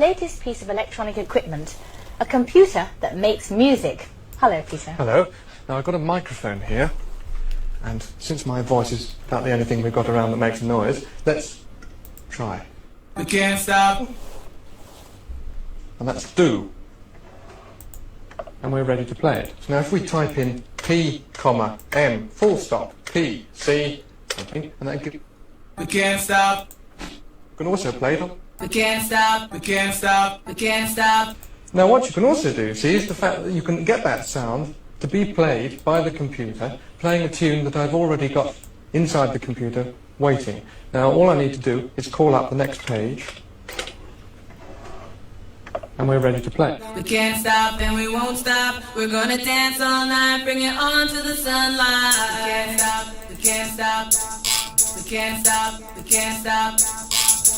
Latest piece of electronic equipment, a computer that makes music. Hello, Peter. Hello. Now I've got a microphone here, and since my voice is about the only thing we've got around that makes a noise, let's try. We can't stop. And that's do. And we're ready to play it. So now if we type in P, comma, M, full stop, P, C, something, and then We can't stop. you can also play them. We can't stop. We can't stop. We can't stop. Now what you can also do, see, is the fact that you can get that sound to be played by the computer, playing a tune that I've already got inside the computer, waiting. Now all I need to do is call up the next page, and we're ready to play. We can't stop and we won't stop. We're gonna dance all night, bring it on to the sunlight. We can't stop. We can't stop. We can't stop. We can't stop.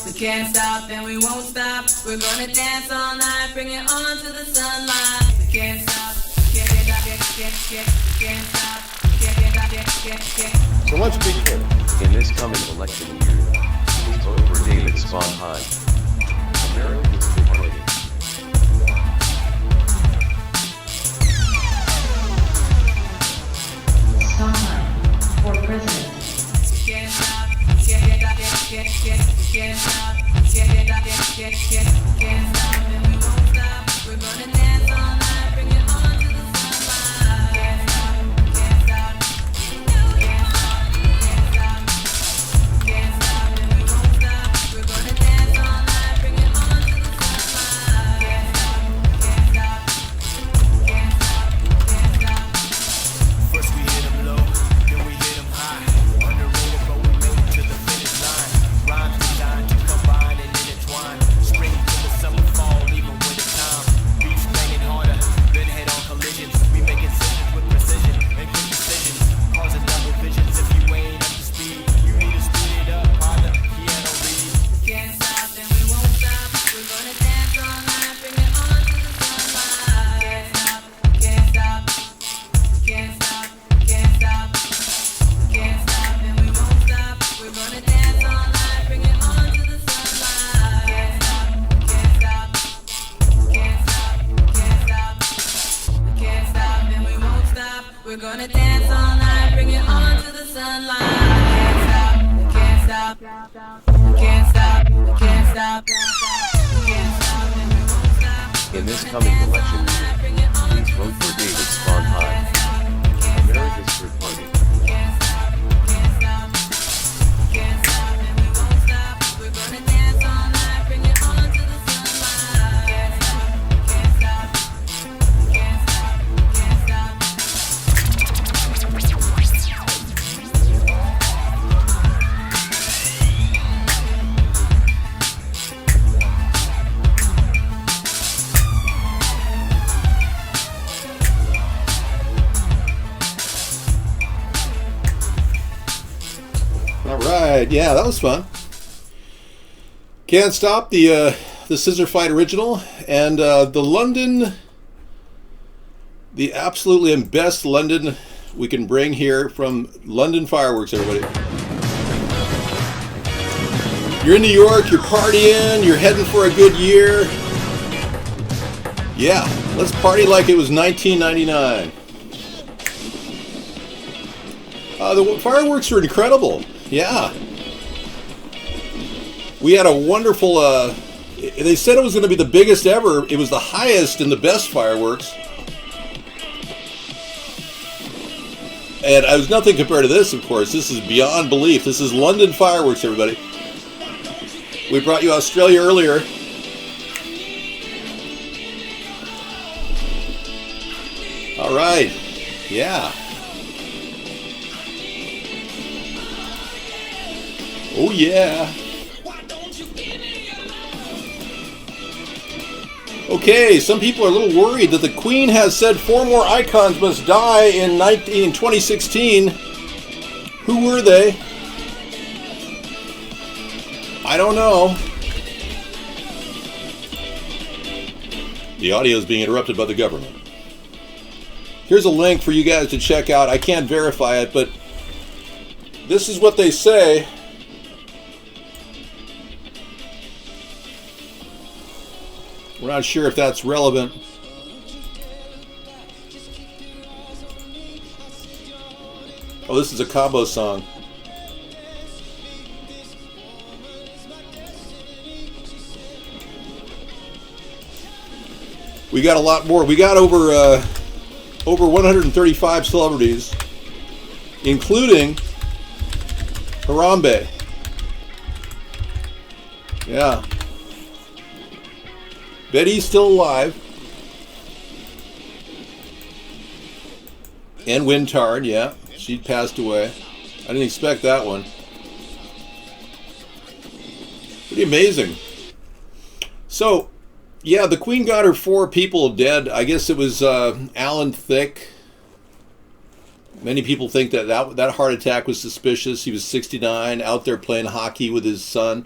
We can't stop and we won't stop. We're gonna dance all night, bring it on to the sunlight. We can't stop. We can't stop. So let's begin. In this coming election year, please vote for David Sponheim. America's Third Party. Sponheim for president. We can't stop. We can't stop. And we won't stop. We're gonna dance all night, bring it on to the sunlight. Can't stop. Can't stop. And we won't stop. We're gonna dance all night, bring it on to the sunlight. Can't stop. First we hit 'em low, then we hit 'em high. Underrated, but we made it to the finish line. Rhymes designed to combine and intertwine. Spring to the summer, fall, even winter time. Beats banging harder, then head on collisions. We make incisions with precision and quick decisions. Causing double visions if you ain't up to speed. You need to speed it up, partner. Piano read. Can't stop and we won't stop. We're gonna dance all night, bring it on to the sunlight. Can't stop. Can't stop. Can't stop. Can't stop and we won't stop. We're gonna dance all night, bring it on to the sunlight. Can't stop. Can't stop. Can't stop. Can't stop and we won't stop. We're gonna dance all night, bring it on to the sunlight. Can't stop. Can't stop. Can't stop. Can't stop and we won't stop. In this coming election year, please vote for David Sponheim. America's Third Party. Can't stop and we won't stop. We're gonna dance all night, bring it on to the sunlight. Can't stop. All right, yeah, that was fun. Can't Stop, the Scissor Fight original, and the absolutely and best London we can bring here from London Fireworks, everybody. You're in New York, you're partying, you're heading for a good year. Yeah, let's party like it was 1999. The fireworks are incredible. Yeah. We had a wonderful, they said it was going to be the biggest ever. It was the highest and the best fireworks. And it was nothing compared to this, of course. This is beyond belief. This is London Fireworks, everybody. We brought you Australia earlier. All right. Yeah. Oh, yeah. Okay, some people are a little worried that the Queen has said 4 more icons must die in 2016. Who were they? I don't know. The audio is being interrupted by the government. Here's a link for you guys to check out. I can't verify it, but this is what they say. We're not sure if that's relevant. Oh, this is a Cabo song. We got a lot more. We got over 135 celebrities, including Harambe. Yeah. Betty's still alive. And Wintard, yeah. She passed away. I didn't expect that one. Pretty amazing. So, yeah, the Queen got her 4 people dead. I guess it was Alan Thicke. Many people think that heart attack was suspicious. He was 69, out there playing hockey with his son.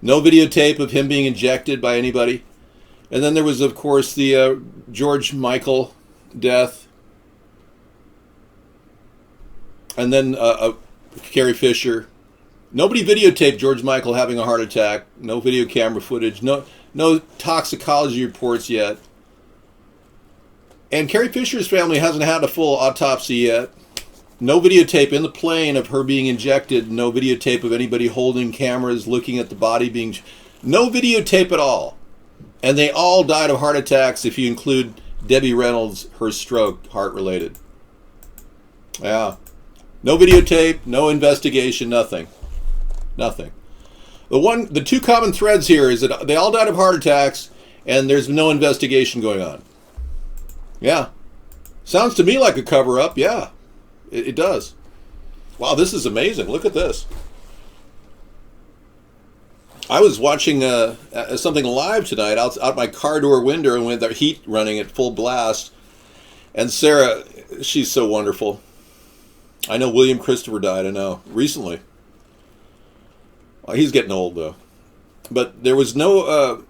No videotape of him being injected by anybody. And then there was, of course, the George Michael death. And then Carrie Fisher. Nobody videotaped George Michael having a heart attack. No video camera footage. No toxicology reports yet. And Carrie Fisher's family hasn't had a full autopsy yet. No videotape in the plane of her being injected. No videotape of anybody holding cameras, looking at the body being... No videotape at all. And they all died of heart attacks if you include Debbie Reynolds, her stroke, heart-related. Yeah. No videotape, no investigation, nothing. Nothing. The 2 common threads here is that they all died of heart attacks and there's no investigation going on. Yeah. Sounds to me like a cover-up. Yeah, it does. Wow, this is amazing. Look at this. I was watching something live tonight out my car door window and with the heat running at full blast. And Sarah, she's so wonderful. I know William Christopher died, I know, recently. Well, he's getting old, though. But there was no...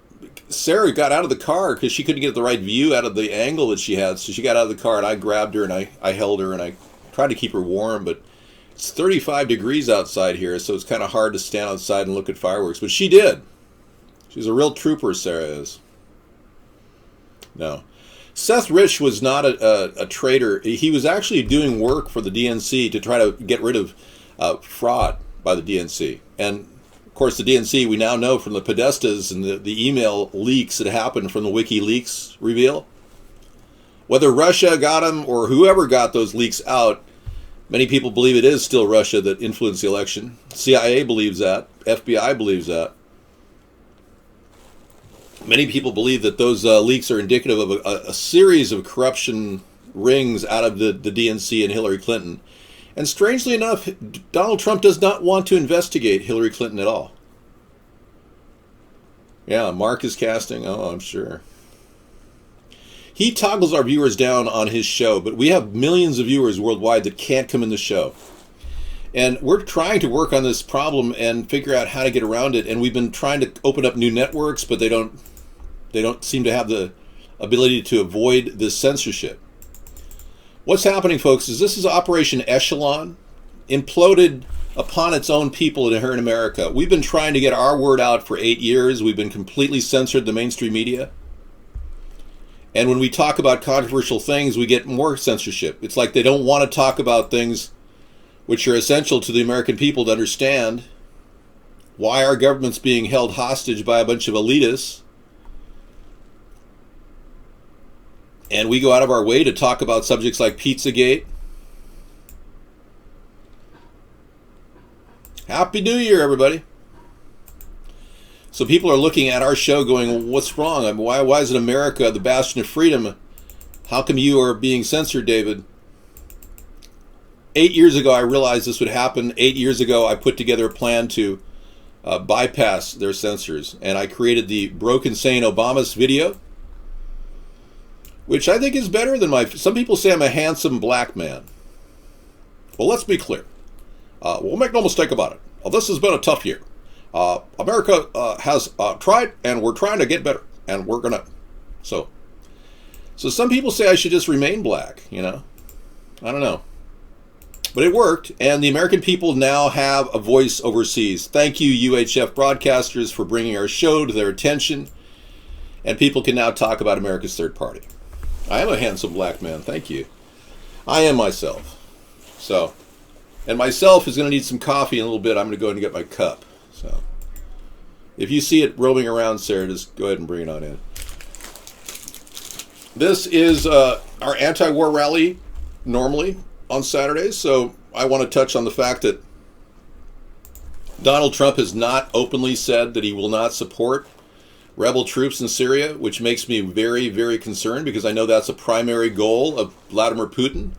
Sarah got out of the car because she couldn't get the right view out of the angle that she had. So she got out of the car, and I grabbed her, and I held her, and I tried to keep her warm. But it's 35 degrees outside here, so it's kind of hard to stand outside and look at fireworks. But she did. She's a real trooper, Sarah is. No. Seth Rich was not a traitor. He was actually doing work for the DNC to try to get rid of fraud by the DNC. And, of course, the DNC, we now know from the Podestas and the email leaks that happened from the WikiLeaks reveal. Whether Russia got them or whoever got those leaks out, many people believe it is still Russia that influenced the election. CIA believes that. FBI believes that. Many people believe that those leaks are indicative of a series of corruption rings out of the DNC and Hillary Clinton. And strangely enough, Donald Trump does not want to investigate Hillary Clinton at all. Yeah, Mark is casting. Oh, I'm sure. He toggles our viewers down on his show, but we have millions of viewers worldwide that can't come in the show. And we're trying to work on this problem and figure out how to get around it. And we've been trying to open up new networks, but they don't seem to have the ability to avoid this censorship. What's happening, folks, is this is Operation Echelon, imploded upon its own people here in America. We've been trying to get our word out for 8 years. We've been completely censored, the mainstream media. And when we talk about controversial things, we get more censorship. It's like they don't want to talk about things which are essential to the American people to understand why our government's being held hostage by a bunch of elitists. And we go out of our way to talk about subjects like Pizzagate. Happy New Year, everybody. So people are looking at our show going, what's wrong? I mean, why is it America, the bastion of freedom? How come you are being censored, David? 8 years ago, I realized this would happen. 8 years ago, I put together a plan to bypass their censors. And I created the Broken Sane Obama's video, which I think is better than some people say I'm a handsome black man. Well, let's be clear. We'll make no mistake about it. This has been a tough year. America has tried, and we're trying to get better, and we're gonna. So some people say I should just remain black. You know, I don't know, but it worked, and the American people now have a voice overseas. Thank you, UHF broadcasters, for bringing our show to their attention. And people can now talk about America's Third Party. I am a handsome black man, thank you. I am myself. So, and myself is going to need some coffee in a little bit. I'm going to go ahead and get my cup. So, if you see it roaming around, Sarah, just go ahead and bring it on in. This is our anti-war rally normally on Saturdays, so I want to touch on the fact that Donald Trump has not openly said that he will not support rebel troops in Syria, which makes me very, very concerned because I know that's a primary goal of Vladimir Putin.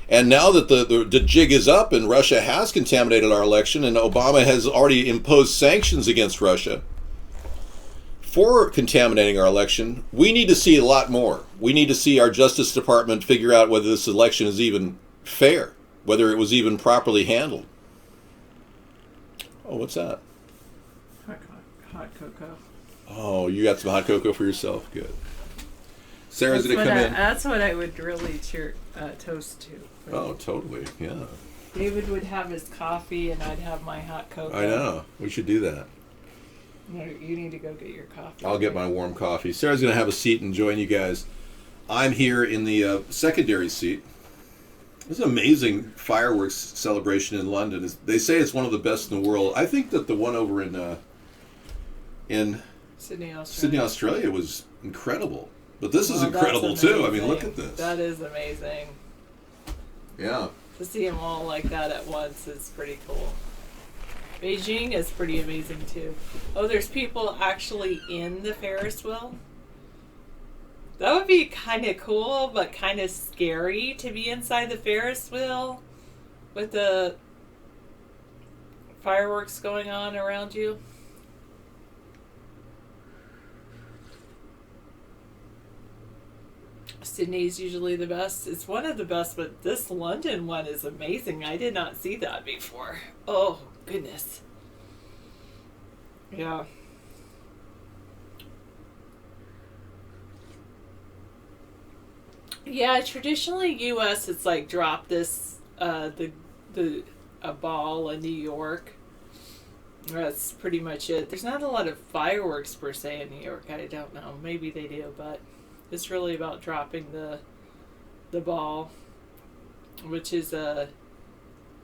And now that the jig is up and Russia has contaminated our election and Obama has already imposed sanctions against Russia for contaminating our election, we need to see a lot more. We need to see our Justice Department figure out whether this election is even fair, whether it was even properly handled. Oh, what's that? Hot cocoa. Oh, you got some hot cocoa for yourself? Good. Sarah's going to come in. That's what I would really toast to. Oh, totally. Yeah. David would have his coffee and I'd have my hot cocoa. I know. We should do that. You need to go get your coffee. I'll get my warm coffee. Sarah's going to have a seat and join you guys. I'm here in the secondary seat. There's an amazing fireworks celebration in London. They say it's one of the best in the world. I think that the one over in Sydney, Australia was incredible. But this is incredible too. I mean, look at this. That is amazing. Yeah. To see them all like that at once is pretty cool. Beijing is pretty amazing too. Oh, there's people actually in the Ferris wheel. That would be kind of cool, but kind of scary to be inside the Ferris wheel with the fireworks going on around you. Sydney's usually the best. It's one of the best, but this London one is amazing. I did not see that before. Oh, goodness. Yeah. Yeah, traditionally U.S. it's like drop this a ball in New York. That's pretty much it. There's not a lot of fireworks per se in New York. I don't know. Maybe they do, but it's really about dropping the ball, which is a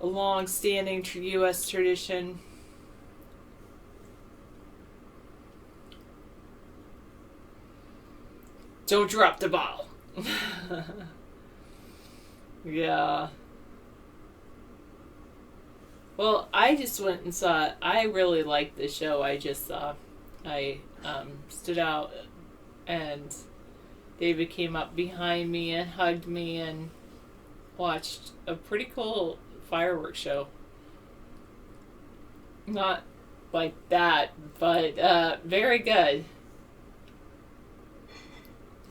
long-standing U.S. tradition. Don't drop the ball. Yeah. Well, I just went and saw it. I really liked the show I just saw. I stood out and David came up behind me and hugged me and watched a pretty cool fireworks show. Not like that, but very good.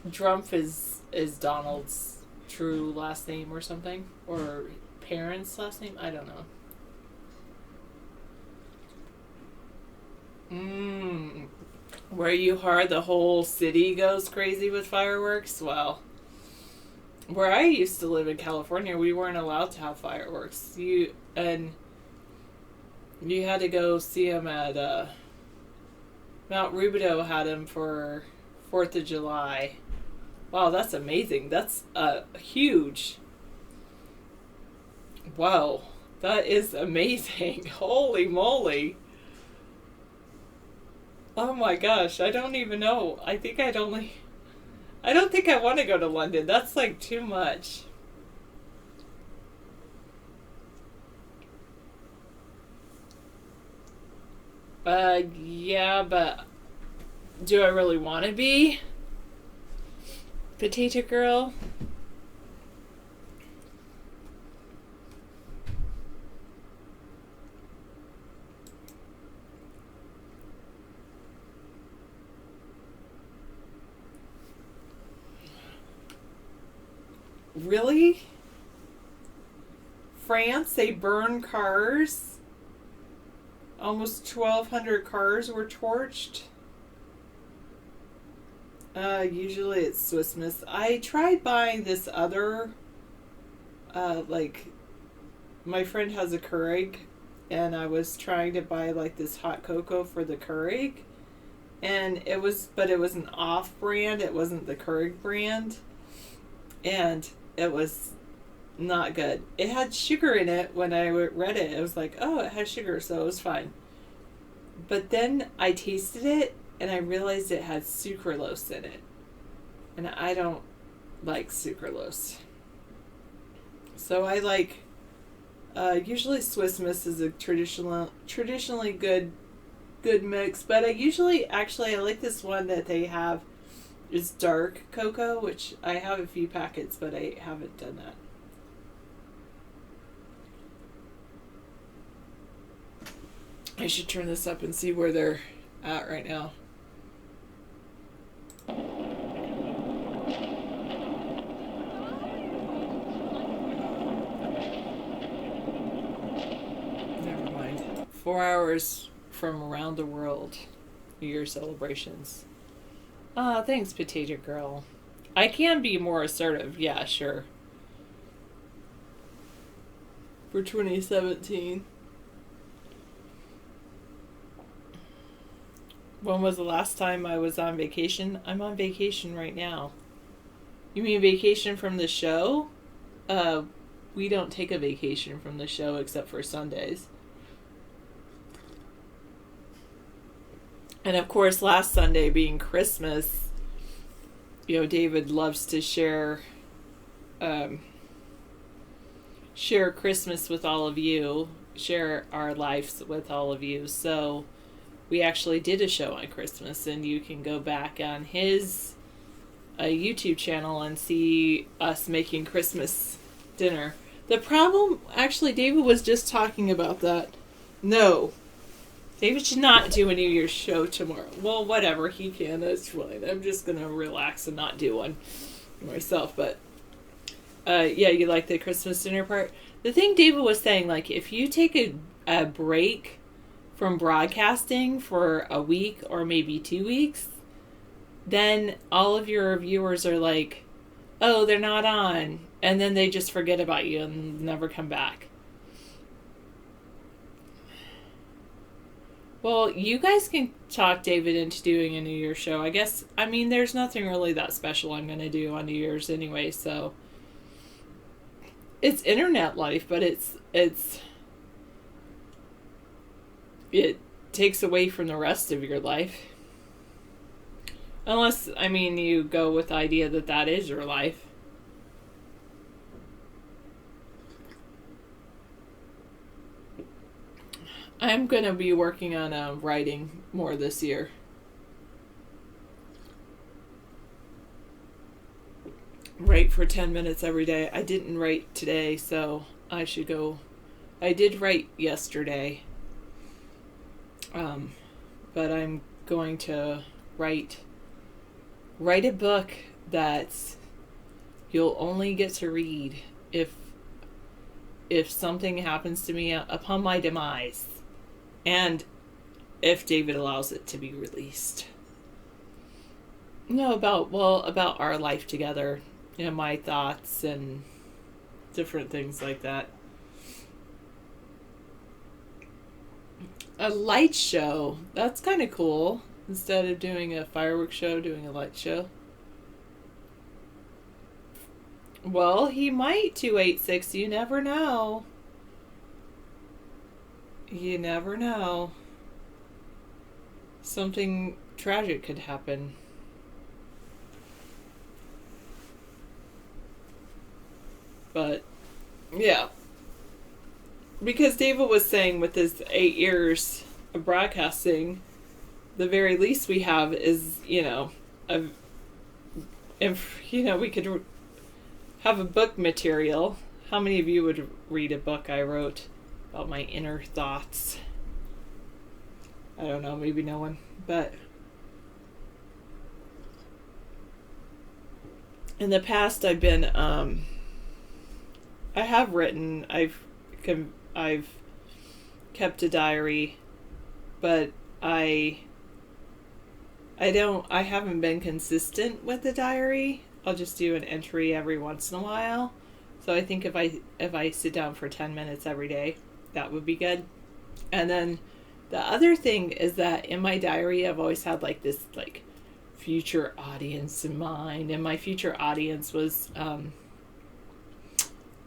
Drumpf is Donald's true last name or something, or parents' last name. I don't know. Where you are, the whole city goes crazy with fireworks. Well, where I used to live in California, we weren't allowed to have fireworks. You had to go see them at Mount Rubidoux had them for 4th of July. Wow, that's amazing. That's huge. Wow, that is amazing. Holy moly. Oh my gosh, I don't even know. I don't think I want to go to London. That's like too much. Yeah, but do I really want to be? Potato girl? Really? France, they burn cars? Almost 1,200 cars were torched. Usually it's Swiss Miss. I tried buying this other, my friend has a Keurig, and I was trying to buy like this hot cocoa for the Keurig, and it was an off-brand. It wasn't the Keurig brand, and it was not good. It had sugar in it. When I read it, it was like, oh, it has sugar, so it was fine. But then I tasted it, and I realized it had sucralose in it, and I don't like sucralose. So I like, usually Swiss Miss is a traditionally good mix, but I like this one that they have is dark cocoa, which I have a few packets, but I haven't done that. I should turn this up and see where they're at right now. Never mind. 4 hours from around the world. New Year celebrations. Thanks, Potato Girl. I can be more assertive. Yeah, sure. For 2017. When was the last time I was on vacation? I'm on vacation right now. You mean vacation from the show? We don't take a vacation from the show except for Sundays. And of course, last Sunday being Christmas, David loves to share Christmas with all of you, share our lives with all of you. So we actually did a show on Christmas, and you can go back on his YouTube channel and see us making Christmas dinner. The problem, actually, David was just talking about that. No, David should not do a New Year's show tomorrow. Well, whatever, he can, that's fine. I'm just going to relax and not do one myself. But, yeah, you like the Christmas dinner part? The thing David was saying, like, if you take a break from broadcasting for a week or maybe 2 weeks, then all of your viewers are like, oh, they're not on. And then they just forget about you and never come back. Well, you guys can talk David into doing a New Year's show. I guess, there's nothing really that special I'm going to do on New Year's anyway, so. It's internet life, but it takes away from the rest of your life. Unless, you go with the idea that is your life. I'm going to be working on writing more this year. Write for 10 minutes every day. I didn't write today, so I should go. I did write yesterday. But I'm going to write a book that you'll only get to read if something happens to me upon my demise, and if David allows it to be released. About our life together, my thoughts and different things like that. A light show, that's kind of cool. Instead of doing a fireworks show, doing a light show. Well, he might, 286. You never know. You never know. Something tragic could happen. But, yeah. Because David was saying with his 8 years of broadcasting, the very least we have is, we could have a book material. How many of you would read a book I wrote about my inner thoughts? I don't know, maybe no one. But in the past, I've been, I have written, I've kept a diary, but I haven't been consistent with the diary. I'll just do an entry every once in a while. So I think if I sit down for 10 minutes every day, that would be good. And then The other thing is that in my diary, I've always had like this like future audience in mind, and my future audience was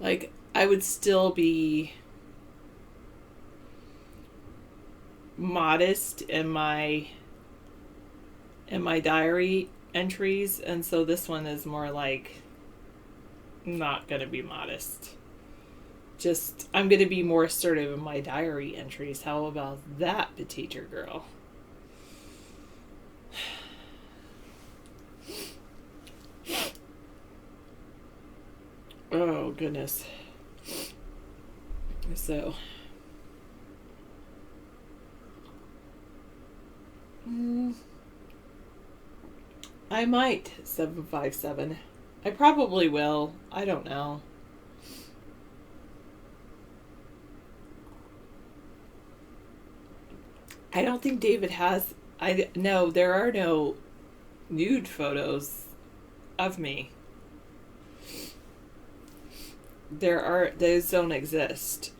like I would still be modest in my diary entries, and so this one is more like not gonna be modest. Just I'm gonna be more assertive in my diary entries. How about that, petiter girl? Oh goodness. So I might 757. I probably will. I don't know. I don't think David has. No, there are no nude photos of me. Those don't exist.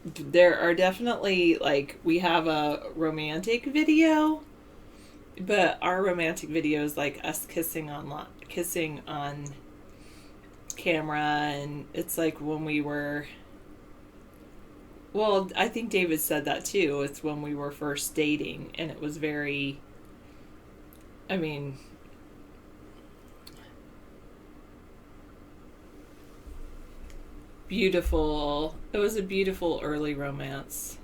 There are definitely, like, we have a romantic video, but our romantic video is like us kissing on camera, and it's like when we were. Well, I think David said that too. It's when we were first dating, and it was very, I mean, beautiful. It was a beautiful early romance.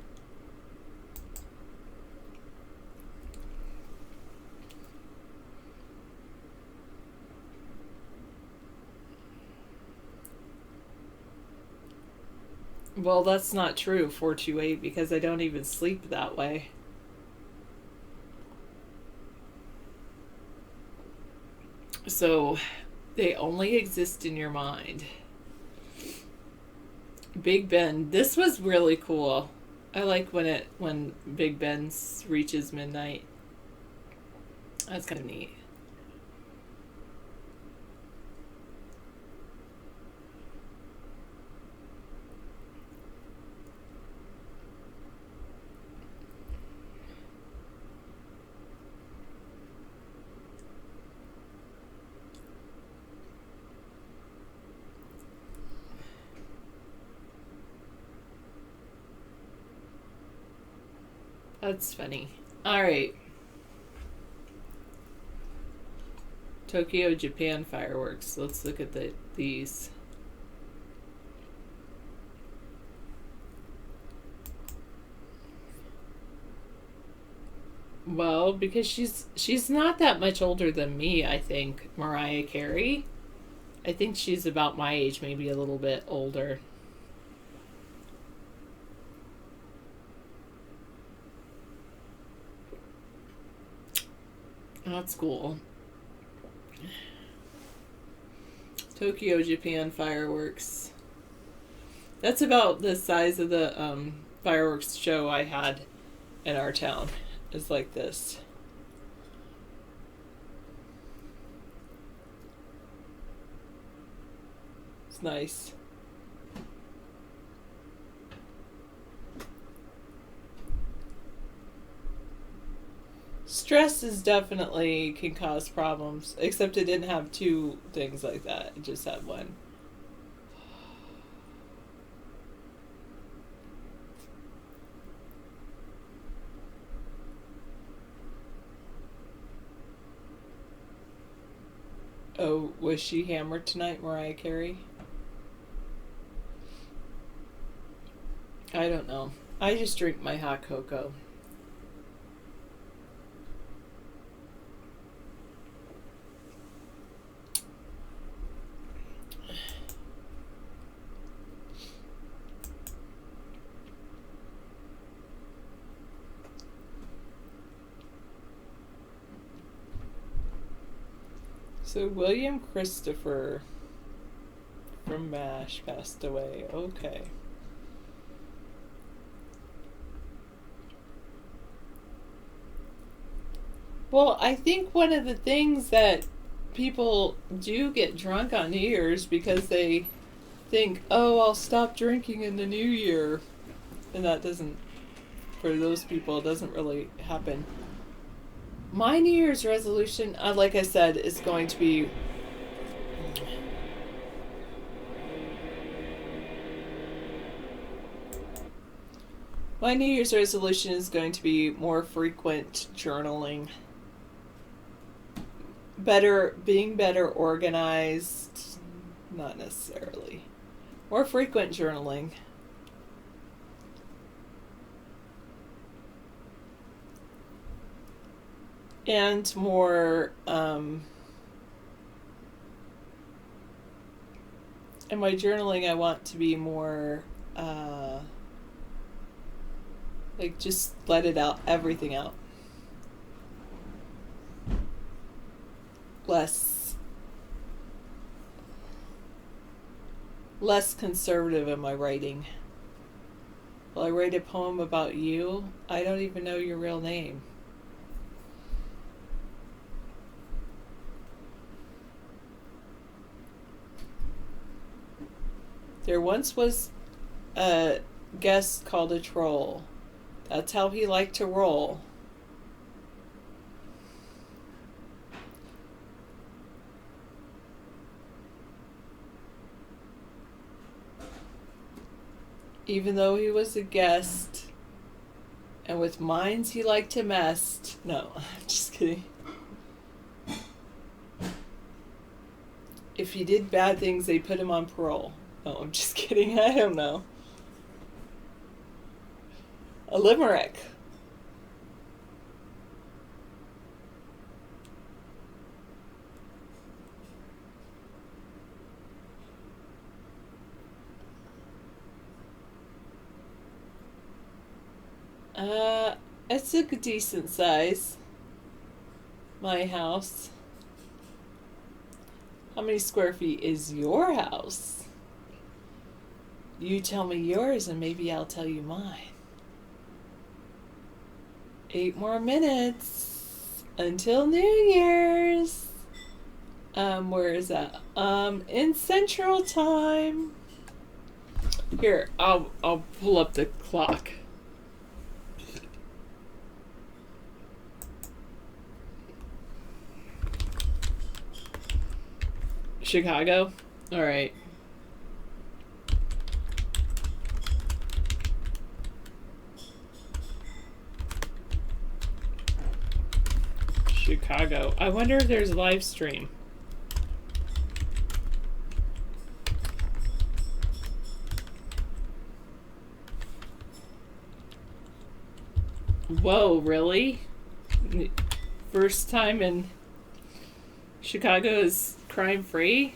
Well, that's not true, 428, because I don't even sleep that way. So, they only exist in your mind. Big Ben. This was really cool. I like when Big Ben reaches midnight. That's kind of neat. That's funny. Alright. Tokyo, Japan fireworks. Let's look at these. Well, because she's not that much older than me, I think, Mariah Carey. I think she's about my age, maybe a little bit older. That's cool. Tokyo, Japan fireworks. That's about the size of the fireworks show I had in our town. It's like this. It's nice. Stress is definitely can cause problems, except it didn't have two things like that. It just had one. Oh, was she hammered tonight, Mariah Carey? I don't know. I just drink my hot cocoa. So William Christopher from MASH passed away. Okay. Well, I think one of the things that people do get drunk on New Year's because they think, oh, I'll stop drinking in the new year. And that doesn't for those people, it doesn't really happen. My New Year's resolution, like I said, is going to be my New Year's resolution is going to be more frequent journaling. Being better organized, not necessarily. More frequent journaling. And more, in my journaling, I want to be more, like, just let it out, everything out. Less conservative in my writing. Will I write a poem about you? I don't even know your real name. There once was a guest called a troll. That's how he liked to roll. Even though he was a guest, and with minds he liked to mess. No, I'm just kidding. If he did bad things, they put him on parole. No, I'm just kidding. I don't know. A limerick. It's a decent size. My house. How many square feet is your house? You tell me yours and maybe I'll tell you mine. 8 more minutes until New Year's. Where is that? In Central Time. Here, I'll pull up the clock. Chicago? Alright. Chicago. I wonder if there's a live stream. Whoa, really? First time in Chicago is crime free?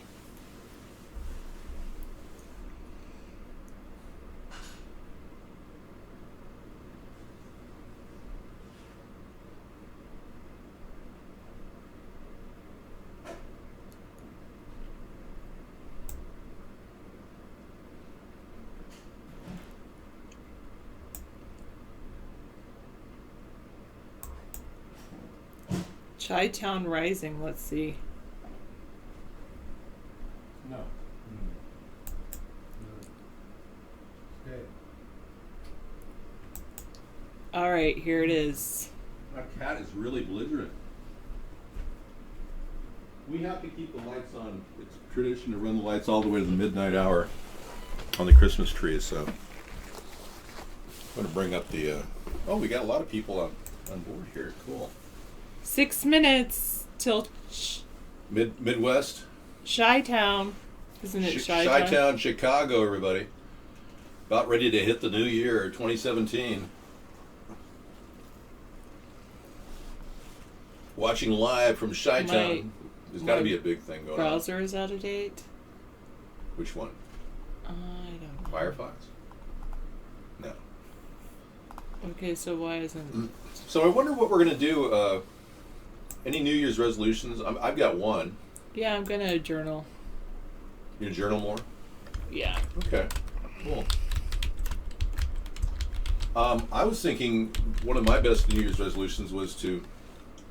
Chi-Town Rising, let's see. No. Okay. Alright, here it is. My cat is really belligerent. We have to keep the lights on. It's tradition to run the lights all the way to the midnight hour on the Christmas tree, so I'm going to bring up the... Oh, we got a lot of people on board here. Cool. 6 minutes till Midwest? Chi-Town. Isn't it Chi-Town? Chi-Town, Chicago, everybody. About ready to hit the new year, 2017. Watching live from Chi-Town. There's got to be a big thing going on. Browser is out of date. Which one? I don't know. Firefox? No. Okay, so why isn't... So I wonder what we're going to do. Any New Year's resolutions? I've got one. Yeah, I'm going to journal. You gonna journal more? Yeah. Okay. Cool. I was thinking one of my best New Year's resolutions was to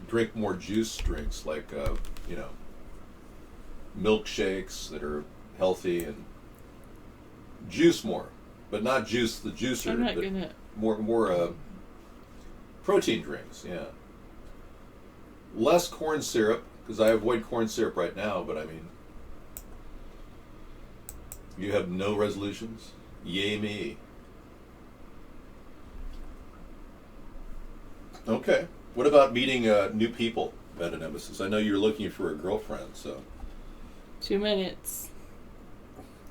drink more juice drinks, like milkshakes that are healthy, and juice more, but not juice the juicer. I'm not but gonna. more Protein drinks, yeah. Less corn syrup, because I avoid corn syrup right now, but I mean, you have no resolutions? Yay me. Okay. What about meeting new people, Meta-Nemesis? I know you're looking for a girlfriend, so. 2 minutes.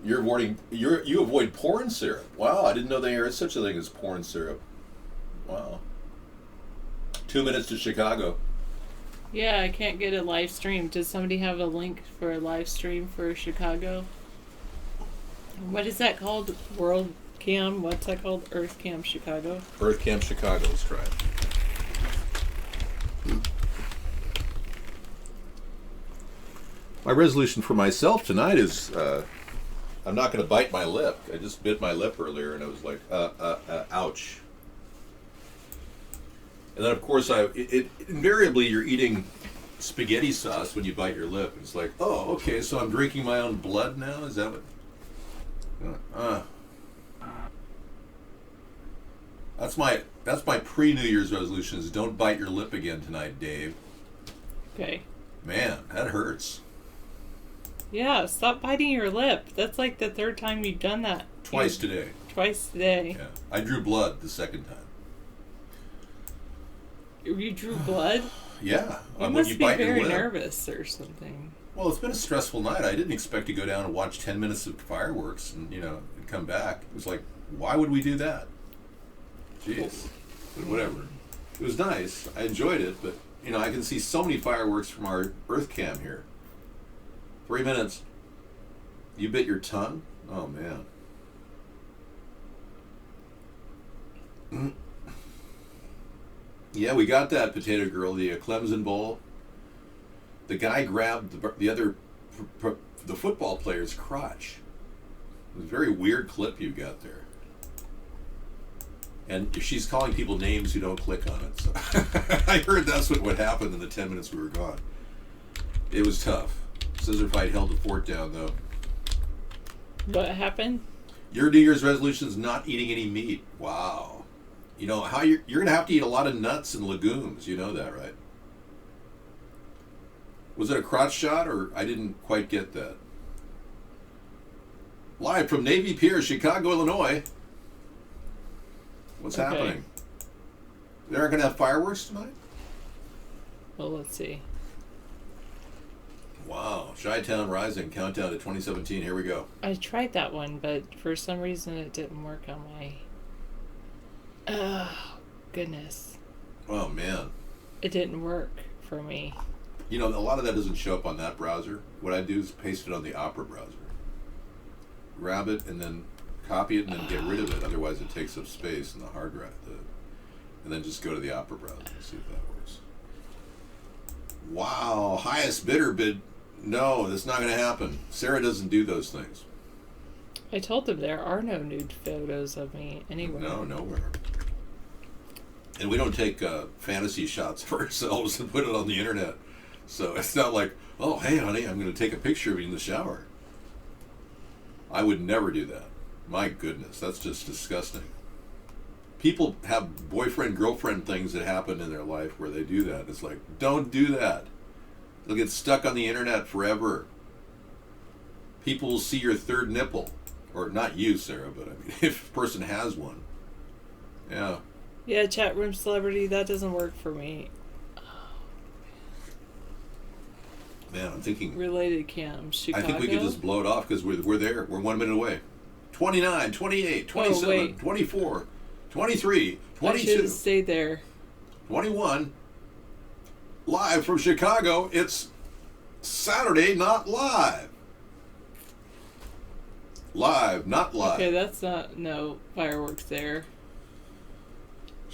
You avoid porn syrup. Wow, I didn't know there is such a thing as porn syrup. Wow. 2 minutes to Chicago. Yeah, I can't get a live stream. Does somebody have a link for a live stream for Chicago? What is that called? World Cam? What's that called? Earth Cam Chicago? Earth Camp Chicago, let's try it. My resolution for myself tonight is I'm not going to bite my lip. I just bit my lip earlier and I was like, ouch. And then, of course, invariably you're eating spaghetti sauce when you bite your lip. It's like, oh, okay, so I'm drinking my own blood now? Is that what? That's my pre-New Year's resolution is don't bite your lip again tonight, Dave. Okay. Man, that hurts. Yeah, stop biting your lip. That's like the third time you've done that. Twice today. Twice today. Yeah. I drew blood the second time. You drew blood? Yeah. You when must you be bite your very lip. nervous or something. Well, it's been a stressful night. I didn't expect to go down and watch 10 minutes of fireworks and, and come back. It was like, why would we do that? Jeez. But whatever. It was nice. I enjoyed it, but, I can see so many fireworks from our Earth Cam here. 3 minutes. You bit your tongue? Oh, man. Yeah, we got that, Potato Girl, the Clemson Bowl. The guy grabbed the football player's crotch. It was a very weird clip you got there. And she's calling people names who don't click on it. So I heard that's what happened in the 10 minutes we were gone. It was tough. Scissor Fight held the fort down, though. What happened? Your New Year's resolution is not eating any meat. Wow. How you're going to have to eat a lot of nuts and legumes. You know that, right? Was it a crotch shot, or I didn't quite get that? Live from Navy Pier, Chicago, Illinois. What's happening? They aren't going to have fireworks tonight? Well, let's see. Wow. Chi-Town Rising, countdown to 2017. Here we go. I tried that one, but for some reason it didn't work on my... Oh, goodness. Oh, man. It didn't work for me. A lot of that doesn't show up on that browser. What I do is paste it on the Opera browser. Grab it and then copy it and then get rid of it. Otherwise, it takes up space in the hard drive. And then just go to the Opera browser and see if that works. Wow. Highest bidder bid. No, that's not going to happen. Sarah doesn't do those things. I told them there are no nude photos of me anywhere. No, nowhere. And we don't take fantasy shots of ourselves and put it on the internet. So it's not like, oh, hey, honey, I'm going to take a picture of you in the shower. I would never do that. My goodness, that's just disgusting. People have boyfriend-girlfriend things that happen in their life where they do that. It's like, don't do that. They'll get stuck on the internet forever. People will see your third nipple. Or not you, Sarah, but I mean, if a person has one. Yeah. Yeah, chat room celebrity, that doesn't work for me. Man, I'm thinking... Related cam, Chicago. I think we could just blow it off because we're there. We're 1 minute away. 29, 28, 27, 24, 23, 22. I should have stayed there. 21. Live from Chicago. It's Saturday, not live. Live, not live. Okay, that's not... No fireworks there.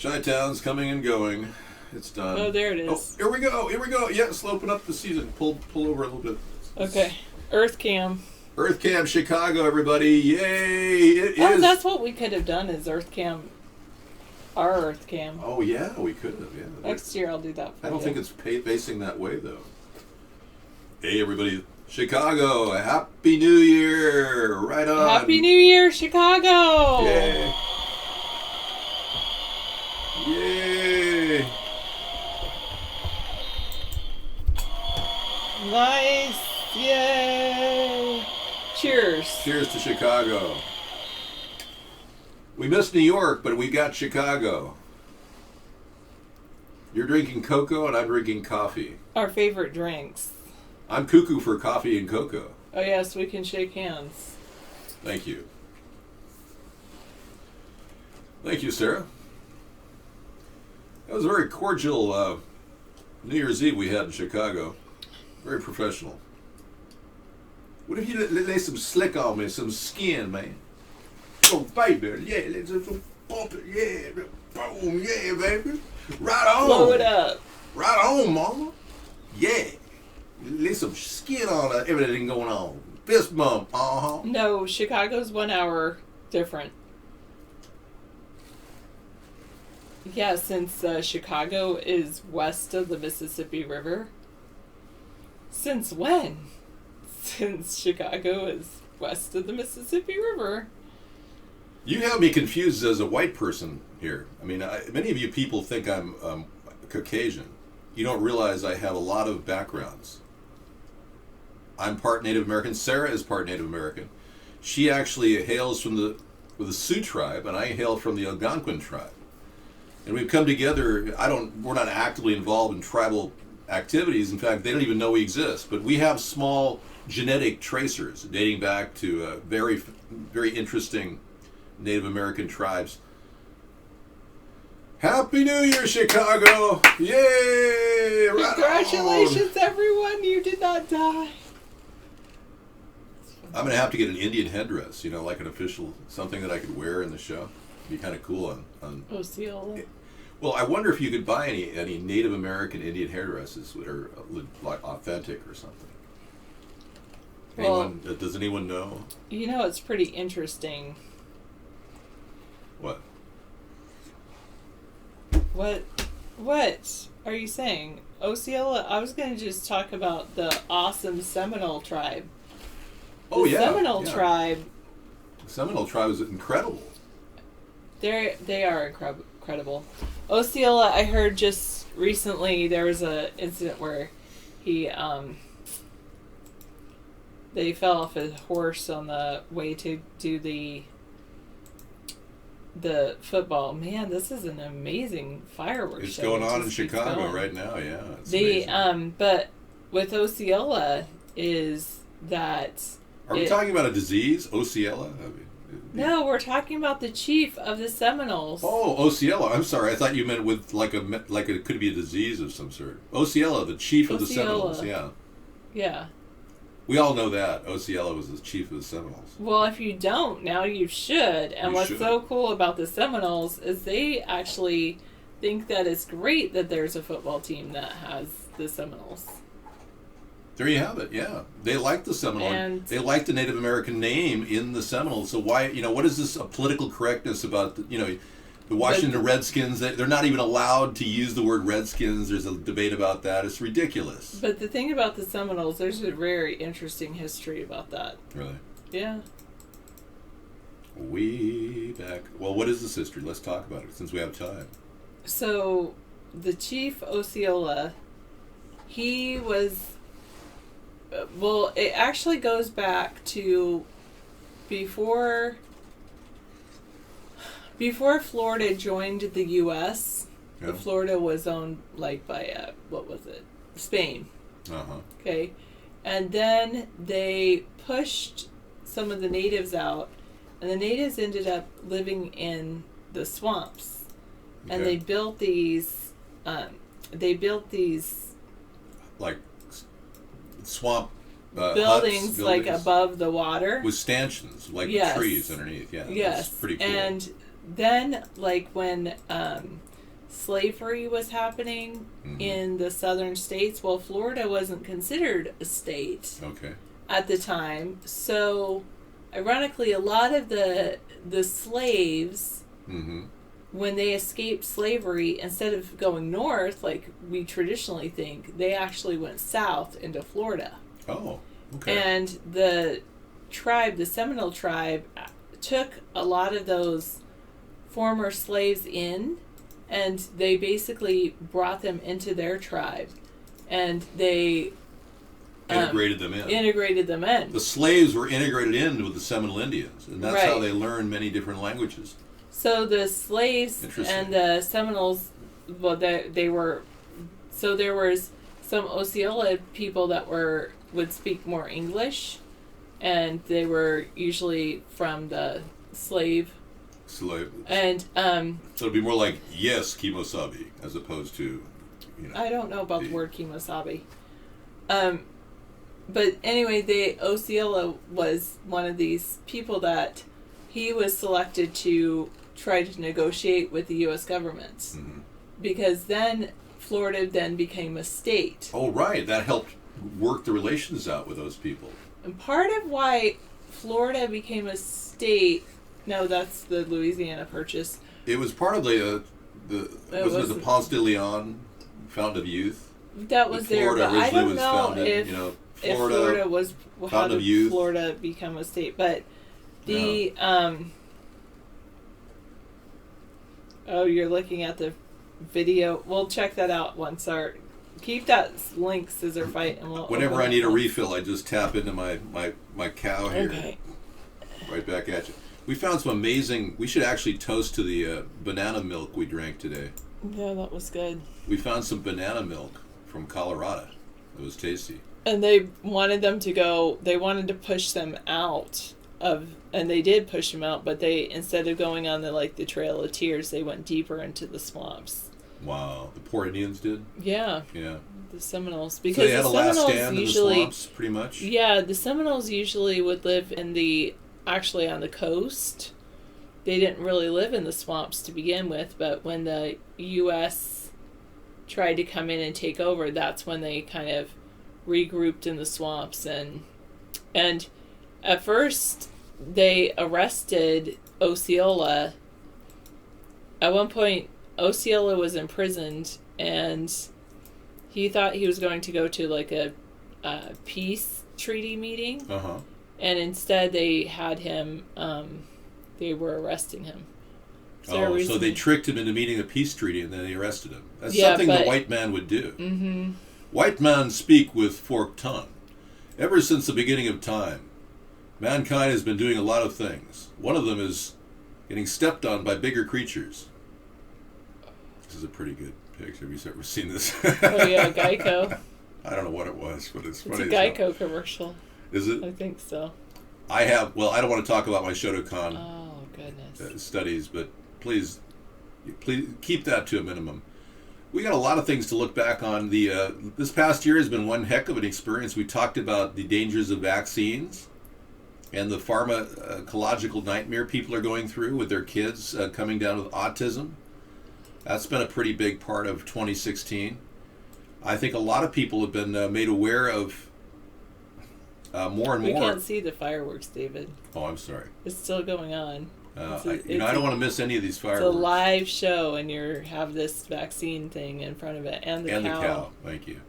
Chi-Town's coming and going. It's done. Oh, there it is. Oh, here we go. Here we go. Yeah, sloping up the season. Pull over a little bit. Okay. Earth Cam. Earth Cam Chicago, everybody. Yay. It is. That's what we could have done is Earth Cam. Our Earth Cam. Oh, yeah, we could have. Yeah. Next year I'll do that for I don't you. think it's facing that way, though. Hey, everybody. Chicago. Happy New Year. Right on. Happy New Year, Chicago. Yay. Yay. Nice. Yay. Cheers. Cheers to Chicago. We missed New York, but we got Chicago. You're drinking cocoa and I'm drinking coffee. Our favorite drinks. I'm cuckoo for coffee and cocoa. Oh, yes, we can shake hands. Thank you. Thank you, Sarah. That was a very cordial New Year's Eve we had in Chicago. Very professional. What if you lay some slick on me, some skin, man? Oh, baby, yeah, let's just bump it, yeah, boom, yeah, baby. Right on. Blow it up. Right on, mama. Yeah. Lay some skin on everything going on. Fist bump, uh-huh. No, Chicago's 1 hour different. Yeah, since Chicago is west of the Mississippi River. Since when? Since Chicago is west of the Mississippi River. You have me confused as a white person here. I mean, many of you people think I'm Caucasian. You don't realize I have a lot of backgrounds. I'm part Native American. Sarah is part Native American. She actually hails from the Sioux tribe, and I hail from the Algonquin tribe. And we've come together. We're not actively involved in tribal activities. In fact, they don't even know we exist. But we have small genetic tracers dating back to very, very interesting Native American tribes. Happy New Year, Chicago! Yay! Right Congratulations, everyone! You did not die. I'm going to have to get an Indian headdress, like an official, something that I could wear in the show. It'd be kind of cool on Osceola. Well, I wonder if you could buy any Native American Indian hairdresses that are like authentic or something. Does anyone know? It's pretty interesting. What? What are you saying? Osceola, I was going to just talk about the awesome Seminole tribe. The Seminole tribe. The Seminole tribe is incredible. They are incredible. Osceola, I heard just recently there was a incident where they fell off a horse on the way to do the football. Man, this is an amazing fireworks show. It's going on in Chicago right now, yeah. It's amazing. But with Osceola is that... Are we talking about a disease, Osceola? No, we're talking about the chief of the Seminoles. Oh, Osceola. I'm sorry. I thought you meant with like it could be a disease of some sort. Osceola, the chief of the Seminoles. Yeah. Yeah. We all know that Osceola was the chief of the Seminoles. Well, if you don't, now you should. And what's so cool about the Seminoles is they actually think that it's great that there's a football team that has the Seminoles. There you have it, yeah. They like the Seminole. They like the Native American name in the Seminoles. So why, what is this political correctness about, the Washington Redskins? They're not even allowed to use the word Redskins. There's a debate about that. It's ridiculous. But the thing about the Seminoles, there's a very interesting history about that. Really? Yeah. Way back. Well, what is this history? Let's talk about it since we have time. So, the chief Osceola, he was... Well, it actually goes back to before Florida joined the U.S. Yeah. Florida was owned by Spain. Uh-huh. Okay, and then they pushed some of the natives out, and the natives ended up living in the swamps, and they built these. Like swamp buildings like above the water with stanchions, like trees underneath. Yeah, yes, that's pretty cool. And then, when slavery was happening in the southern states, well, Florida wasn't considered a state at the time. So, ironically, a lot of the slaves, when they escaped slavery, instead of going north like we traditionally think, they actually went south into Florida. Oh, okay. And the Seminole tribe, took a lot of those former slaves in, and they basically brought them into their tribe, and they integrated them in. Integrated them in. The slaves were integrated in with the Seminole Indians, and that's how Right. they learned many different languages. So the slaves Interesting. and the Seminoles, well, they were. So there was some Osceola people that would speak more English, and they were usually from the slave. And so it'd be more like yes, Kimosabi, as opposed to, I don't know about the word Kimosabi. But anyway, the Osceola was one of these people that he was selected to try to negotiate with the U.S. government, Mm-hmm. because then Florida then became a state. Oh, right. That helped work the relations out with those people. And part of why Florida became a state, no, that's the Louisiana Purchase. It was part of wasn't it the Ponce de Leon Fountain of Youth? That was there, Florida but I originally don't was know founded, if Florida was, how Fountain of did Youth. Florida become a state? But the, oh, you're looking at the video. We'll check that out once keep that link, Scissor Fight, and we'll. Whenever open I it need a up. refill, I just tap into my cow here. Okay. Right back at you. We found some amazing. We should actually toast to the banana milk we drank today. Yeah, that was good. We found some banana milk from Colorado. It was tasty. And they wanted them to go. They wanted to push them out of, and they did push them out. But they, instead of going on the Trail of Tears, they went deeper into the swamps. Wow, the poor Indians did. Yeah. Yeah. The Seminoles, So because they had the a last Seminoles stand usually, in the swamps, pretty much. yeah, the Seminoles usually would live actually on the coast. They didn't really live in the swamps to begin with, but when the U.S. tried to come in and take over, that's when they kind of regrouped in the swamps. And at first, they arrested Osceola. At one point, Osceola was imprisoned, and he thought he was going to go to a peace treaty meeting. Uh-huh. And instead, they had him. They were arresting him. So they tricked him into meeting a peace treaty, and then they arrested him. That's Yeah, something the but- white man would do. Mm-hmm. White men speak with forked tongue. Ever since the beginning of time, mankind has been doing a lot of things. One of them is getting stepped on by bigger creatures. This is a pretty good picture. Have you ever seen this? Oh yeah, Geico. I don't know what it was, but it's It's funny. a Geico commercial. Is it? I think so. I don't want to talk about my Shotokan Oh goodness. studies, but please keep that to a minimum. We got a lot of things to look back on. This past year has been one heck of an experience. We talked about the dangers of vaccines and the pharmacological nightmare people are going through with their kids coming down with autism. That's been a pretty big part of 2016. I think a lot of people have been made aware of more and We more. can't see the fireworks, David. Oh, I'm sorry. It's still going on. I don't want to miss any of these It's fireworks. a live show, and you have this vaccine thing in front of it, and the cow. Thank you.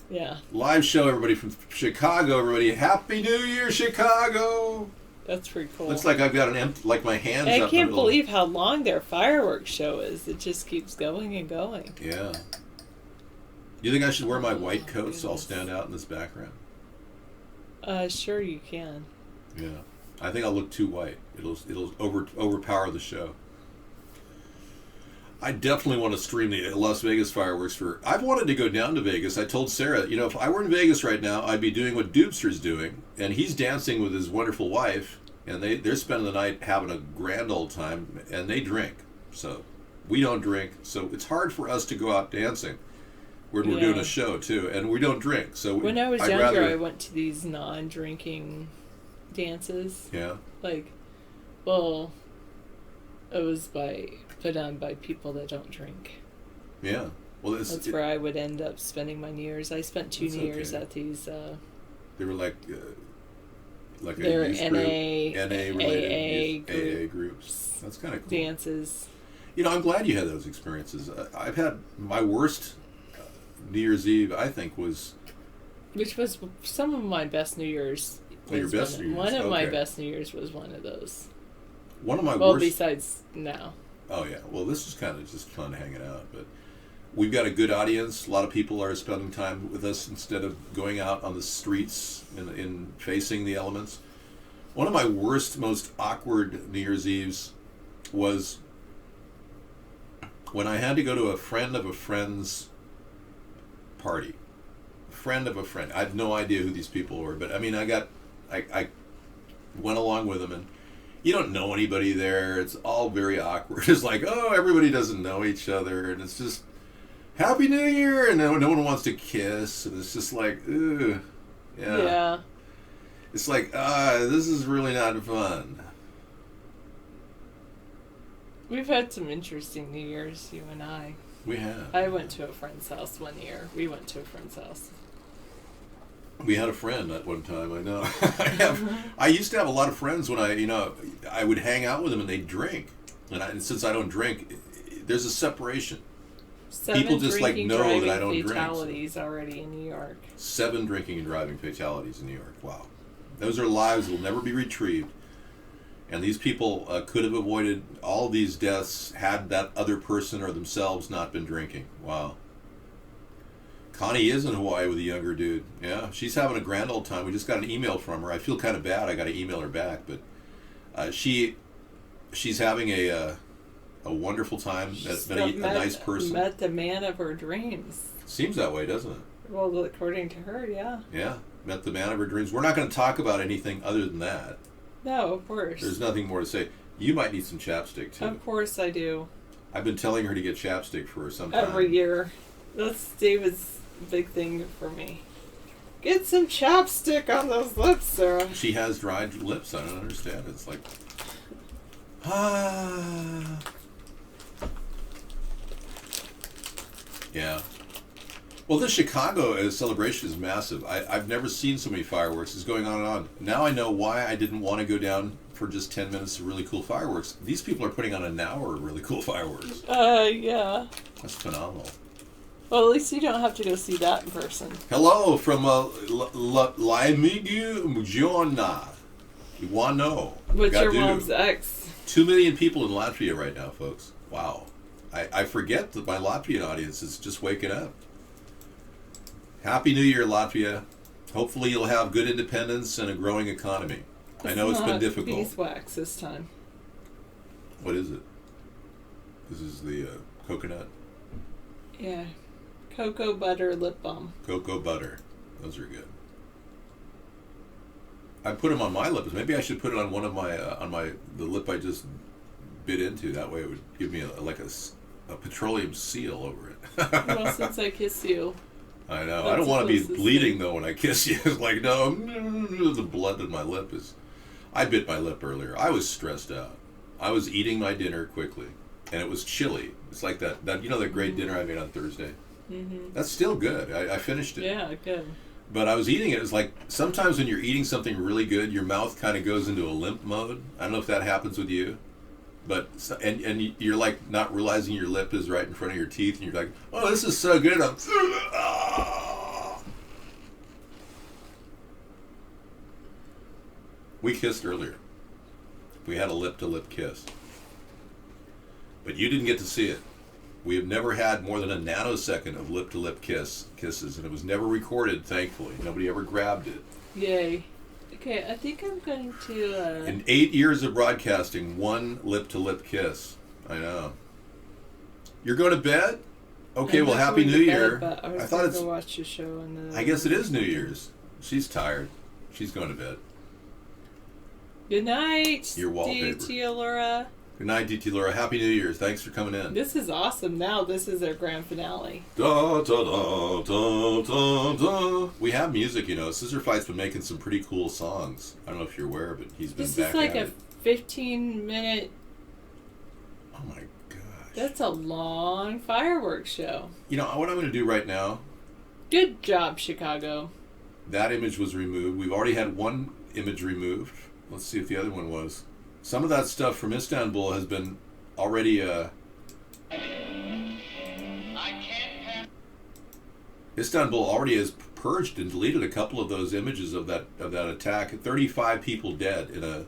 Yeah, Live show, everybody from Chicago. Everybody, Happy New Year, Chicago! that's pretty cool. Looks like I've got my hands I up. can't believe how long their fireworks show is. It just keeps going and going. Yeah. You think I should wear my white coat so I'll stand out in this background? Sure you can. Yeah. I think I'll look too white. It'll overpower the show. I definitely want to stream the Las Vegas fireworks I've wanted to go down to Vegas. I told Sarah, if I were in Vegas right now, I'd be doing what Doobster's doing, and he's dancing with his wonderful wife, and they're spending the night having a grand old time, and they drink. So we don't drink, so it's hard for us to go out dancing when we're doing a show too, and we don't drink. So When I was I'd younger, rather- I went to these non-drinking dances. Yeah. It was put on by people that don't drink. Yeah. Well, That's where I would end up spending my New Year's. I spent 2 That's New Years okay. at these. They were like They're a youth NA, group, NA related AA AA groups. That's kind of cool. dances. I'm glad you had those experiences. I've had my worst New Year's Eve. I think was Which was some of my best New Year's. Oh, your best New Year's, One of my okay. best New Year's was one of those. one of my Well, worst. besides now. Oh yeah. Well, this was kind of just fun hanging out, but we've got a good audience. A lot of people are spending time with us instead of going out on the streets and facing the elements. One of my worst, most awkward New Year's Eves was when I had to go to a friend of a friend's party. A friend of a friend. I have no idea who these people were, but I mean, I went along with them, and you don't know anybody there. It's all very awkward. It's like, oh, everybody doesn't know each other, and it's just Happy New Year, and no one wants to kiss, and it's just like, ugh, Yeah. It's like, this is really not fun. We've had some interesting New Year's, you and I. We have. I went to a friend's house one year. We went to a friend's house. We had a friend at one time. I know. I used to have a lot of friends when I would hang out with them and they'd drink, and since I don't drink, there's a separation. 7 People just, like, drinking, know that driving I don't drink, so- fatalities already in New York. 7 drinking and driving fatalities in New York. Wow, those are lives that will never be retrieved. And these people could have avoided all these deaths had that other person or themselves not been drinking. Wow. Connie is in Hawaii with a younger dude. Yeah, she's having a grand old time. We just got an email from her. I feel kind of bad. I got to email her back, but she's having a wonderful time. That's been a nice person. Met the man of her dreams. Seems that way, doesn't it? Well, according to her, yeah. Yeah, met the man of her dreams. We're not going to talk about anything other than that. No, of course. There's nothing more to say. You might need some chapstick too. Of course I do. I've been telling her to get chapstick for some time. Every year. That's David's big thing for me. Get some chapstick on those lips, Sarah. She has dried lips. I don't understand. It's like, yeah. Well, this Chicago celebration is massive. I've never seen so many fireworks. It's going on and on. Now I know why I didn't want to go down for just 10 minutes of really cool fireworks. These people are putting on an hour of really cool fireworks. Yeah. That's phenomenal. Well, at least you don't have to go see that in person. Hello from Laimigu Giona. Iwano. With your Gadu. mom's ex. 2 million people in Latvia right now, folks. Wow. I forget that my Latvian audience is just waking up. Happy New Year, Latvia. Hopefully you'll have good independence and a growing economy. I know it's been difficult. Beeswax this time. What is it? This is the coconut? Yeah. Cocoa butter lip balm. Cocoa butter. Those are good. I put them on my lips. Maybe I should put it on one of my, the lip I just bit into. That way it would give me a petroleum seal over it. Well, since I kiss you. I know. That's I don't want to be supposed to bleeding sting. though when I kiss you. It's like, no, the blood in my lip is. I bit my lip earlier. I was stressed out. I was eating my dinner quickly, and it was chilly. It's like that that great dinner I made on Thursday. Mm-hmm. That's still good. I finished it. Yeah, good. But I was eating it. It's like sometimes when you're eating something really good, your mouth kind of goes into a limp mode. I don't know if that happens with you. But and you're like not realizing your lip is right in front of your teeth, and you're like, "Oh, this is so good." We kissed earlier. We had a lip-to-lip kiss, but you didn't get to see it. We have never had more than a nanosecond of lip-to-lip kisses, and it was never recorded. Thankfully, nobody ever grabbed it. Yay. Okay, I think I'm going to... In 8 years of broadcasting, one lip-to-lip kiss. I know. You're going to bed? Okay, I'm well, not Happy going to New bed, Year. but I was thought going it's... to watch a show on the... I guess it is New Year's. She's tired. She's going to bed. Good night. Your wallpaper. DT Laura. Good night, DT Laura. Happy New Year's. Thanks for coming in. This is awesome. Now this is our grand finale. Da, da, da, da, da, da. We have music, you know. Scissor Fight's been making some pretty cool songs. I don't know if you're aware, but he's been This back is like at a it. 15-minute... Oh my gosh. That's a long fireworks show. You know, what I'm going to do right now, Good job, Chicago. that image was removed. We've already had one image removed. Let's see if the other one was. Some of that stuff from Istanbul has been already... Istanbul already has purged and deleted a couple of those images of that attack. 35 people dead in a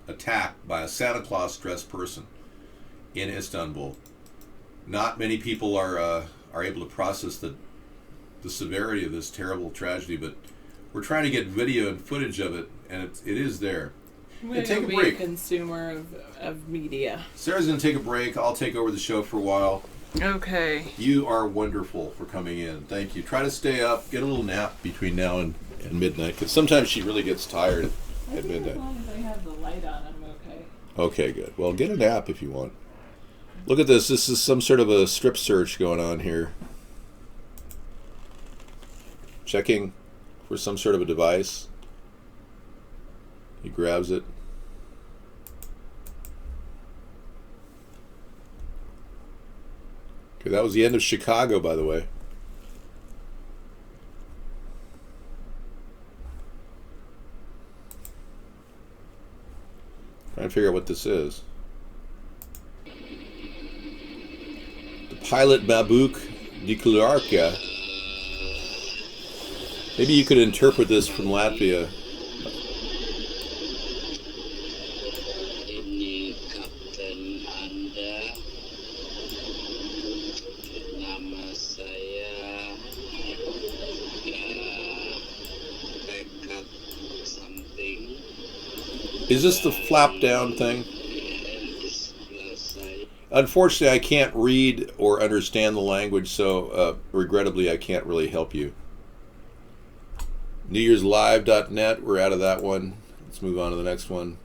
attack by a Santa Claus dressed person in Istanbul. Not many people are are able to process the severity of this terrible tragedy, but we're trying to get video and footage of it, and it is there. We're take a be break. a consumer of media. Sarah's going to take a break. I'll take over the show for a while. Okay. You are wonderful for coming in. Thank you. Try to stay up. Get a little nap between now and midnight, because sometimes she really gets tired at midnight. As long as I have the light on, I'm okay. Okay, good. Well, get a nap if you want. Look at this. This is some sort of a strip search going on here. Checking for some sort of a device. He grabs it. Okay, that was the end of Chicago, by the way. Trying to figure out what this is. The pilot Mabuk Dikularka. Maybe you could interpret this from Latvia. Is this the flap down thing? Unfortunately, I can't read or understand the language, so regrettably, I can't really help you. NewYear'sLive.net, we're out of that one. Let's move on to the next one.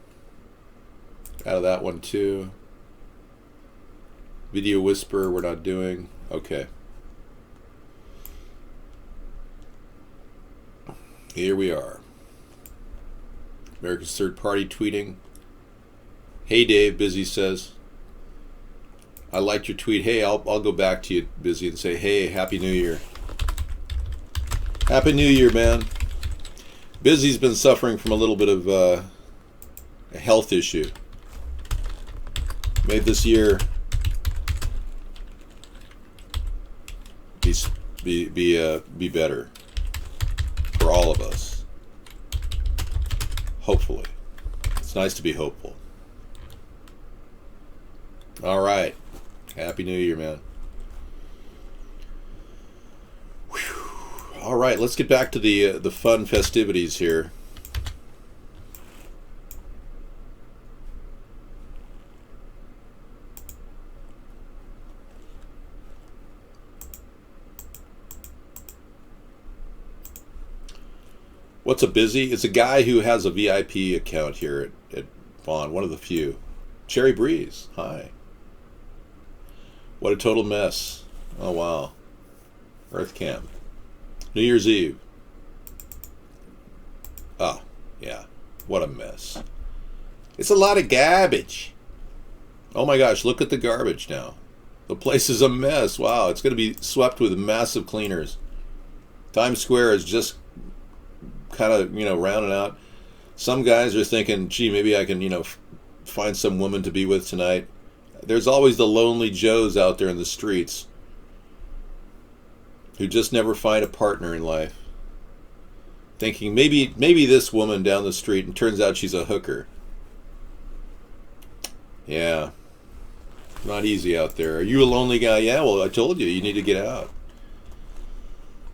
Out of that one too. Video Whisper, we're not doing. Okay. Here we are. America's Third Party tweeting. Hey Dave, Busy says. I liked your tweet. Hey, I'll go back to you, Busy, and say, hey, Happy New Year. Happy New Year, man. Busy's been suffering from a little bit of a health issue. Made this year be better for all of us. Hopefully. It's nice to be hopeful. All right. Happy New Year, man. Whew. All right, let's get back to the fun festivities here. What's a Busy? It's a guy who has a VIP account here at Vaughn, one of the few. Cherry Breeze, hi. What a total mess. Oh, wow. Earth Camp. New Year's Eve. Oh, yeah. What a mess. It's a lot of garbage. Oh my gosh, look at the garbage now. The place is a mess. Wow, it's going to be swept with massive cleaners. Times Square is just kind of, rounding out. Some guys are thinking, gee, maybe I can, find some woman to be with tonight. There's always the lonely Joes out there in the streets who just never find a partner in life. Thinking maybe this woman down the street, and turns out she's a hooker. Yeah. Not easy out there. Are you a lonely guy? Yeah, well, I told you need to get out.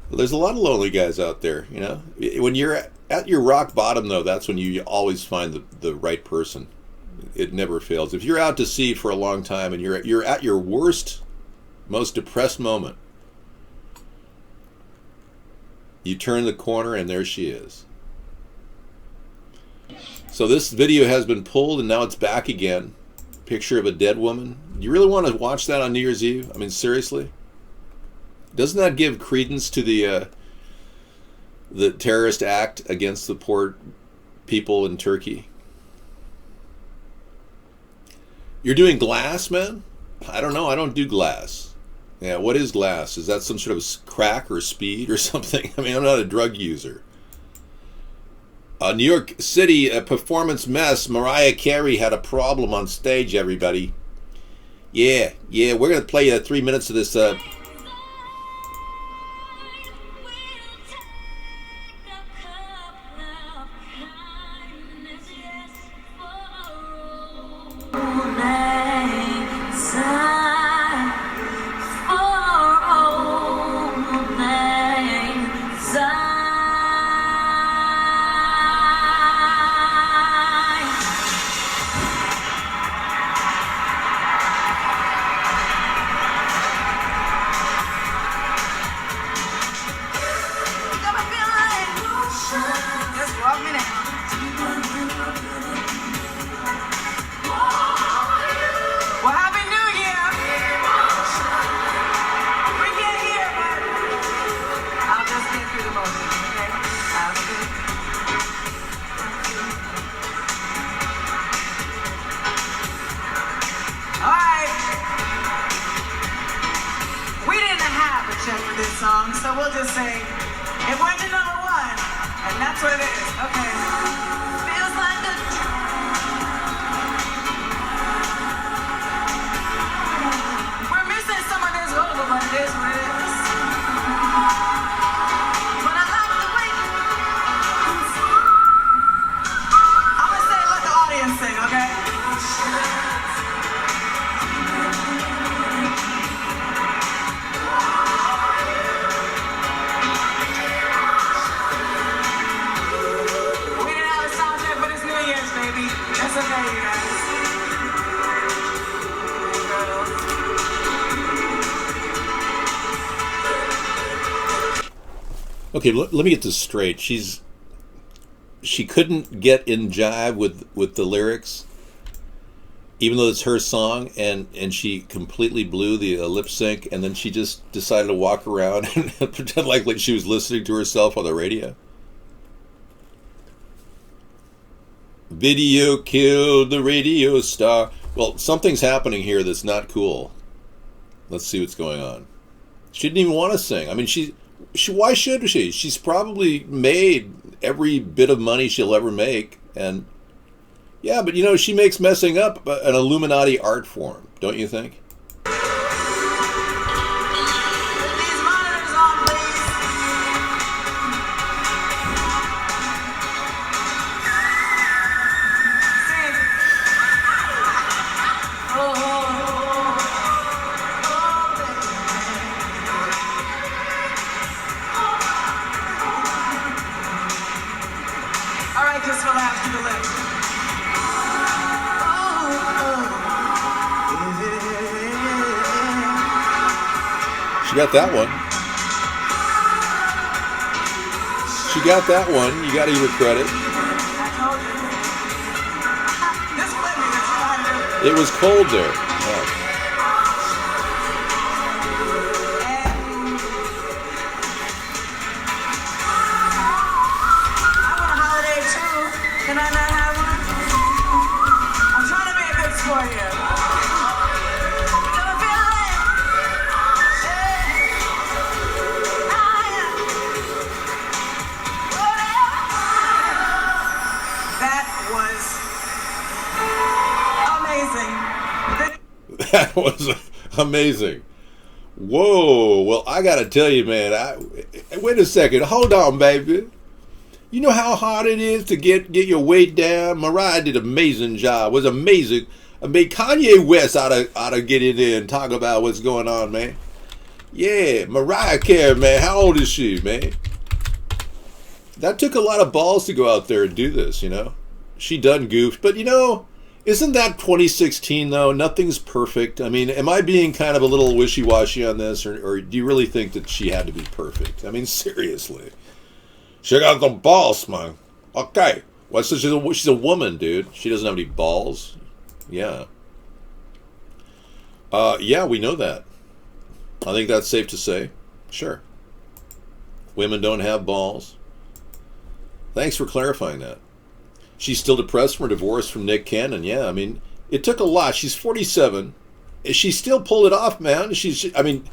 Well, there's a lot of lonely guys out there, When you're at your rock bottom, though, that's when you always find the right person. It never fails. If you're out to sea for a long time and you're at your worst, most depressed moment, you turn the corner and there she is. So this video has been pulled and now it's back again. Picture of a dead woman. You really want to watch that on New Year's Eve? I mean, seriously? Doesn't that give credence to the terrorist act against the poor people in Turkey? You're doing glass, man? I don't know. I don't do glass. Yeah, what is glass? Is that some sort of crack or speed or something? I mean, I'm not a drug user. New York City, a performance mess. Mariah Carey had a problem on stage, everybody. Yeah, we're going to play 3 minutes of this. say, it went to number one, and that's what it is. Okay. Feels like a we're missing some of this vocal, but it is what it is. But I like the way I'm gonna say let the audience sing, okay? We didn't have a sound check, but it's New Year's, baby. That's okay, you guys. Okay, let me get this straight. She couldn't get in jive with the lyrics, even though it's her song, and she completely blew the lip sync, and then she just decided to walk around and pretend like she was listening to herself on the radio. Video killed the radio star. Well, something's happening here that's not cool. Let's see what's going on. She didn't even want to sing. I mean, why should she? She's probably made every bit of money she'll ever make, and yeah, but she makes messing up an Illuminati art form, don't you think? These monitors on, please. Sing. Oh, all right, just relax to the left. She got that one. She got that one. You got to give her credit. It was cold there. Yeah. I want a holiday too. Can I not have one? I'm trying to be a good sport here. Never feel it. That was amazing. That was amazing. Whoa. Well, I got to tell you, man. Wait a second. Hold on, baby. You know how hard it is to get your weight down? Mariah did an amazing job. It was amazing. I mean, Kanye West ought to get in there and talk about what's going on, man. Yeah, Mariah Carey, man. How old is she, man? That took a lot of balls to go out there and do this, She done goofed. But, isn't that 2016, though? Nothing's perfect. I mean, am I being kind of a little wishy-washy on this? Or do you really think that she had to be perfect? I mean, seriously. She got the balls, man. Okay. Well, so she's a woman, dude. She doesn't have any balls. Yeah. Yeah, we know that. I think that's safe to say. Sure. Women don't have balls. Thanks for clarifying that. She's still depressed from her divorce from Nick Cannon. Yeah, I mean, it took a lot. She's 47. She still pulled it off, man. I mean,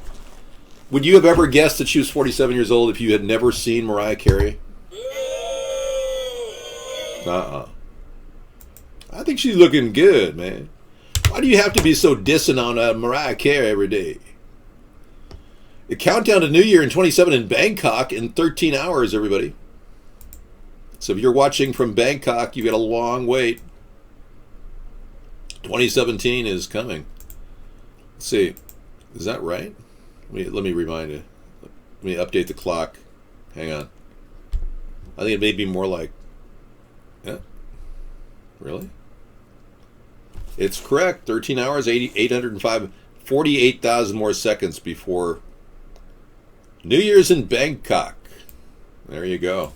would you have ever guessed that she was 47 years old if you had never seen Mariah Carey? I think she's looking good, man. Why do you have to be so dissing on Mariah Carey every day? The countdown to New Year in 27 in Bangkok in 13 hours, everybody. So if you're watching from Bangkok, you've got a long wait. 2017 is coming. Let's see. Is that right? Let me remind you. Let me update the clock. Hang on. I think it may be more like... Yeah? Really? It's correct. 13 hours, 805, 48,000 more seconds before New Year's in Bangkok. There you go.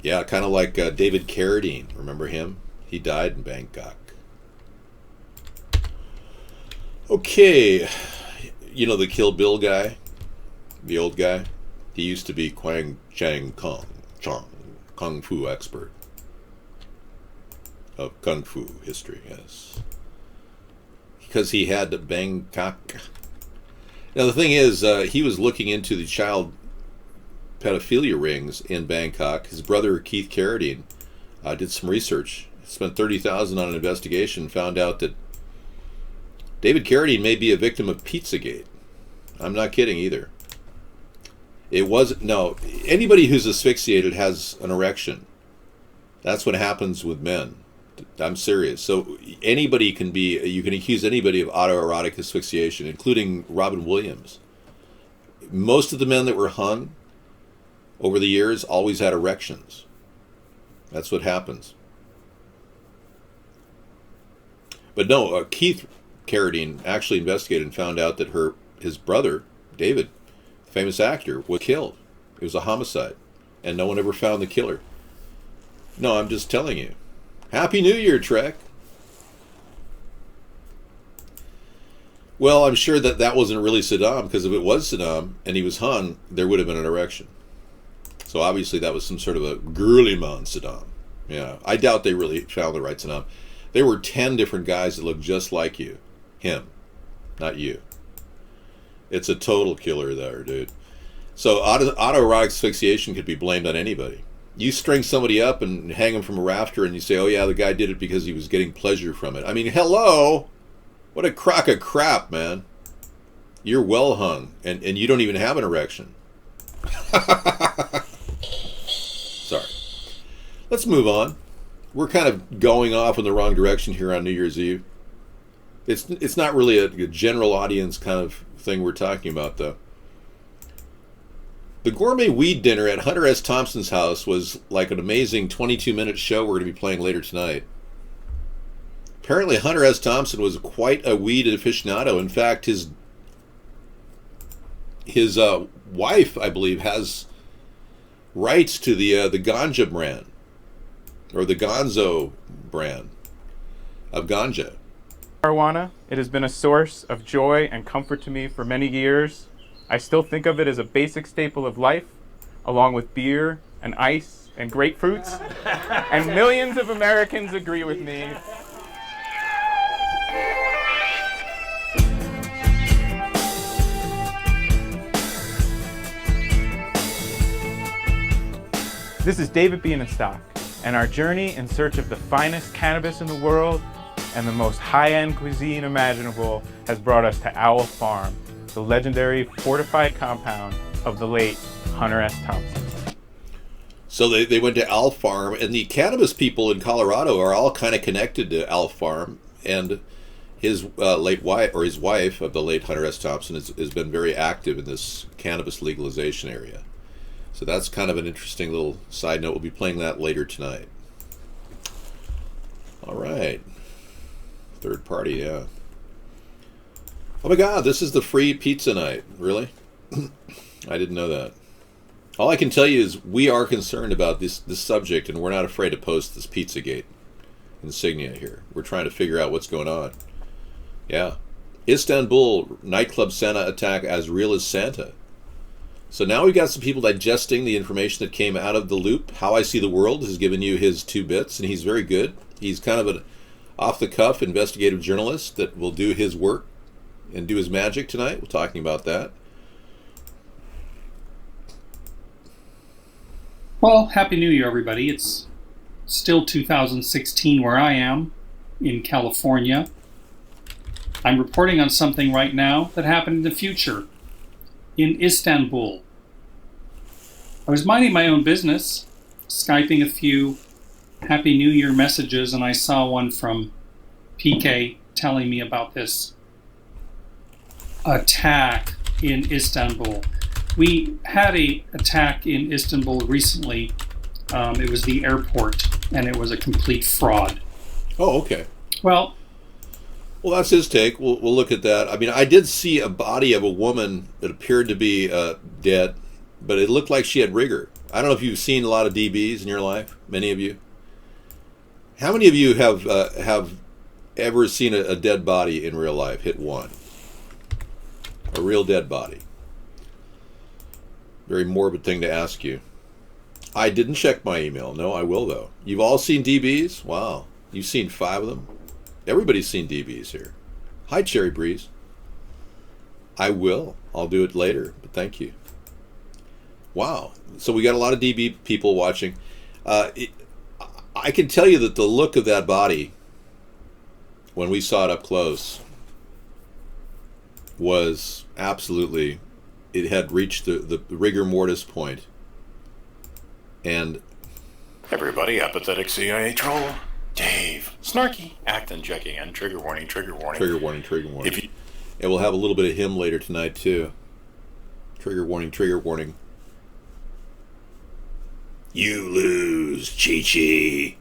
Yeah, kind of like David Carradine. Remember him? He died in Bangkok. Okay. You know the Kill Bill guy? The old guy? He used to be Kwang Chang Kung Fu expert of Kung Fu history, yes. Because he had Bangkok. Now the thing is, he was looking into the child pedophilia rings in Bangkok. His brother Keith Carradine did some research, spent $30,000 on an investigation, found out that David Carradine may be a victim of Pizzagate. I'm not kidding either. It wasn't. No, anybody who's asphyxiated has an erection. That's what happens with men. I'm serious. So anybody can be. You can accuse anybody of autoerotic asphyxiation, including Robin Williams. Most of the men that were hung over the years always had erections. That's what happens. But no, Keith Carradine actually investigated and found out that his brother, David, famous actor, was killed. It was a homicide. And no one ever found the killer. No, I'm just telling you. Happy New Year, Trek. Well, I'm sure that wasn't really Saddam, because if it was Saddam and he was hung, there would have been an erection. So obviously that was some sort of a girly man Saddam. Yeah, I doubt they really found the right Saddam. There were 10 different guys that looked just like you. Him, not you. It's a total killer there, dude. So autoerotic asphyxiation could be blamed on anybody. You string somebody up and hang them from a rafter and you say, oh yeah, the guy did it because he was getting pleasure from it. I mean, hello? What a crock of crap, man. You're well hung and you don't even have an erection. Sorry. Let's move on. We're kind of going off in the wrong direction here on New Year's Eve. It's not really a general audience kind of thing we're talking about, though. The gourmet weed dinner at Hunter S. Thompson's house was like an amazing 22-minute show we're going to be playing later tonight. Apparently Hunter S. Thompson was quite a weed aficionado. In fact, his wife, I believe, has rights to the ganja brand, or the gonzo brand of ganja. Marijuana, it has been a source of joy and comfort to me for many years. I still think of it as a basic staple of life, along with beer and ice and grapefruits. And millions of Americans agree with me. This is David Bienenstock, and our journey in search of the finest cannabis in the world and the most high-end cuisine imaginable has brought us to Owl Farm, the legendary fortified compound of the late Hunter S. Thompson. So they went to Owl Farm, and the cannabis people in Colorado are all kind of connected to Owl Farm, and his late wife, or his wife of the late Hunter S. Thompson, has been very active in this cannabis legalization area. So that's kind of an interesting little side note. We'll be playing that later tonight. All right. Third party, yeah. Oh my God, this is the free pizza night. Really? I didn't know that. All I can tell you is we are concerned about this subject, and we're not afraid to post this Pizzagate insignia here. We're trying to figure out what's going on. Yeah. Istanbul nightclub Santa attack as real as Santa. So now we've got some people digesting the information that came out of the loop. How I See the World has given you his 2 bits, and he's very good. He's kind of an off-the-cuff investigative journalist that will do his work and do his magic tonight. We're talking about that. Well, Happy New Year, everybody. It's still 2016 where I am in California. I'm reporting on something right now that happened in the future in Istanbul. I was minding my own business, Skyping a few Happy New Year messages, and I saw one from PK telling me about this attack in Istanbul. We had an attack in Istanbul recently. It was the airport, and it was a complete fraud. Oh, okay. Well, that's his take. We'll look at that. I mean, I did see a body of a woman that appeared to be dead, but it looked like she had rigor. I don't know if you've seen a lot of DBs in your life. Many of you. How many of you have ever seen a dead body in real life? Hit 1. A real dead body. Very morbid thing to ask you. I didn't check my email. No, I will, though. You've all seen DBs? Wow. You've seen 5 of them? Everybody's seen DBs here. Hi, Cherry Breeze. I will. I'll do it later, but thank you. Wow. So we got a lot of DB people watching. I can tell you that the look of that body, when we saw it up close, was absolutely, it had reached the rigor mortis point. And everybody, apathetic CIA troll, Dave, snarky, acting, checking in, trigger warning, trigger warning. Trigger warning, trigger warning. And we'll have a little bit of him later tonight, too. Trigger warning, trigger warning. You lose, Chi-Chi.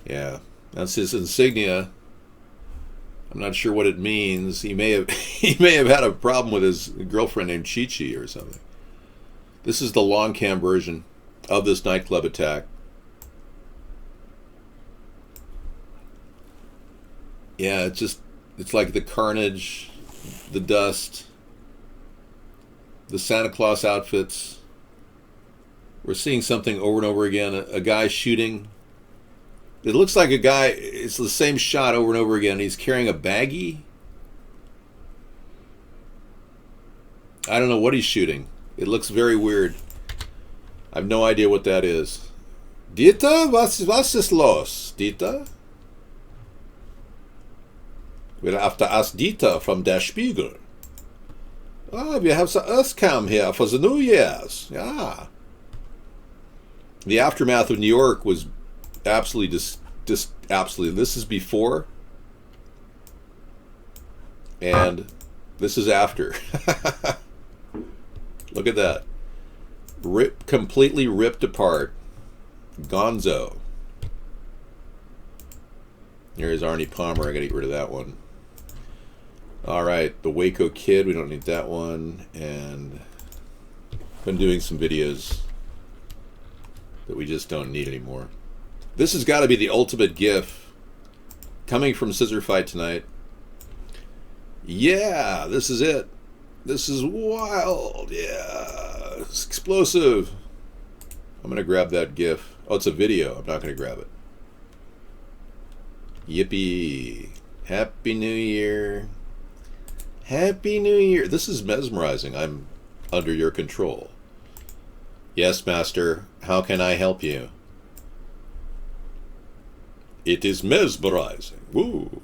Yeah, that's his insignia. I'm not sure what it means. He may have had a problem with his girlfriend named Chi-Chi or something. This is the long cam version of this nightclub attack. Yeah, it's like the carnage, the dust, the Santa Claus outfits. We're seeing something over and over again. A guy shooting. It looks like a guy, it's the same shot over and over again. He's carrying a baggie. I don't know what he's shooting. It looks very weird. I have no idea what that is. Dieter, was ist los, Dieter? We'll have to ask Dieter from Der Spiegel. We have the Earthcam here for the New Year's. Yeah. The aftermath of New York was absolutely absolutely. This is before, and this is after. Look at that. Completely ripped apart. Gonzo. Here's Arnie Palmer. I gotta get rid of that one. Alright, the Waco Kid. We don't need that one. And been doing some videos that we just don't need anymore. This has got to be the ultimate GIF coming from Scissor Fight tonight. Yeah, this is it. This is wild. Yeah, it's explosive. I'm going to grab that GIF. Oh, it's a video. I'm not going to grab it. Yippee. Happy New Year. Happy New Year. This is mesmerizing. I'm under your control. Yes, Master. How can I help you? It is mesmerizing. Woo.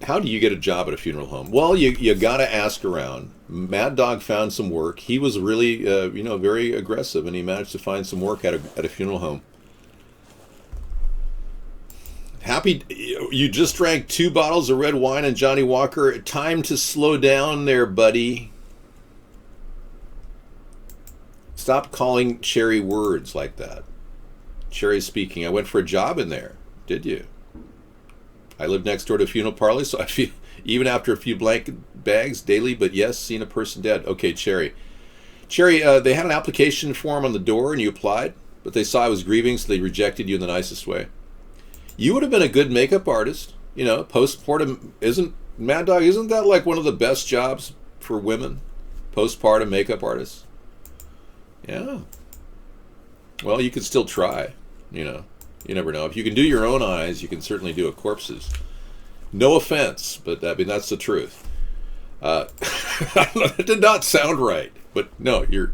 How do you get a job at a funeral home? Well, you got to ask around. Mad Dog found some work. He was really, very aggressive, and he managed to find some work at a funeral home. Happy, you just drank 2 bottles of red wine and Johnny Walker. Time to slow down there, buddy. Stop calling Cherry words like that. Cherry speaking. I went for a job in there. Did you? I live next door to a funeral parlor, so I feel, even after a few blanket bags daily, but yes, seen a person dead. Okay, Cherry. Cherry, they had an application form on the door and you applied, but they saw I was grieving, so they rejected you in the nicest way. You would have been a good makeup artist. You know, postpartum, Mad Dog, isn't that like one of the best jobs for women? Postpartum makeup artists? Yeah. Well, you could still try, You never know. If you can do your own eyes, you can certainly do a corpse's. No offense, but that's the truth. It did not sound right, but no, you're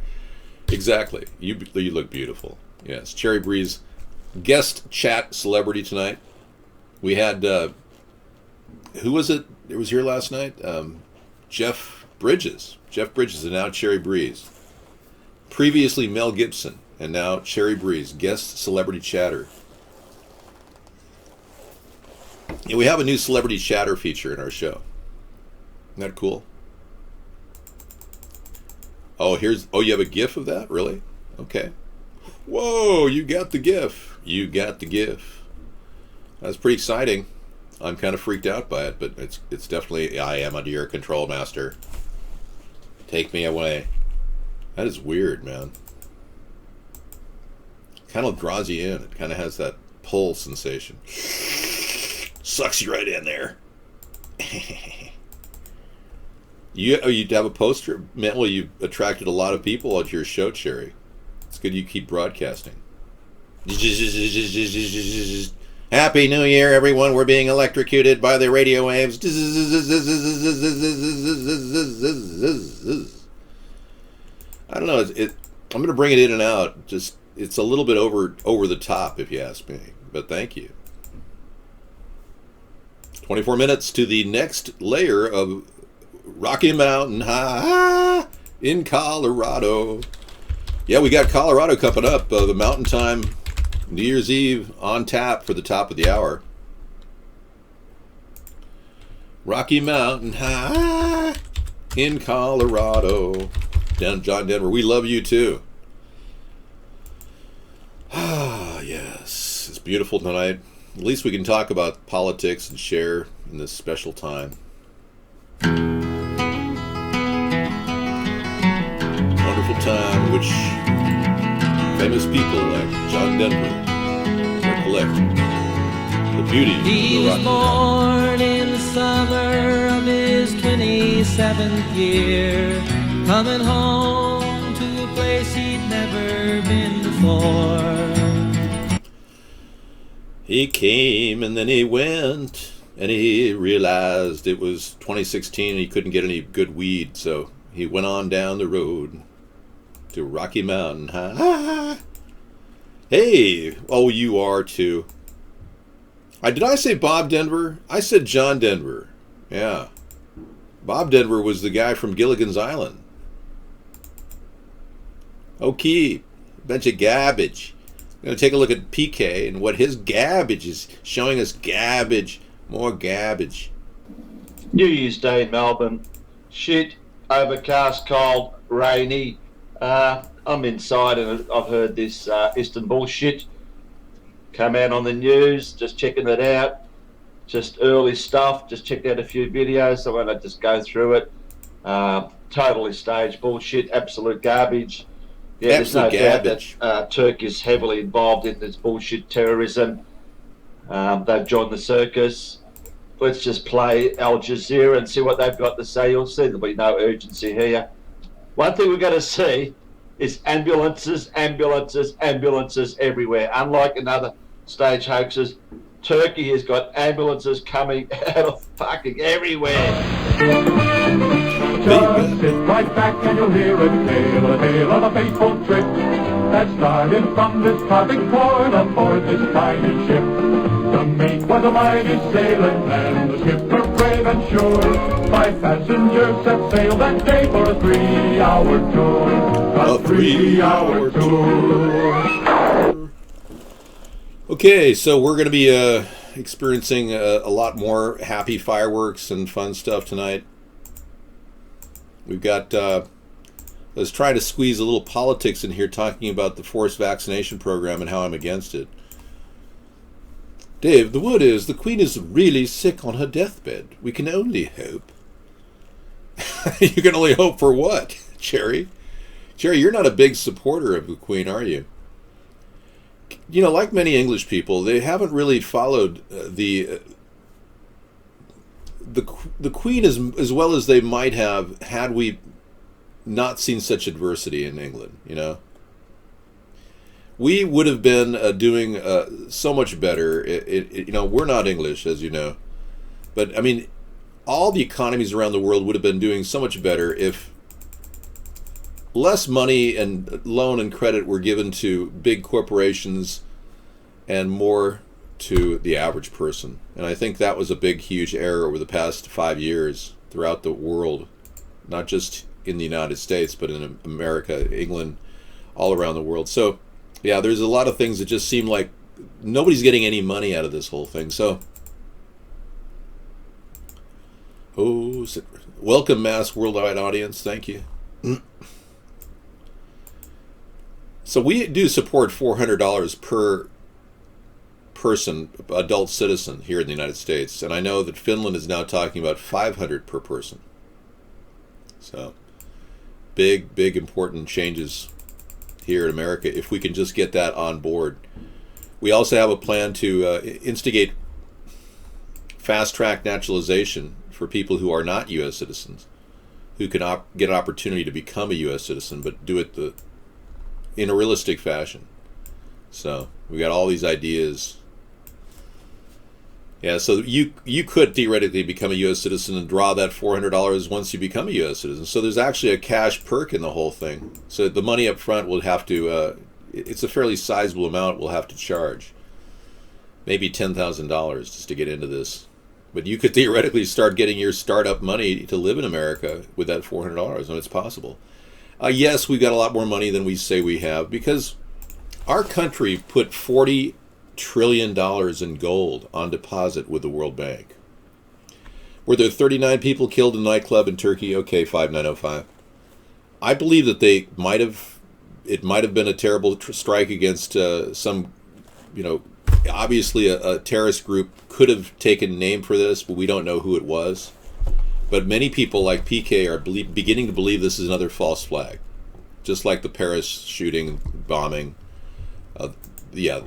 exactly. You look beautiful. Yes, Cherry Breeze, guest chat celebrity tonight. We had who was it? It was here last night. Jeff Bridges. Jeff Bridges, and now Cherry Breeze. Previously Mel Gibson, and now Cherry Breeze, guest celebrity chatter. And we have a new celebrity chatter feature in our show. Isn't that cool? Oh, you have a GIF of that? Really? Okay. Whoa, you got the GIF. You got the GIF. That's pretty exciting. I'm kind of freaked out by it, but it's definitely, I am under your control, Master. Take me away. That is weird, man. Kind of draws you in. It kind of has that pull sensation. Sucks you right in there. You have a poster? Man, well, you've attracted a lot of people at your show, Cherry. It's good you keep broadcasting. Happy New Year, everyone. We're being electrocuted by the radio waves. I don't know. I'm going to bring it in and out. Just it's a little bit over the top, if you ask me. But thank you. 24 minutes to the next layer of Rocky Mountain High in Colorado. Yeah, we got Colorado coming up. The Mountain Time New Year's Eve on tap for the top of the hour. Rocky Mountain High in Colorado. John Denver, we love you too. Ah, yes. It's beautiful tonight. At least we can talk about politics and share in this special time. Wonderful time in which famous people like John Denver recollect the beauty of the Rocky Mountain. Born in the summer of his 27th year, coming home to a place he'd never been before. He came and then he went, and he realized it was 2016 and he couldn't get any good weed, so he went on down the road to Rocky Mountain High. Hey, oh, you are too. Did I say Bob Denver? I said John Denver. Yeah. Bob Denver was the guy from Gilligan's Island. Okay, bunch of garbage. We're going to take a look at PK and what his garbage is showing us. Garbage, more garbage. New Year's Day in Melbourne. Shit, overcast, cold, rainy. I'm inside and I've heard this Istanbul shit come out on the news. Just checking it out. Just early stuff. Just checked out a few videos, so I won't just go through it. Totally staged bullshit. Absolute garbage. Yeah, absolute there's no garbage. doubt that Turkey is heavily involved in this bullshit terrorism. They've joined the circus. Let's just play Al Jazeera and see what they've got to say. You'll see there'll be no urgency here. One thing we're going to see is ambulances everywhere. Unlike in other stage hoaxes, Turkey has got ambulances coming out of fucking everywhere. Just sit right back and you'll hear a tale of a fateful trip that started from this tropic port aboard this tiny ship. The mate was a mighty sailing man, the skipper brave and sure. 5 passengers set sail that day for a 3-hour tour. A 3-hour tour. Okay, so we're going to be experiencing a lot more happy fireworks and fun stuff tonight. We've got, let's try to squeeze a little politics in here, talking about the forced vaccination program and how I'm against it. Dave, the word is the Queen is really sick on her deathbed. We can only hope. You can only hope for what, Cherry? Cherry, you're not a big supporter of the Queen, are you? You know, like many English people, they haven't really followed the Queen as well as they might have had we not seen such adversity in England. You know, we would have been doing so much better. You know, we're not English, as you know, but I mean, all the economies around the world would have been doing so much better if less money and loan and credit were given to big corporations and more to the average person. And I think that was a big, huge error over the past 5 years throughout the world, not just in the United States, but in America, England, all around the world. So, yeah, there's a lot of things that just seem like nobody's getting any money out of this whole thing. So, welcome, mass worldwide audience. Thank you. So we do support $400 per person, adult citizen, here in the United States, and I know that Finland is now talking about $500 per person. So big important changes here in America if we can just get that on board. We also have a plan to instigate fast-track naturalization for people who are not U.S. citizens, who can get an opportunity to become a U.S. citizen, but do it in a realistic fashion. So we got all these ideas Yeah, so you could theoretically become a U.S. citizen and draw that $400 once you become a U.S. citizen. So there's actually a cash perk in the whole thing. So the money up front will have to, it's a fairly sizable amount we'll have to charge. Maybe $10,000 just to get into this. But you could theoretically start getting your startup money to live in America with that $400, and it's possible. Yes, we've got a lot more money than we say we have because our country put $40 trillion in gold on deposit with the World Bank. Were there 39 people killed in a nightclub in Turkey? Okay, 5905. I believe that it might have been a terrible strike against some, obviously a terrorist group could have taken name for this, but we don't know who it was. But many people like PK are beginning to believe this is another false flag, just like the Paris shooting, bombing.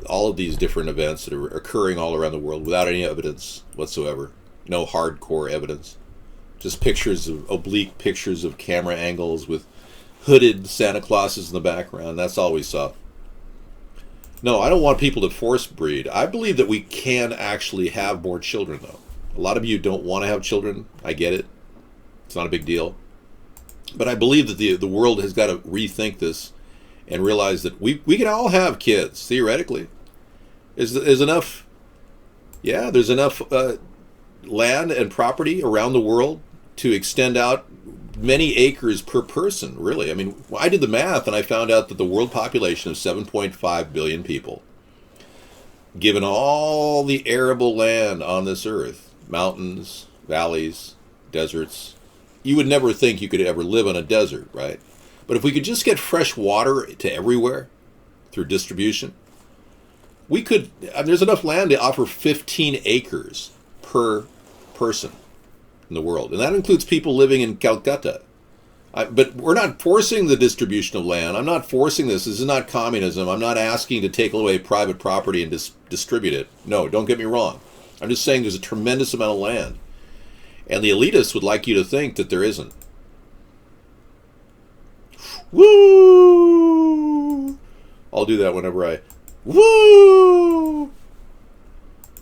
All of these different events that are occurring all around the world without any evidence whatsoever. No hardcore evidence. Just oblique pictures of camera angles with hooded Santa Clauses in the background. That's all we saw. No, I don't want people to force breed. I believe that we can actually have more children, though. A lot of you don't want to have children. I get it. It's not a big deal. But I believe that the world has got to rethink this and realize that we can all have kids, theoretically. There's enough, there's enough land and property around the world to extend out many acres per person, really. I mean, I did the math and I found out that the world population of 7.5 billion people, given all the arable land on this earth, mountains, valleys, deserts, you would never think you could ever live on a desert, right? But if we could just get fresh water to everywhere through distribution, we could, there's enough land to offer 15 acres per person in the world. And that includes people living in Calcutta. But we're not forcing the distribution of land. I'm not forcing this. This is not communism. I'm not asking to take away private property and distribute it. No, don't get me wrong. I'm just saying there's a tremendous amount of land. And the elitists would like you to think that there isn't. Woo! I'll do that whenever I... Woo!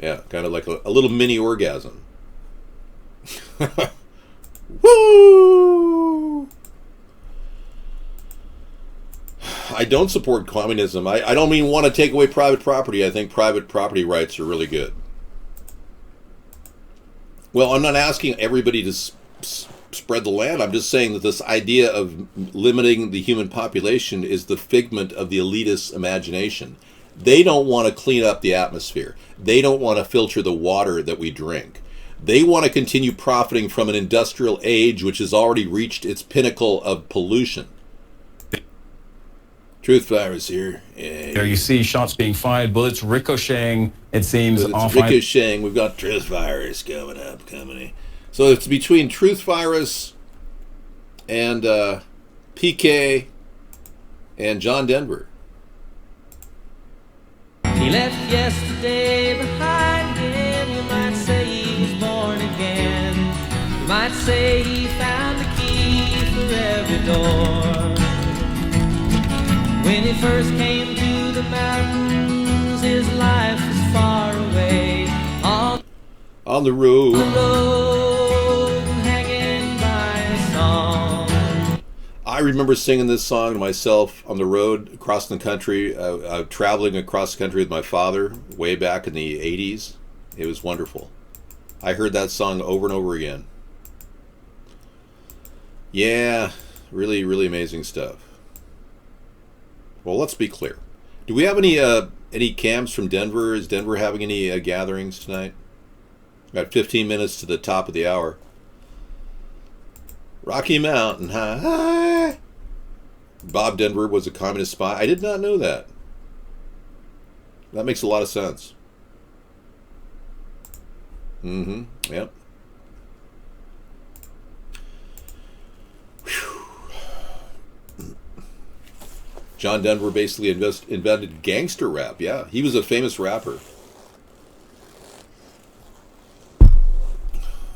Yeah, kind of like a little mini orgasm. Woo! I don't support communism. I don't mean want to take away private property. I think private property rights are really good. Well, I'm not asking everybody to spread the land. I'm just saying that this idea of limiting the human population is the figment of the elitist imagination. They don't want to clean up the atmosphere. They don't want to filter the water that we drink. They want to continue profiting from an industrial age which has already reached its pinnacle of pollution. Truth virus here. There you see shots being fired, bullets ricocheting, it seems. It's ricocheting. We've got truth virus coming up, company. So it's between truth virus and PK and John Denver. He left yesterday behind him. You might say he's born again. You might say he found the key for every door. When he first came to the mountains, his life was far away. On the road. Hanging by a song. I remember singing this song to myself on the road across the country, traveling across the country with my father way back in the 80s. It was wonderful. I heard that song over and over again. Yeah, really, really amazing stuff. Well, let's be clear. Do we have any cams from Denver? Is Denver having any gatherings tonight? Got 15 minutes to the top of the hour. Rocky Mountain High. Bob Denver was a communist spy. I did not know that. That makes a lot of sense. Yep. John Denver basically invented gangster rap. Yeah, he was a famous rapper.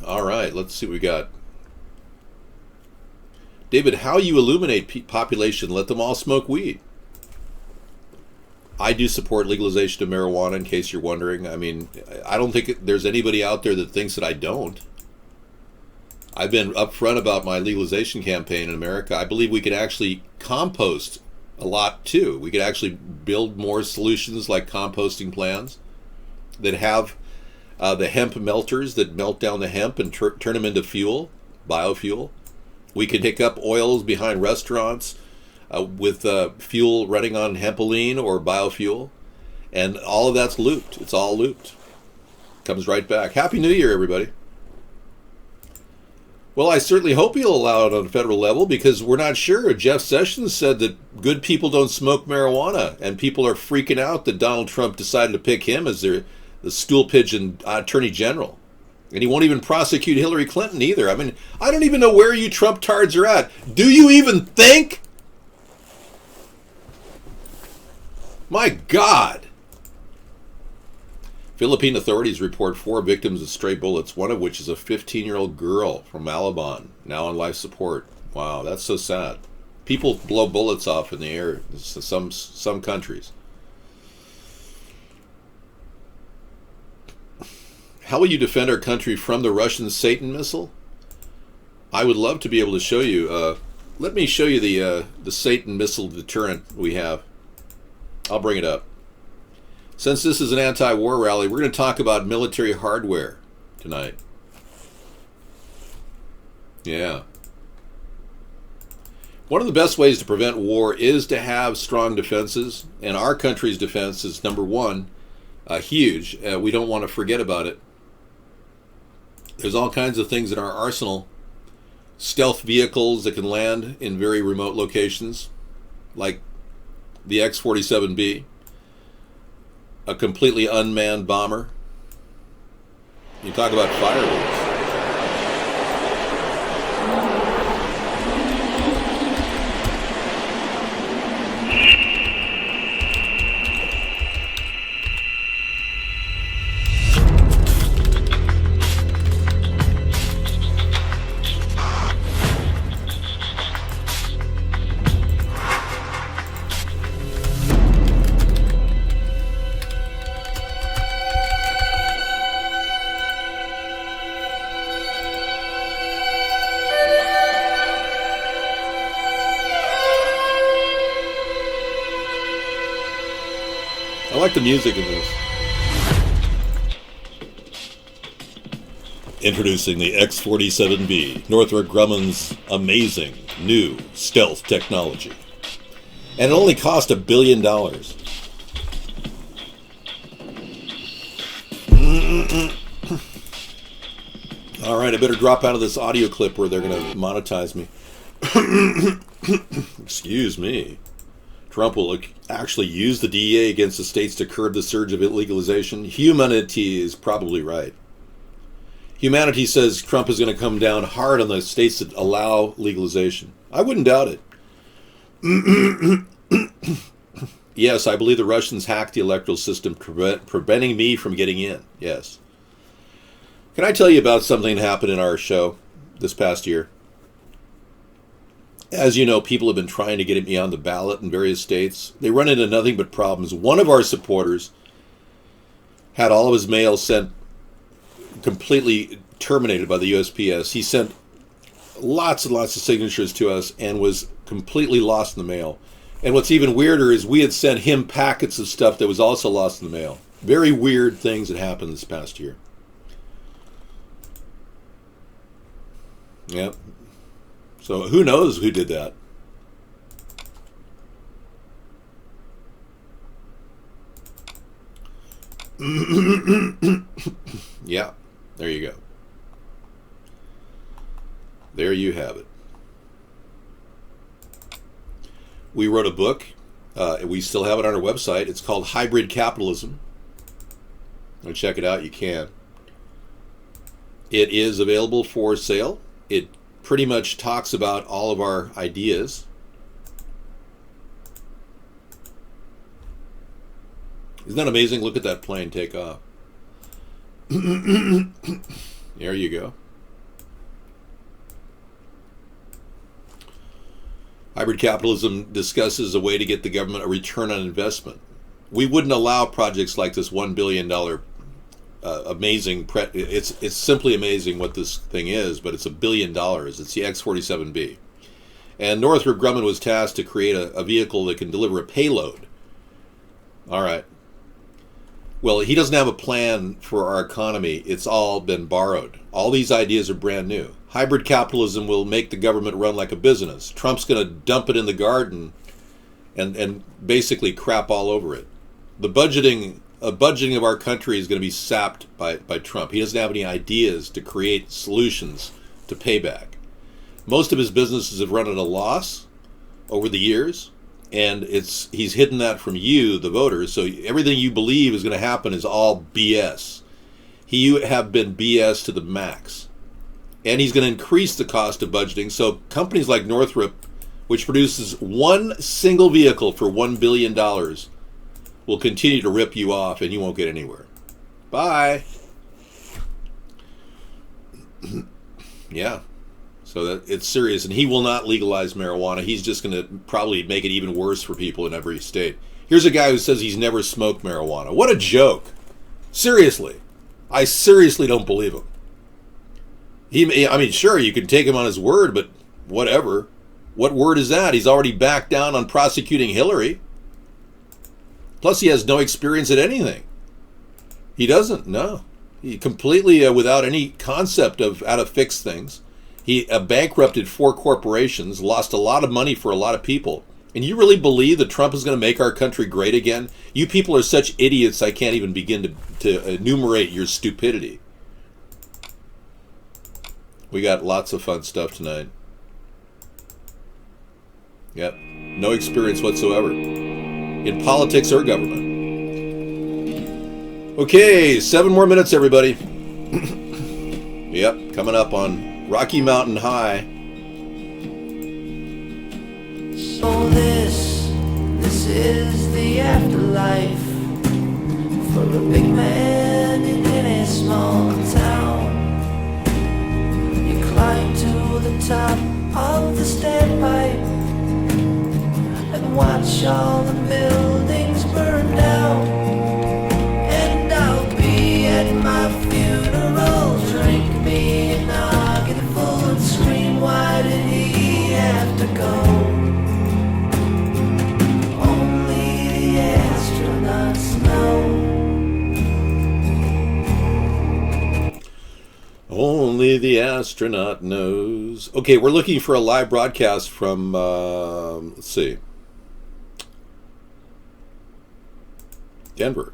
All right, let's see what we got. David, how you illuminate population? Let them all smoke weed. I do support legalization of marijuana, in case you're wondering. I mean, I don't think there's anybody out there that thinks that I don't. I've been upfront about my legalization campaign in America. I believe we could actually compost a lot too. We could actually build more solutions like composting plants that have the hemp melters that melt down the hemp and turn them into fuel, biofuel. We could pick up oils behind restaurants with fuel running on hempoline or biofuel. And all of that's looped. It's all looped. Comes right back. Happy New Year, everybody. Well, I certainly hope he'll allow it on a federal level, because we're not sure. Jeff Sessions said that good people don't smoke marijuana, and people are freaking out that Donald Trump decided to pick him as the stool pigeon attorney general. And he won't even prosecute Hillary Clinton either. I mean, I don't even know where you Trump tards are at. Do you even think? My God. Philippine authorities report 4 victims of stray bullets, one of which is a 15-year-old girl from Malabon, now on life support. Wow, that's so sad. People blow bullets off in the air in some countries. How will you defend our country from the Russian Satan missile? I would love to be able to show you. Let me show you the Satan missile deterrent we have. I'll bring it up. Since this is an anti-war rally, we're going to talk about military hardware tonight. Yeah. One of the best ways to prevent war is to have strong defenses, and our country's defense is number one, huge. We don't want to forget about it. There's all kinds of things in our arsenal. Stealth vehicles that can land in very remote locations, like the X-47B. A completely unmanned bomber. You talk about fireworks. I like the music in this. Introducing the X-47B, Northrop Grumman's amazing new stealth technology. And it only cost $1 billion. All right, I better drop out of this audio clip where they're going to monetize me. Excuse me. Trump will actually use the DEA against the states to curb the surge of illegalization. Humanity is probably right. Humanity says Trump is going to come down hard on the states that allow legalization. I wouldn't doubt it. Yes, I believe the Russians hacked the electoral system, preventing me from getting in. Yes. Can I tell you about something that happened in our show this past year? As you know, people have been trying to get me on the ballot in various states. They run into nothing but problems. One of our supporters had all of his mail sent completely terminated by the USPS. He sent lots and lots of signatures to us and was completely lost in the mail. And what's even weirder is we had sent him packets of stuff that was also lost in the mail. Very weird things that happened this past year. Yep. So who knows who did that? Yeah, there you go. There you have it. We wrote a book. We still have it on our website. It's called Hybrid Capitalism. Want to check it out? You can. It is available for sale. It pretty much talks about all of our ideas. Isn't that amazing? Look at that plane take off. There you go. Hybrid capitalism discusses a way to get the government a return on investment. we wouldn't allow projects like this $1 billion amazing. It's simply amazing what this thing is, but it's $1 billion. It's the X-47B. And Northrop Grumman was tasked to create a vehicle that can deliver a payload. All right. Well, he doesn't have a plan for our economy. It's all been borrowed. All these ideas are brand new. Hybrid capitalism will make the government run like a business. Trump's going to dump it in the garden and basically crap all over it. The budgeting of our country is going to be sapped by Trump. He doesn't have any ideas to create solutions to payback. Most of his businesses have run at a loss over the years, and he's hidden that from you, the voters, so everything you believe is going to happen is all BS. You have been BS to the max. And he's going to increase the cost of budgeting, so companies like Northrop, which produces one single vehicle for $1 billion, will continue to rip you off, and you won't get anywhere. Bye. Yeah. So that it's serious, and he will not legalize marijuana. He's just going to probably make it even worse for people in every state. Here's a guy who says he's never smoked marijuana. What a joke. Seriously. I seriously don't believe him. Sure, you can take him on his word, but whatever. What word is that? He's already backed down on prosecuting Hillary. Plus, he has no experience at anything. He doesn't, no. He completely without any concept of how to fix things. He bankrupted 4 corporations, lost a lot of money for a lot of people. And you really believe that Trump is going to make our country great again? You people are such idiots, I can't even begin to enumerate your stupidity. We got lots of fun stuff tonight. Yep. No experience whatsoever in politics or government. Okay, 7 more minutes, everybody. Yep, coming up on Rocky Mountain High. So this is the afterlife for a big man in any small town. You climb to the top of the standpipe and watch all the buildings burn down. And I'll be at my funeral, drink me a noggin full and scream, why did he have to go? Only the astronauts know. Only the astronaut knows. Okay, we're looking for a live broadcast from, let's see, Denver.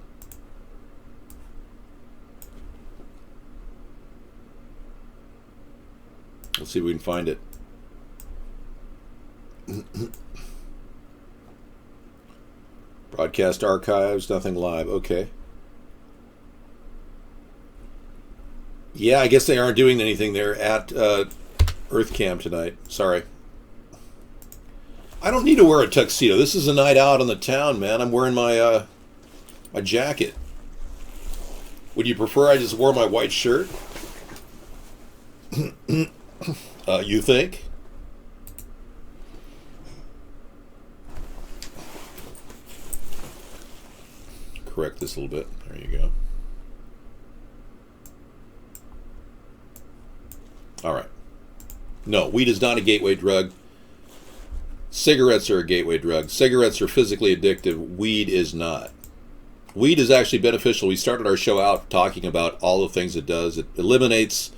Let's see if we can find it. Broadcast archives, nothing live. Okay. Yeah, I guess they aren't doing anything there at EarthCam tonight. Sorry. I don't need to wear a tuxedo. This is a night out on the town, man. I'm wearing my my jacket. Would you prefer I just wore my white shirt? You think? Correct this a little bit. There you go. All right. No, weed is not a gateway drug. Cigarettes are a gateway drug. Cigarettes are physically addictive. Weed is not. Weed is actually beneficial. We started our show out talking about all the things it does. It eliminates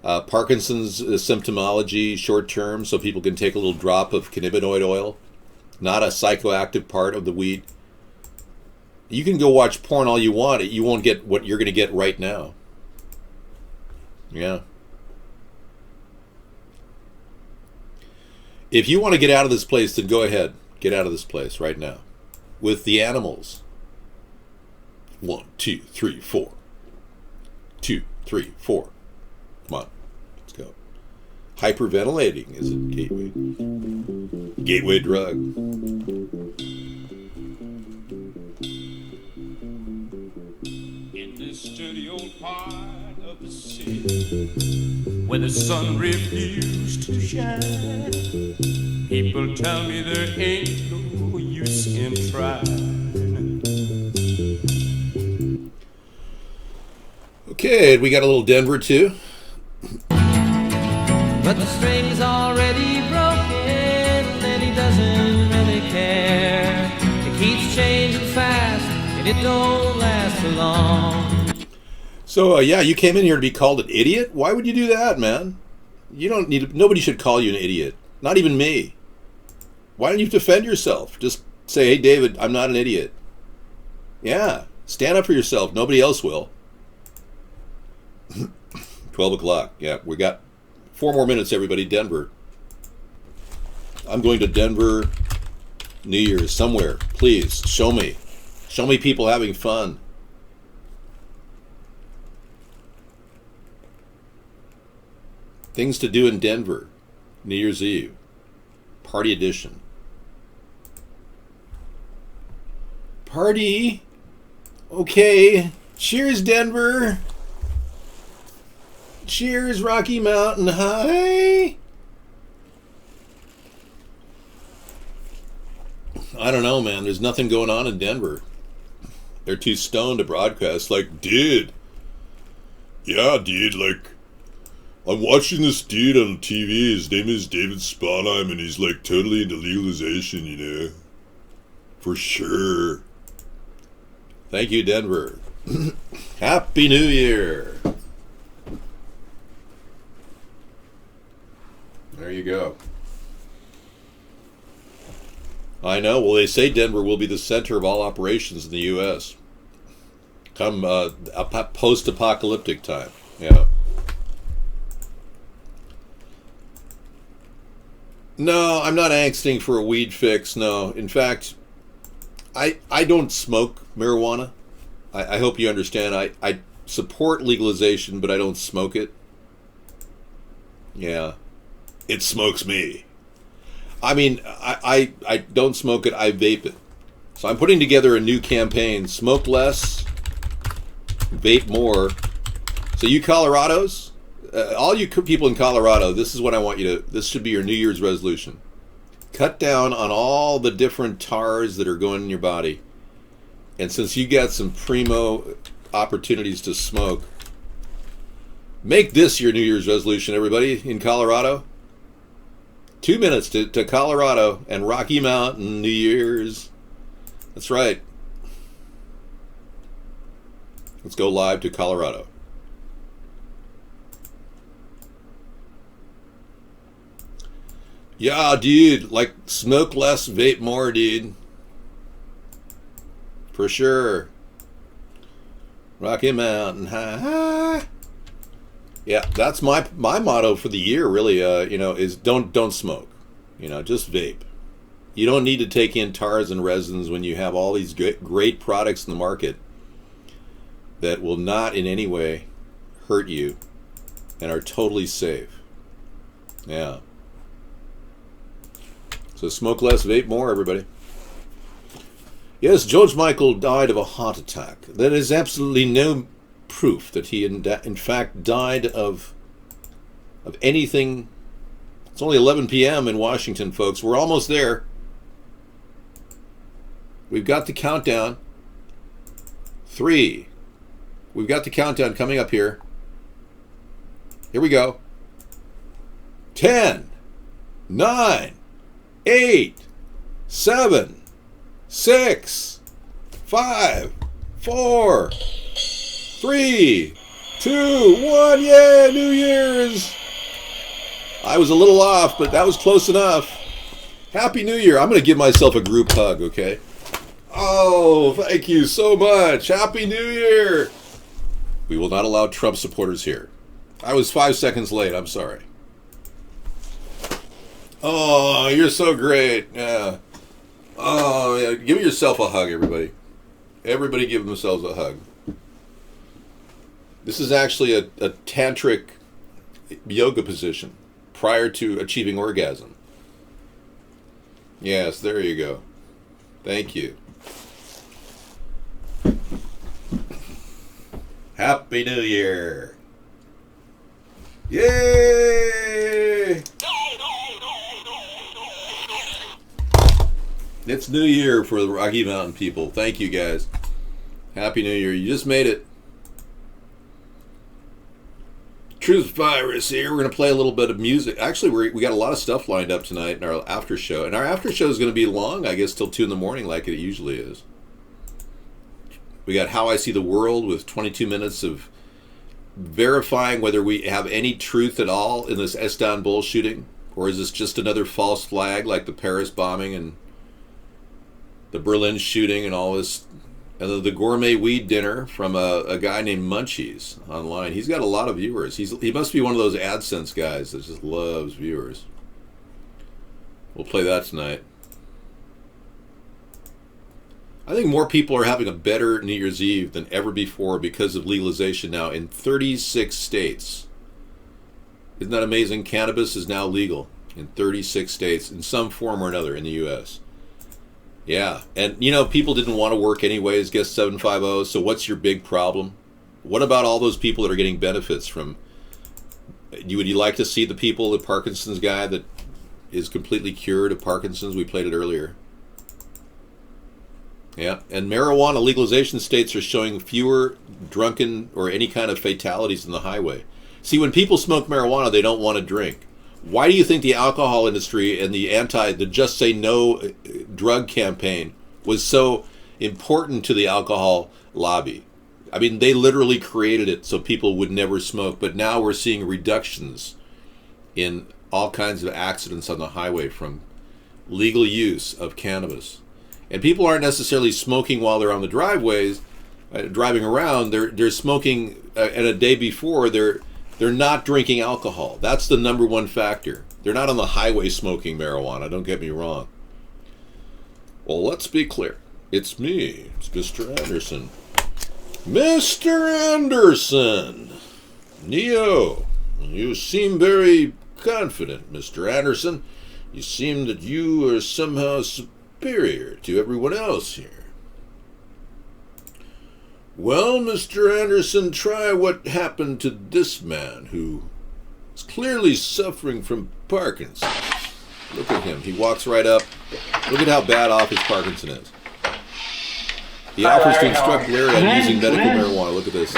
Parkinson's symptomology short term, so people can take a little drop of cannabinoid oil. Not a psychoactive part of the weed. You can go watch porn all you want. You won't get what you're going to get right now. Yeah. If you want to get out of this place, then go ahead. Get out of this place right now. With the animals. 1, 2, 3, 4. 2, 3, 4. Come on. Let's go. Hyperventilating is a gateway drug. In this dirty old part of the city where the sun refused to shine, people tell me there ain't no use in trying. Good. We got a little Denver too. But the string's already broken and he doesn't really care. It keeps changing fast and it don't last so long. So yeah, you came in here to be called an idiot? Why would you do that, man? You don't need to, nobody should call you an idiot. Not even me. Why don't you defend yourself? Just say, hey David, I'm not an idiot. Yeah. Stand up for yourself. Nobody else will. 12 o'clock. Yeah, we got 4 more minutes, everybody. Denver. I'm going to Denver New Year's somewhere. Please, show me. Show me people having fun. Things to do in Denver. New Year's Eve. Party edition. Party? Okay. Cheers, Denver. Cheers, Rocky Mountain High. I don't know, man. There's nothing going on in Denver. They're too stoned to broadcast. Like, dude. Yeah, dude, like, I'm watching this dude on TV. His name is David Sponheim, and he's, like, totally into legalization, you know? For sure. Thank you, Denver. Happy New Year. There you go. I know. Well, they say Denver will be the center of all operations in the U.S. come post-apocalyptic time. Yeah. No, I'm not angsting for a weed fix. No. In fact, I don't smoke marijuana. I hope you understand. I support legalization, but I don't smoke it. Yeah. It smokes me. I mean, I don't smoke it, I vape it. So I'm putting together a new campaign. Smoke less, vape more. So you Colorados, all you people in Colorado, this is what I want you to, this should be your New Year's resolution. Cut down on all the different tars that are going in your body. And since you got some primo opportunities to smoke, make this your New Year's resolution, everybody in Colorado. 2 minutes to Colorado and Rocky Mountain New Year's. That's right. Let's go live to Colorado. Yeah, dude. Like, smoke less, vape more, dude. For sure. Rocky Mountain High. Yeah, that's my motto for the year, really, is don't smoke. Just vape. You don't need to take in tars and resins when you have all these great products in the market that will not in any way hurt you and are totally safe. Yeah. So smoke less, vape more, everybody. Yes, George Michael died of a heart attack. There is absolutely no proof that he in fact died of anything. It's only 11 p.m. in Washington, folks. We're almost there. We've got the countdown. 3. We've got the countdown coming up here. Here we go. 10, 9, 8, 7, 6, 5, 4, 3, 2, 1, yeah, New Year's! I was a little off, but that was close enough. Happy New Year. I'm going to give myself a group hug, okay? Oh, thank you so much. Happy New Year! We will not allow Trump supporters here. I was 5 seconds late. I'm sorry. Oh, you're so great. Yeah. Oh, yeah. Give yourself a hug, everybody. Everybody give themselves a hug. This is actually a tantric yoga position prior to achieving orgasm. Yes, there you go. Thank you. Happy New Year. Yay! It's New Year for the Rocky Mountain people. Thank you, guys. Happy New Year. You just made it. Truth Virus here. We're going to play a little bit of music. Actually, we got a lot of stuff lined up tonight in our after show. And our after show is going to be long, I guess, till 2 in the morning like it usually is. We got How I See the World with 22 minutes of verifying whether we have any truth at all in this Istanbul shooting. Or is this just another false flag like the Paris bombing and the Berlin shooting and all this? And then the gourmet weed dinner from a guy named Munchies online. He's got a lot of viewers. He must be one of those AdSense guys that just loves viewers. We'll play that tonight. I think more people are having a better New Year's Eve than ever before because of legalization now in 36 states. Isn't that amazing? Cannabis is now legal in 36 states in some form or another in the U.S. Yeah, and you know, people didn't want to work anyways, guess 750, so what's your big problem? What about all those people that are getting benefits from... Would you like to see the people, the Parkinson's guy that is completely cured of Parkinson's? We played it earlier. Yeah, and marijuana legalization states are showing fewer drunken or any kind of fatalities on the highway. See, when people smoke marijuana, they don't want to drink. Why do you think the alcohol industry and the Just Say No drug campaign was so important to the alcohol lobby? I mean, they literally created it so people would never smoke, but now we're seeing reductions in all kinds of accidents on the highway from legal use of cannabis. And people aren't necessarily smoking while they're on the driveways, driving around. They're smoking, and a day before, they're not drinking alcohol. That's the number one factor. They're not on the highway smoking marijuana, don't get me wrong. Well, let's be clear. It's me. It's Mr. Anderson. Mr. Anderson! Neo, you seem very confident, Mr. Anderson. You seem that you are somehow superior to everyone else here. Well, Mr. Anderson, try what happened to this man who is clearly suffering from Parkinson's. Look at him. He walks right up. Look at how bad off his Parkinson is. He offers to instruct Larry on using medical marijuana. Look at this.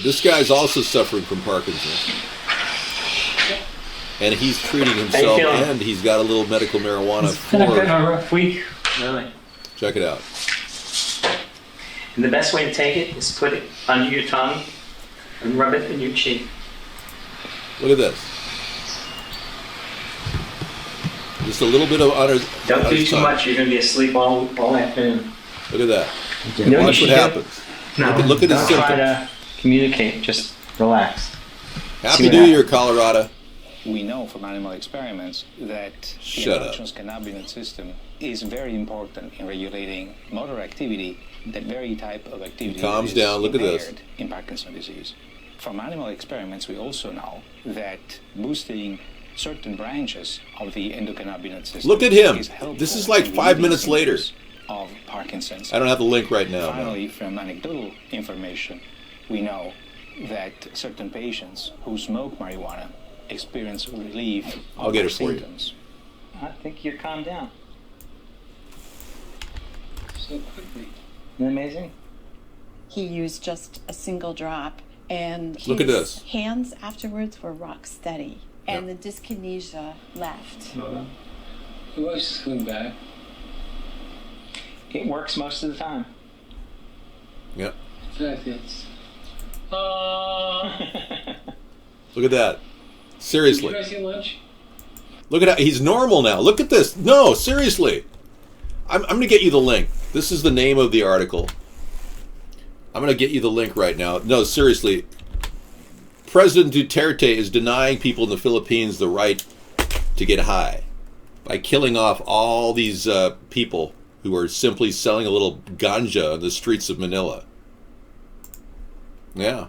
This guy's also suffering from Parkinson's. And he's treating himself, and he's got a little medical marijuana for... It's been a rough week, really. Check it out. And the best way to take it is put it under your tongue and rub it in your cheek. Look at this. Just a little bit of honor. Don't do too much, you're going to be asleep all afternoon. Look at that. No, Watch what happens. No, look at his don't symptoms. try to communicate, just relax. Happy New Year, Colorado. We know from animal experiments that the endogenous cannabinoid system is very important in regulating motor activity. That very type of activity Calms is down. Look at this. impaired in Parkinson's disease. From animal experiments, we also know that boosting certain branches of the endocannabinoid system. Look at him. Is helpful This is like in 5 minutes later. Of Parkinson's. I don't have the link right now. Finally, from anecdotal information, we know that certain patients who smoke marijuana experience relief I'll of get their it for you. symptoms. I think you're calmed down. So quickly. Isn't it amazing? He used just a single drop, and Look at his this. hands afterwards were rock steady, and the dyskinesia left. It was going back. It works most of the time. Yep. In fact, it's... Look at that. Seriously. Did you guys eat lunch? Look at how he's normal now. Look at this. No, seriously. I'm going to get you the link. This is the name of the article. I'm going to get you the link right now. No, seriously. President Duterte is denying people in the Philippines the right to get high by killing off all these people who are simply selling a little ganja on the streets of Manila. Yeah.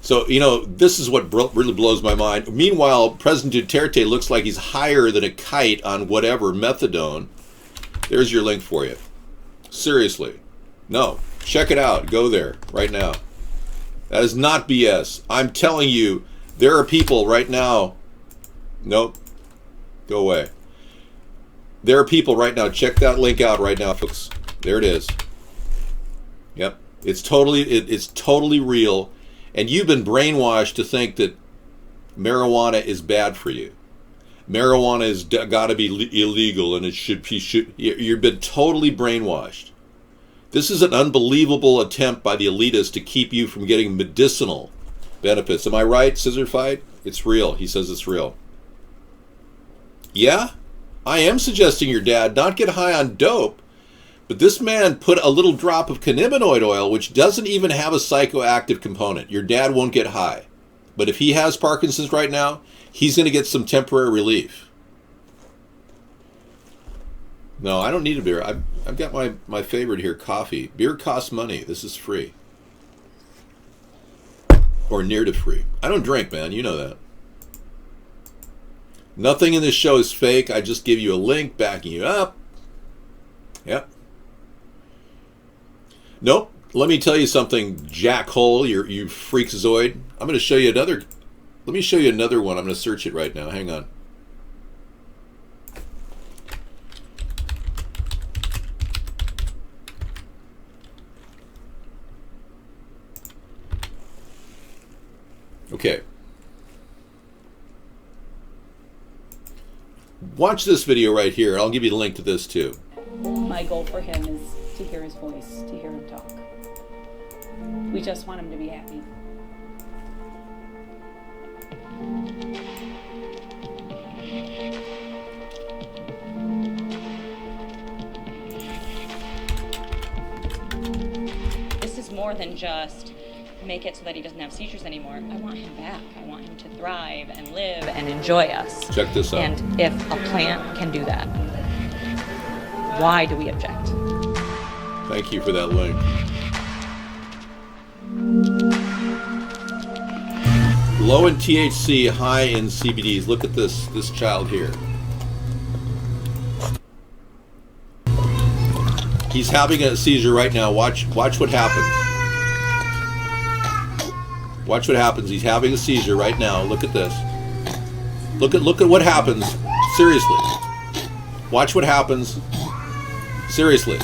So, you know, this is what really blows my mind. Meanwhile, President Duterte looks like he's higher than a kite on whatever, methadone. There's your link for you. Seriously. No. Check it out. Go there right now. That is not BS. I'm telling you, there are people right now. Nope. Go away. There are people right now. Check that link out right now, folks. There it is. Yep. It's totally real. And you've been brainwashed to think that marijuana is bad for you. Marijuana has got to be illegal, and it should be. You've been totally brainwashed. This is an unbelievable attempt by the elitists to keep you from getting medicinal benefits. Am I right, Scissor Fight? It's real. He says it's real. Yeah, I am suggesting your dad not get high on dope, but this man put a little drop of cannabinoid oil, which doesn't even have a psychoactive component. Your dad won't get high. But if he has Parkinson's right now, he's going to get some temporary relief. No, I don't need a beer. I've got my favorite here, coffee. Beer costs money. This is free. Or near to free. I don't drink, man. You know that. Nothing in this show is fake. I just give you a link backing you up. Yep. Nope. Let me tell you something, Jack Hole, you freakazoid. I'm going to show you another. Let me show you another one. I'm going to search it right now. Hang on. Okay. Watch this video right here. I'll give you the link to this too. My goal for him is to hear his voice, to hear him talk. We just want him to be happy. This is more than just make it so that he doesn't have seizures anymore. I want him back. I want him to thrive and live and enjoy us. Check this out. And if a plant can do that, why do we object? Thank you for that link. Low in THC, high in CBDs. Look at this child here. He's having a seizure right now. Watch what happens. Watch what happens. He's having a seizure right now. Look at this. Look at what happens. Seriously. Watch what happens. Seriously.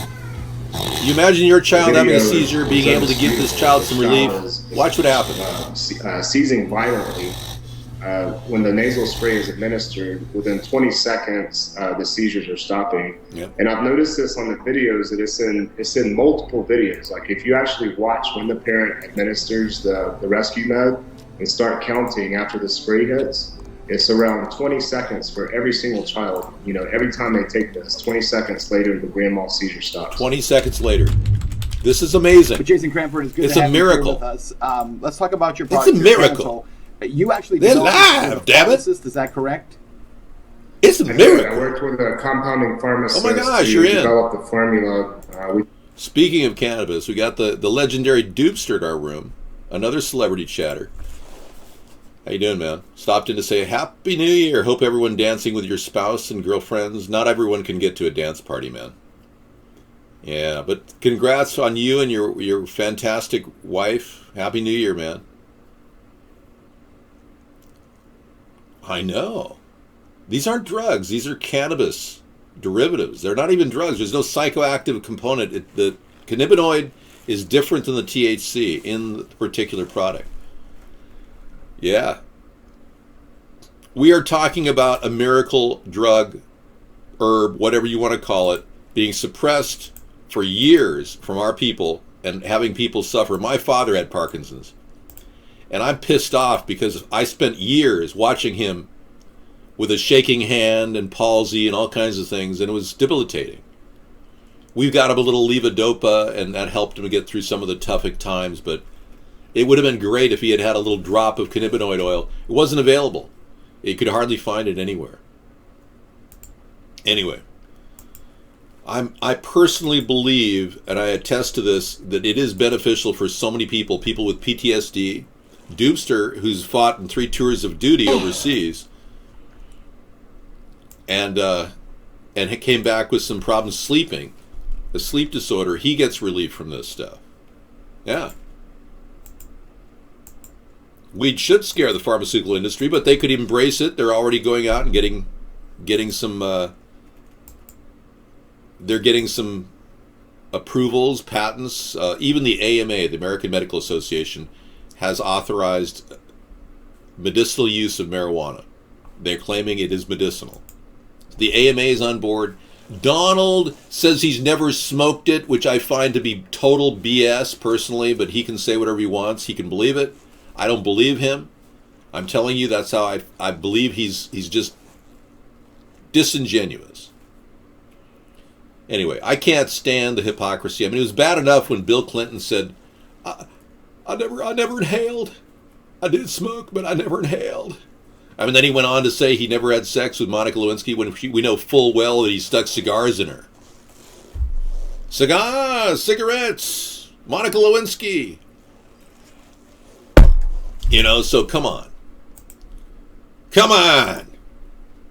You imagine your child having a seizure, being able to give this child some relief. Watch what happens. Seizing violently. When the nasal spray is administered, within 20 seconds, the seizures are stopping. Yep. And I've noticed this on the videos that it's in multiple videos. Like if you actually watch when the parent administers the rescue med and start counting after the spray hits, it's around 20 seconds for every single child. You know, every time they take this, 20 seconds later, the grand mal seizure stops. 20 seconds later. This is amazing. But Jason Cranford, it's good It's to a have you here miracle. with us. Let's talk about your It's product. a miracle. You actually They're developed live, as a damn it. pharmacist, is that correct? It's a I miracle. worked with a compounding pharmacist Oh my gosh, to you're in. develop the formula. Speaking of cannabis, we got the legendary Dupster in our room. Another celebrity chatter. How you doing, man? Stopped in to say Happy New Year. Hope everyone dancing with your spouse and girlfriends. Not everyone can get to a dance party, man. Yeah, but congrats on you and your fantastic wife. Happy New Year, man. I know. These aren't drugs. These are cannabis derivatives. They're not even drugs. There's no psychoactive component. The cannabinoid is different than the THC in the particular product. Yeah. We are talking about a miracle drug, herb, whatever you want to call it, being suppressed for years from our people and having people suffer. My father had Parkinson's. And I'm pissed off because I spent years watching him with a shaking hand and palsy and all kinds of things, and it was debilitating. We've got him a little levodopa, and that helped him get through some of the tough times, but it would have been great if he had had a little drop of cannabinoid oil. It wasn't available. You could hardly find it anywhere. Anyway, I personally believe, and I attest to this, that it is beneficial for so many people with PTSD. Dupster, who's fought in 3 tours of duty overseas, and came back with some problems sleeping, a sleep disorder, he gets relief from this stuff. Yeah. Weed should scare the pharmaceutical industry, but they could embrace it. They're already going out and getting some they're getting some approvals, patents. Even the AMA, the American Medical Association, has authorized medicinal use of marijuana. They're claiming it is medicinal. The AMA is on board. Donald says he's never smoked it, which I find to be total BS personally, but he can say whatever he wants. He can believe it. I don't believe him. I'm telling you, that's how I believe he's just disingenuous. Anyway, I can't stand the hypocrisy. I mean, it was bad enough when Bill Clinton said, I never inhaled. I did smoke, but I never inhaled. I mean, then he went on to say he never had sex with Monica Lewinsky when we know full well that he stuck cigars in her. Cigars, cigarettes, Monica Lewinsky. You know, so come on. Come on.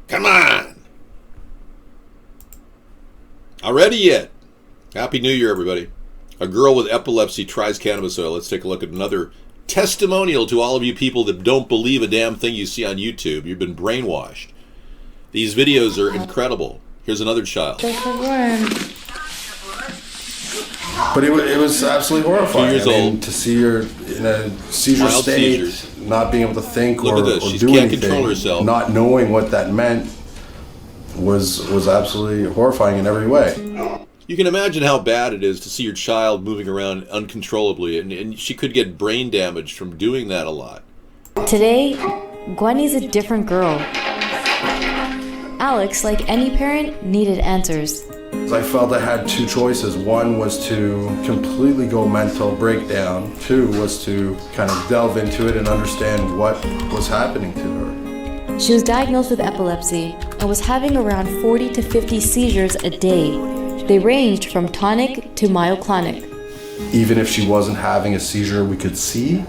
Come on. Already yet? Happy New Year, everybody. A girl with epilepsy tries cannabis oil. Let's take a look at another testimonial to all of you people that don't believe a damn thing you see on YouTube. You've been brainwashed. These videos are incredible. Here's another child. But it was absolutely horrifying. 2 years old. To see her in a seizure Mild state, seizures. not being able to think Look or at this. or She do can't anything, control herself. not knowing what that meant was absolutely horrifying in every way. You can imagine how bad it is to see your child moving around uncontrollably, and she could get brain damage from doing that a lot. Today, Gwenny's a different girl. Alex, like any parent, needed answers. I felt I had two choices. One was to completely go mental breakdown. Two was to kind of delve into it and understand what was happening to her. She was diagnosed with epilepsy and was having around 40 to 50 seizures a day. They ranged from tonic to myoclonic. Even if she wasn't having a seizure we could see,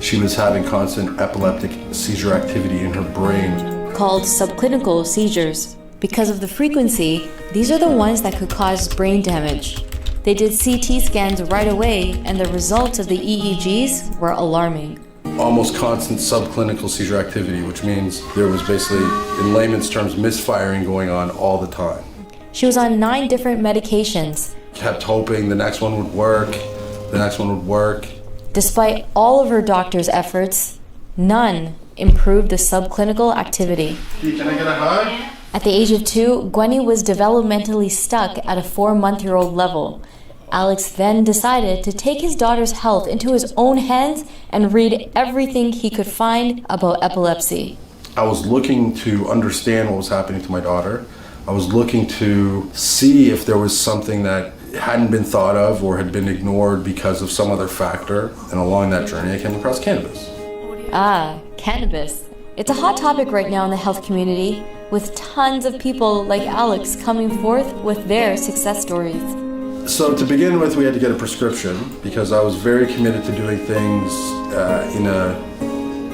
she was having constant epileptic seizure activity in her brain. Called subclinical seizures. Because of the frequency, these are the ones that could cause brain damage. They did CT scans right away, and the results of the EEGs were alarming. Almost constant subclinical seizure activity, which means there was basically, in layman's terms, misfiring going on all the time. She was on 9 different medications. Kept hoping the next one would work, the next one would work. Despite all of her doctor's efforts, none improved the subclinical activity. Can I get a hug? At the age of 2, Gwenny was developmentally stuck at a 4-month-old level. Alex then decided to take his daughter's health into his own hands and read everything he could find about epilepsy. I was looking to understand what was happening to my daughter. I was looking to see if there was something that hadn't been thought of or had been ignored because of some other factor. And along that journey, I came across cannabis. Ah, cannabis. It's a hot topic right now in the health community, with tons of people like Alex coming forth with their success stories. So to begin with, we had to get a prescription because I was very committed to doing things in a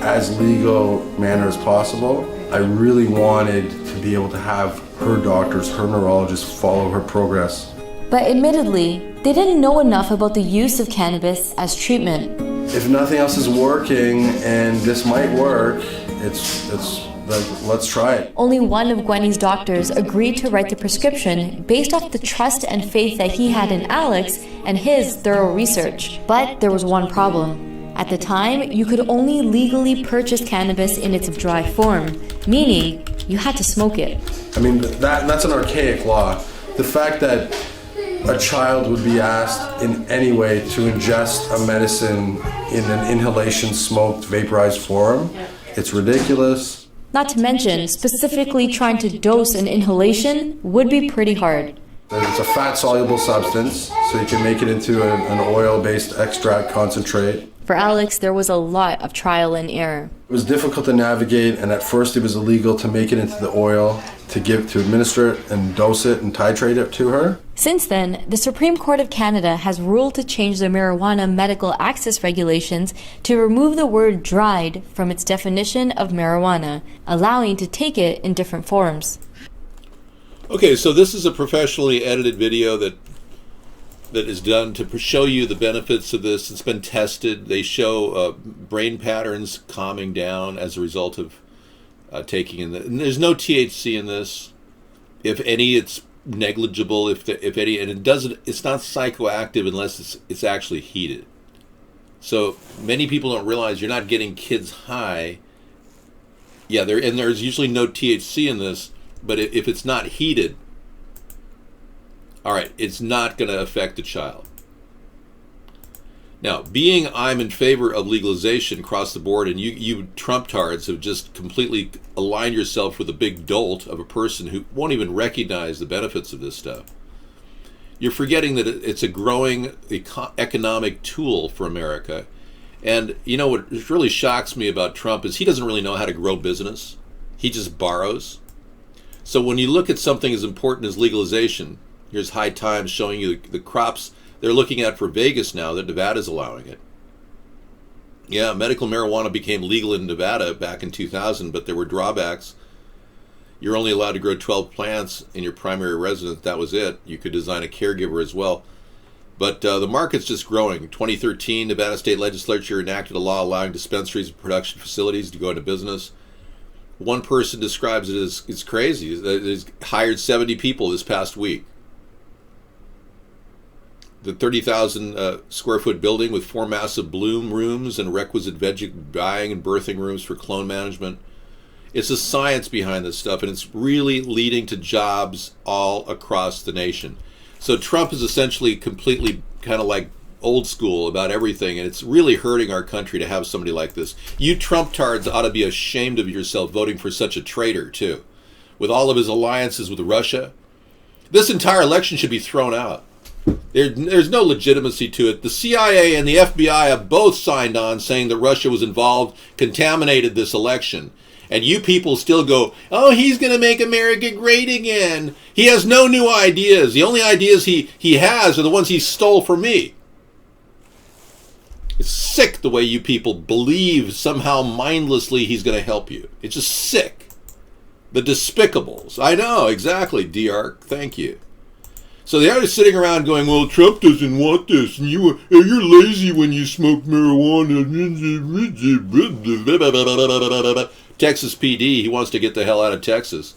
as legal manner as possible. I really wanted to be able to have her doctors, her neurologists follow her progress. But admittedly, they didn't know enough about the use of cannabis as treatment. If nothing else is working and this might work, let's try it. Only one of Gwenny's doctors agreed to write the prescription based off the trust and faith that he had in Alex and his thorough research. But there was one problem. At the time, you could only legally purchase cannabis in its dry form, meaning you had to smoke it. I mean, that's an archaic law. The fact that a child would be asked in any way to ingest a medicine in an inhalation smoked vaporized form, it's ridiculous. Not to mention, specifically trying to dose an inhalation would be pretty hard. It's a fat-soluble substance, so you can make it into an oil-based extract concentrate. For Alex, there was a lot of trial and error. It was difficult to navigate, and at first it was illegal to make it into the oil, to administer it and dose it and titrate it to her. Since then, the Supreme Court of Canada has ruled to change the marijuana medical access regulations to remove the word dried from its definition of marijuana, allowing to take it in different forms. Okay, so this is a professionally edited video that is done to show you the benefits of this. It's been tested. They show brain patterns calming down as a result of taking in and there's no THC in this. If any, it's negligible. If any, and it's not psychoactive unless it's actually heated. So many people don't realize you're not getting kids high. Yeah, there's usually no THC in this, but if it's not heated, all right, it's not going to affect the child. Now, I'm in favor of legalization across the board, and you Trump-tards have just completely aligned yourself with a big dolt of a person who won't even recognize the benefits of this stuff. You're forgetting that it's a growing economic tool for America. And you know what really shocks me about Trump is he doesn't really know how to grow business. He just borrows. So when you look at something as important as legalization, here's High Times showing you the crops they're looking at for Vegas now that Nevada's allowing it. Yeah, medical marijuana became legal in Nevada back in 2000, but there were drawbacks. You're only allowed to grow 12 plants in your primary residence. That was it. You could design a caregiver as well. But the market's just growing. 2013, Nevada State Legislature enacted a law allowing dispensaries and production facilities to go into business. One person describes it as it's crazy. He's hired 70 people this past week. The 30,000 square foot building with 4 massive bloom rooms and requisite buying and birthing rooms for clone management. It's the science behind this stuff, and it's really leading to jobs all across the nation. So Trump is essentially completely kind of like old school about everything, and it's really hurting our country to have somebody like this. You Trump-tards ought to be ashamed of yourself voting for such a traitor, too. With all of his alliances with Russia, this entire election should be thrown out. There's no legitimacy to it. The CIA and the FBI have both signed on saying that Russia was involved, contaminated this election. And you people still go, oh, he's going to make America great again. He has no new ideas. The only ideas he has are the ones he stole from me. It's sick the way you people believe somehow mindlessly he's going to help you. It's just sick. The despicables. I know, exactly, D-Arc. Thank you. So they are sitting around going, well, Trump doesn't want this, and you're lazy when you smoke marijuana. Texas PD, he wants to get the hell out of Texas.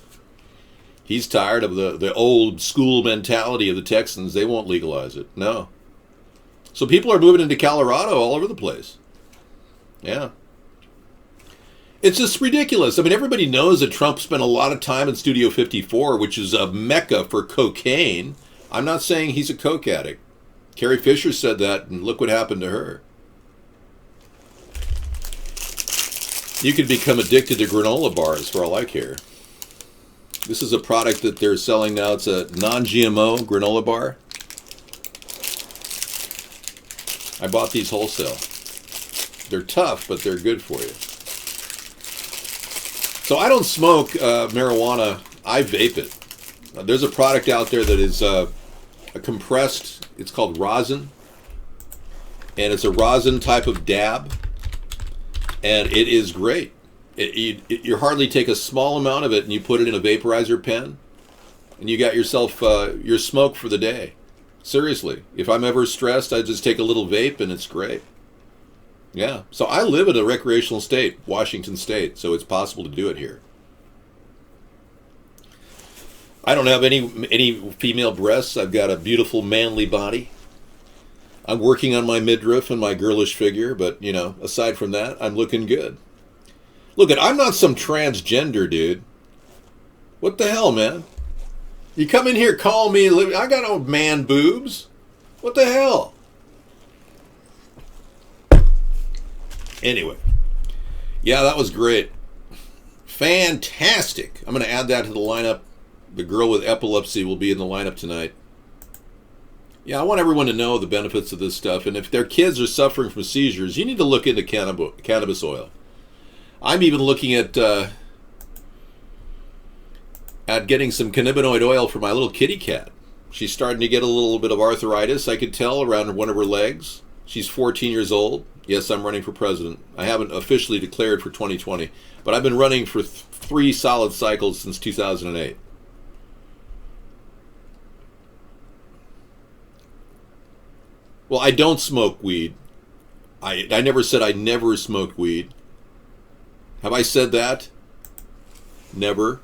He's tired of the old school mentality of the Texans. They won't legalize it. No. So people are moving into Colorado all over the place. Yeah. It's just ridiculous. I mean, everybody knows that Trump spent a lot of time in Studio 54, which is a mecca for cocaine. I'm not saying he's a coke addict. Carrie Fisher said that, and look what happened to her. You could become addicted to granola bars for all I care. This is a product that they're selling now. It's a non-GMO granola bar. I bought these wholesale. They're tough, but they're good for you. So I don't smoke marijuana. I vape it. There's a product out there that is a compressed, it's called rosin. And it's a rosin type of dab. And it is great. You hardly take a small amount of it and you put it in a vaporizer pen. And you got yourself your smoke for the day. Seriously. If I'm ever stressed, I just take a little vape and it's great. Yeah. So I live in a recreational state, Washington State. So it's possible to do it here. I don't have any female breasts. I've got a beautiful manly body. I'm working on my midriff and my girlish figure, but, you know, aside from that, I'm looking good. Look, I'm not some transgender dude. What the hell, man? You come in here calling me, I got no man boobs. What the hell? Anyway. Yeah, that was great. Fantastic. I'm going to add that to the lineup. The girl with epilepsy will be in the lineup tonight. Yeah, I want everyone to know the benefits of this stuff. And if their kids are suffering from seizures, you need to look into cannabis oil. I'm even looking at getting some cannabinoid oil for my little kitty cat. She's starting to get a little bit of arthritis, I could tell, around one of her legs. She's 14 years old. Yes, I'm running for president. I haven't officially declared for 2020, but I've been running for 3 solid cycles since 2008. Well, I don't smoke weed. I never said I never smoked weed. Have I said that? Never.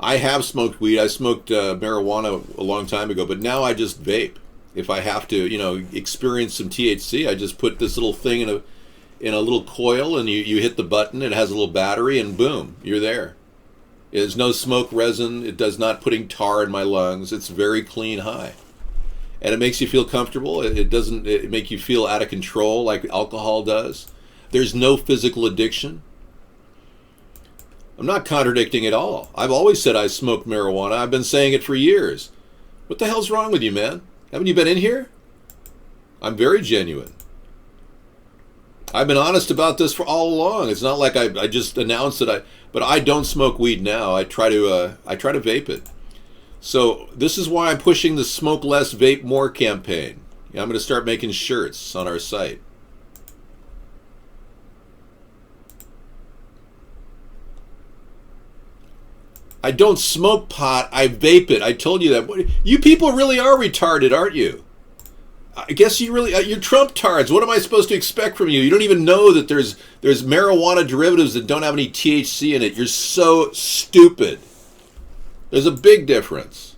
I have smoked weed. I smoked marijuana a long time ago, but now I just vape. If I have to, experience some THC, I just put this little thing in a little coil, and you hit the button. It has a little battery, and boom, you're there. There's no smoke resin. It does not putting tar in my lungs. It's very clean high, and it makes you feel comfortable. It doesn't make you feel out of control like alcohol does. There's no physical addiction. I'm not contradicting at all. I've always said I smoke marijuana. I've been saying it for years. What the hell's wrong with you, man? Haven't you been in here? I'm very genuine. I've been honest about this for all along. It's not like I just announced that but I don't smoke weed now. I try to vape it. So this is why I'm pushing the Smoke Less, Vape More campaign. I'm going to start making shirts on our site. I don't smoke pot, I vape it. I told you that. You people really are retarded, aren't you? I guess you're Trump tards. What am I supposed to expect from you? You don't even know that there's marijuana derivatives that don't have any THC in it. You're so stupid. There's a big difference.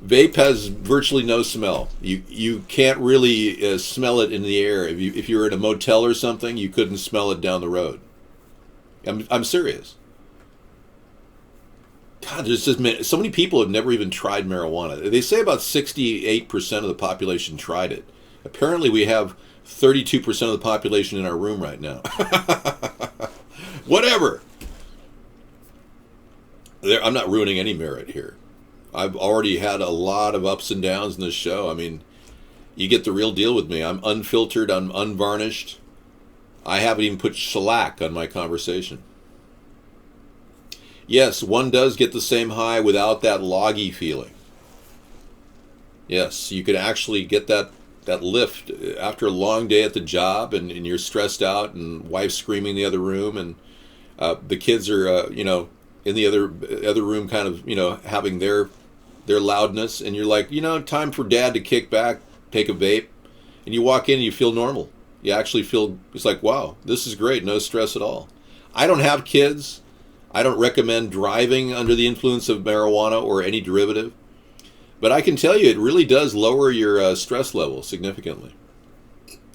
Vape has virtually no smell. You can't really smell it in the air. If you're in a motel or something, you couldn't smell it down the road. I'm serious. God, there's just so many people have never even tried marijuana. They say about 68% of the population tried it. Apparently, we have 32% of the population in our room right now. Whatever. I'm not ruining any merit here. I've already had a lot of ups and downs in this show. I mean, you get the real deal with me. I'm unfiltered. I'm unvarnished. I haven't even put shellac on my conversation. Yes, one does get the same high without that loggy feeling. Yes, you can actually get that lift after a long day at the job, and you're stressed out, and wife's screaming in the other room, and the kids are in the other room, kind of having their loudness, and you're like, time for dad to kick back, take a vape, and you walk in and you feel normal. You actually feel, it's like, wow, this is great, no stress at all. I don't have kids. I don't recommend driving under the influence of marijuana or any derivative, but I can tell you it really does lower your stress level significantly.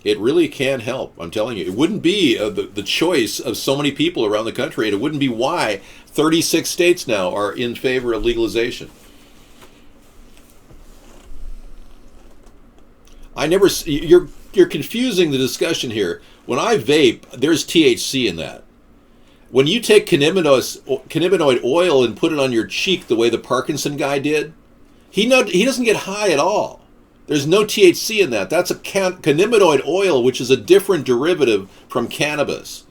It really can help. I'm telling you, it wouldn't be the choice of so many people around the country, and it wouldn't be why 36 states now are in favor of legalization. You're confusing the discussion here. When I vape, there's THC in that. When you take cannabinoid oil and put it on your cheek the way the Parkinson guy did, he doesn't get high at all. There's no THC in that. That's a cannabinoid oil, which is a different derivative from cannabis.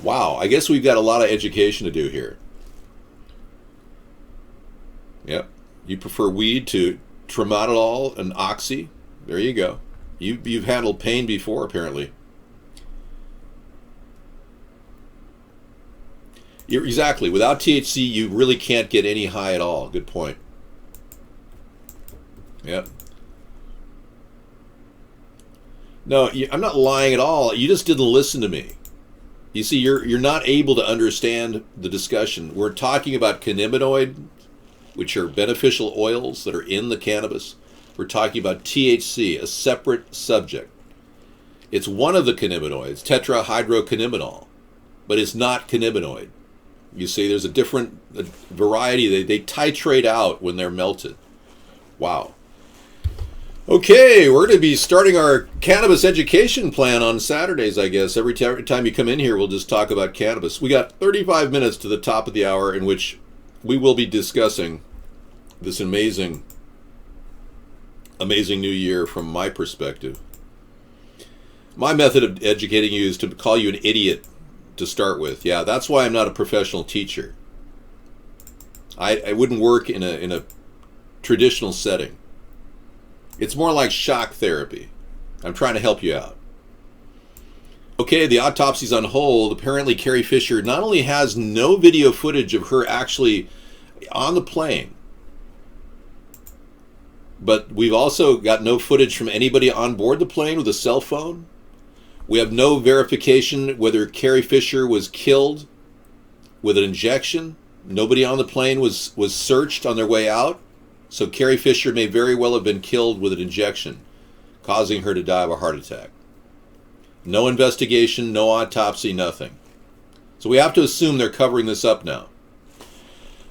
Wow, I guess we've got a lot of education to do here. Yep. You prefer weed to tramadol and oxy? There you go. You've handled pain before, apparently. Exactly. Without THC, you really can't get any high at all. Good point. Yep. No, I'm not lying at all. You just didn't listen to me. You see, you're not able to understand the discussion. We're talking about cannabinoid, which are beneficial oils that are in the cannabis. We're talking about THC, a separate subject. It's one of the cannabinoids, tetrahydrocannabinol, but it's not cannabinoid. You see, there's a different variety. They titrate out when they're melted. Wow. Okay, we're going to be starting our cannabis education plan on Saturdays, I guess. Every time you come in here, we'll just talk about cannabis. We got 35 minutes to the top of the hour in which we will be discussing this amazing new year from my perspective. My method of educating you is to call you an idiot to start with. Yeah, that's why I'm not a professional teacher. I wouldn't work in a traditional setting. It's more like shock therapy. I'm trying to help you out. Okay, the autopsy's on hold. Apparently Carrie Fisher not only has no video footage of her actually on the plane, but we've also got no footage from anybody on board the plane with a cell phone. We have no verification whether Carrie Fisher was killed with an injection. Nobody on the plane was searched on their way out. So Carrie Fisher may very well have been killed with an injection, causing her to die of a heart attack. No investigation, no autopsy, nothing. So we have to assume they're covering this up now.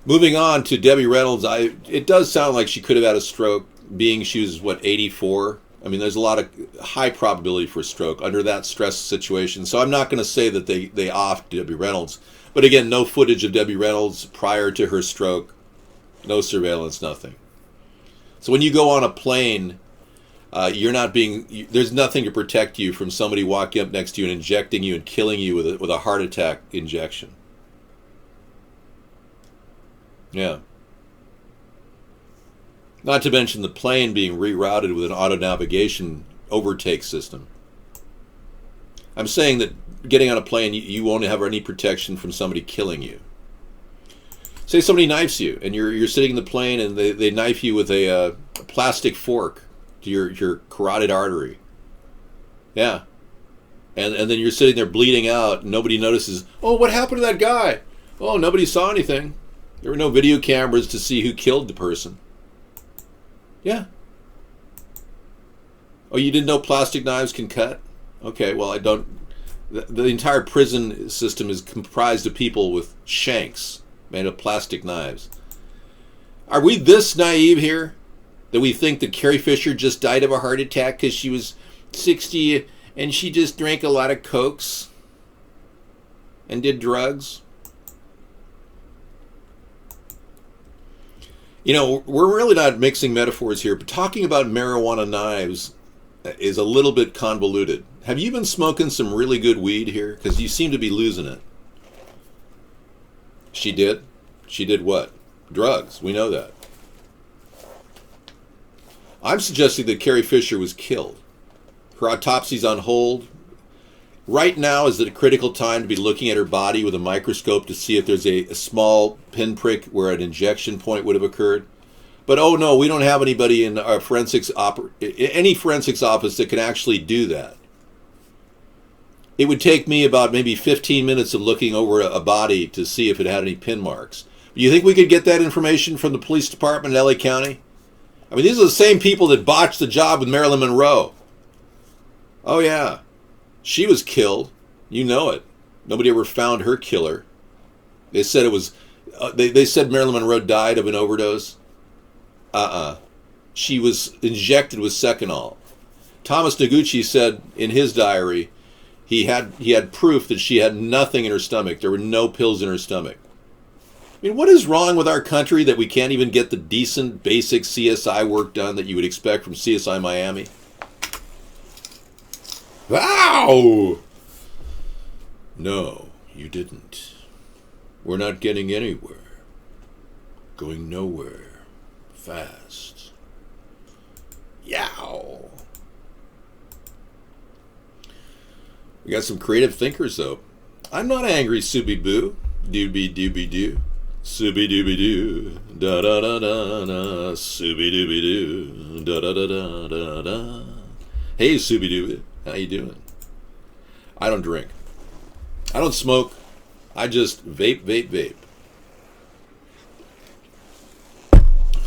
Moving on to Debbie Reynolds, it does sound like she could have had a stroke, being she was, 84? I mean, there's a lot of high probability for a stroke under that stress situation. So I'm not going to say that they offed Debbie Reynolds. But again, no footage of Debbie Reynolds prior to her stroke. No surveillance, nothing. So when you go on a plane, there's nothing to protect you from somebody walking up next to you and injecting you and killing you with a heart attack injection. Yeah. Not to mention the plane being rerouted with an auto navigation overtake system. I'm saying that getting on a plane, you won't have any protection from somebody killing you. Say somebody knifes you, and you're sitting in the plane, and they knife you with a plastic fork to your carotid artery. Yeah. And then you're sitting there bleeding out, and nobody notices, oh, what happened to that guy? Oh, nobody saw anything. There were no video cameras to see who killed the person. Yeah. Oh, you didn't know plastic knives can cut? Okay, well, I don't... The entire prison system is comprised of people with shanks made of plastic knives. Are we this naive here that we think that Carrie Fisher just died of a heart attack because she was 60 and she just drank a lot of Cokes and did drugs? You know, we're really not mixing metaphors here, but talking about marijuana knives is a little bit convoluted. Have you been smoking some really good weed here? Because you seem to be losing it. She did? She did what? Drugs. We know that. I'm suggesting that Carrie Fisher was killed. Her autopsy's on hold. Right now is the critical time to be looking at her body with a microscope to see if there's a small pinprick where an injection point would have occurred. But oh no, we don't have anybody in our any forensics office that can actually do that. It would take me about maybe 15 minutes of looking over a body to see if it had any pin marks. You think we could get that information from the police department in LA County? I mean, these are the same people that botched the job with Marilyn Monroe. Oh yeah. She was killed. You know it. Nobody ever found her killer. They said it was... they said Marilyn Monroe died of an overdose. She was injected with Seconal. Thomas Noguchi said in his diary he had proof that she had nothing in her stomach. There were no pills in her stomach. I mean, what is wrong with our country that we can't even get the decent, basic CSI work done that you would expect from CSI Miami? Wow! No, you didn't. We're not getting anywhere. Going nowhere. Fast. Yow! We got some creative thinkers, though. I'm not angry, Subi Boo. Doobie doobie doo. Subi doobie doo. Da da da da da. Subi doobie doo. Da da da da da da. Hey, Subi doobie. How you doing? I don't drink. I don't smoke. I just vape.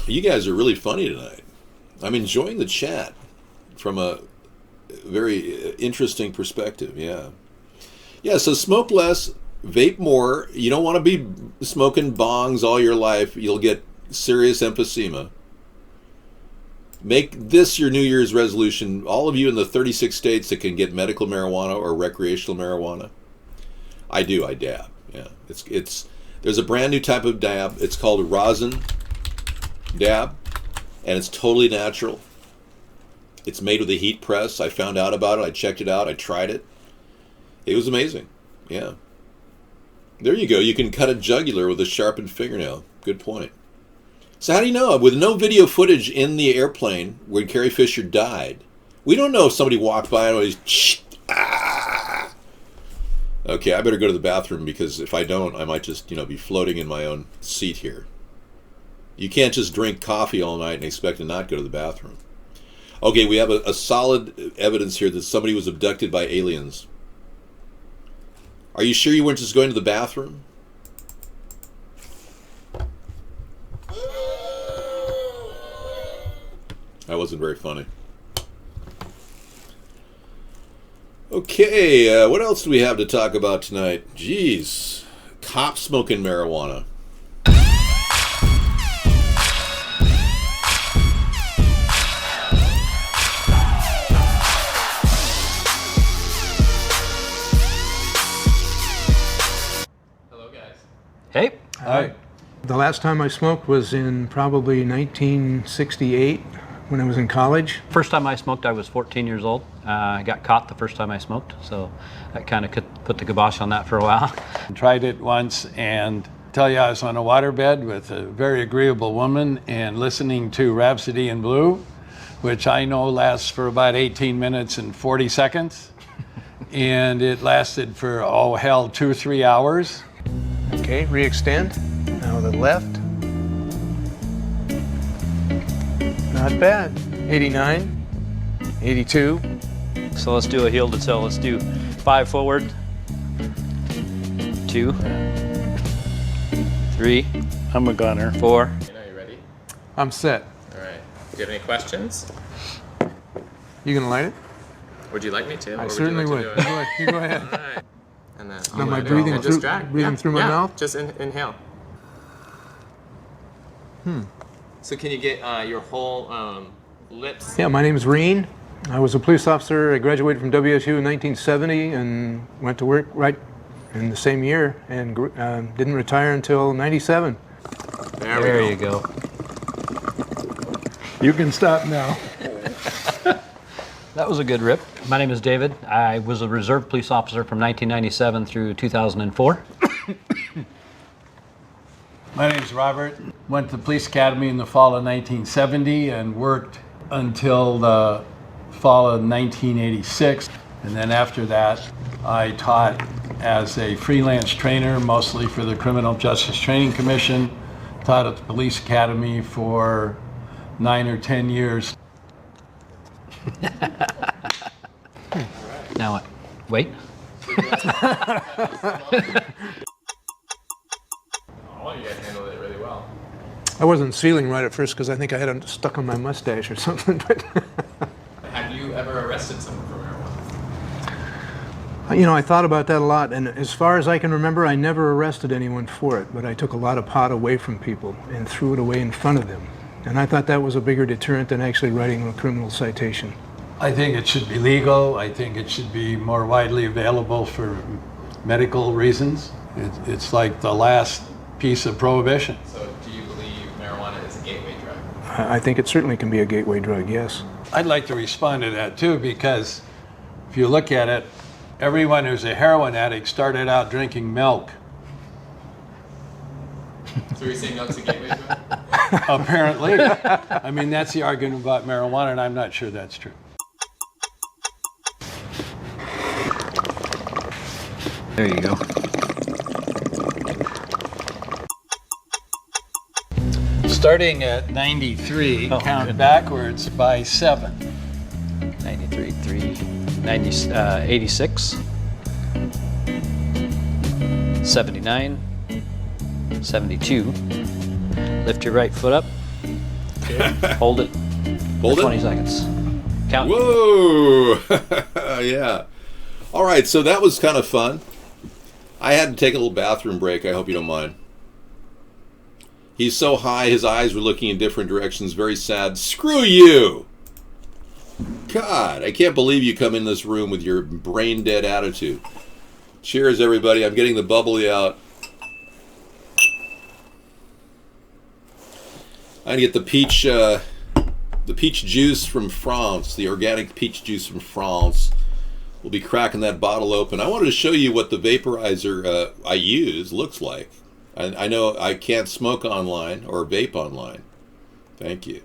You guys are really funny tonight. I'm enjoying the chat from a very interesting perspective. Yeah, so smoke less, vape more. You don't want to be smoking bongs all your life. You'll get serious emphysema. Make this your New Year's resolution. All of you in the 36 states that can get medical marijuana or recreational marijuana. I dab. Yeah, there's a brand new type of dab. It's called rosin dab, and it's totally natural. It's made with a heat press. I found out about it. I checked it out. I tried it. It was amazing. Yeah. There you go. You can cut a jugular with a sharpened fingernail. Good point. So how do you know? With no video footage in the airplane when Carrie Fisher died, we don't know if somebody walked by and was, Okay, I better go to the bathroom because if I don't, I might just, be floating in my own seat here. You can't just drink coffee all night and expect to not go to the bathroom. Okay, we have a solid evidence here that somebody was abducted by aliens. Are you sure you weren't just going to the bathroom? That wasn't very funny. Okay, what else do we have to talk about tonight? Jeez. Cops smoking marijuana. Hey. Hi. The last time I smoked was in probably 1968 when I was in college. First time I smoked, I was 14 years old. I got caught the first time I smoked, so that kind of put the kibosh on that for a while. Tried it once and tell you I was on a waterbed with a very agreeable woman and listening to Rhapsody in Blue, which I know lasts for about 18 minutes and 40 seconds. And it lasted for, 2 or 3 hours. Okay, re-extend. Now the left. Not bad. 89, 82. So let's do a heel to toe. Let's do 5 forward, 2, 3. I'm a gunner. 4. Are you ready? I'm set. All right. Do you have any questions? You gonna light it? Would you like me to? I or certainly would. would. You go ahead. All right. And then Am I breathing and through, just drag. breathing through my mouth? Just inhale. So can you get your whole lips? Yeah, my name is Reen. I was a police officer. I graduated from WSU in 1970 and went to work right in the same year and didn't retire until 97. There you go. You can stop now. That was a good rip. My name is David. I was a reserve police officer from 1997 through 2004. My name's Robert. Went to the police academy in the fall of 1970 and worked until the fall of 1986. And then after that, I taught as a freelance trainer, mostly for the Criminal Justice Training Commission. Taught at the police academy for 9 or 10 years. Now what? Wait. Oh, you guys handled it really well. I wasn't sealing right at first because I think I had it stuck on my mustache or something. But Have you ever arrested someone for marijuana? you know, I thought about that a lot, and as far as I can remember, I never arrested anyone for it. But I took a lot of pot away from people and threw it away in front of them, and I thought that was a bigger deterrent than actually writing a criminal citation. I think it should be legal. I think it should be more widely available for medical reasons. It's like the last piece of prohibition. So do you believe marijuana is a gateway drug? I think it certainly can be a gateway drug, yes. I'd like to respond to that too, because if you look at it, everyone who's a heroin addict started out drinking milk. So you're saying milk's a gateway drug? Apparently. I mean, that's the argument about marijuana, and I'm not sure that's true. There you go. Starting at 93, count backwards by 7. 93, 3, 90, 86, 79, 72. Lift your right foot up. Hold it. Hold for it? 20 seconds. Count. Whoa! Yeah. All right, so that was kind of fun. I had to take a little bathroom break. I hope you don't mind. He's so high, his eyes were looking in different directions. Very sad. Screw you! God, I can't believe you come in this room with your brain-dead attitude. Cheers, everybody. I'm getting the bubbly out. I'm going to get the peach juice from France, the organic peach juice from France. We'll be cracking that bottle open. I wanted to show you what the vaporizer I use looks like. I know I can't smoke online or vape online. Thank you.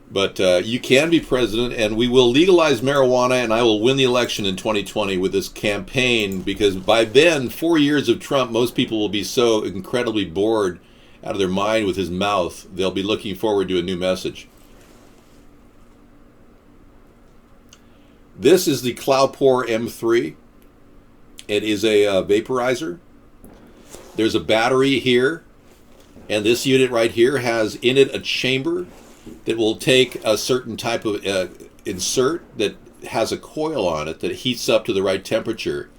But you can be president, and we will legalize marijuana, and I will win the election in 2020 with this campaign, because by then, 4 years of Trump, most people will be so incredibly bored out of their mind with his mouth, they'll be looking forward to a new message. This is the Cloudpore M3. It is a vaporizer. There's a battery here, and this unit right here has in it a chamber that will take a certain type of insert that has a coil on it that heats up to the right temperature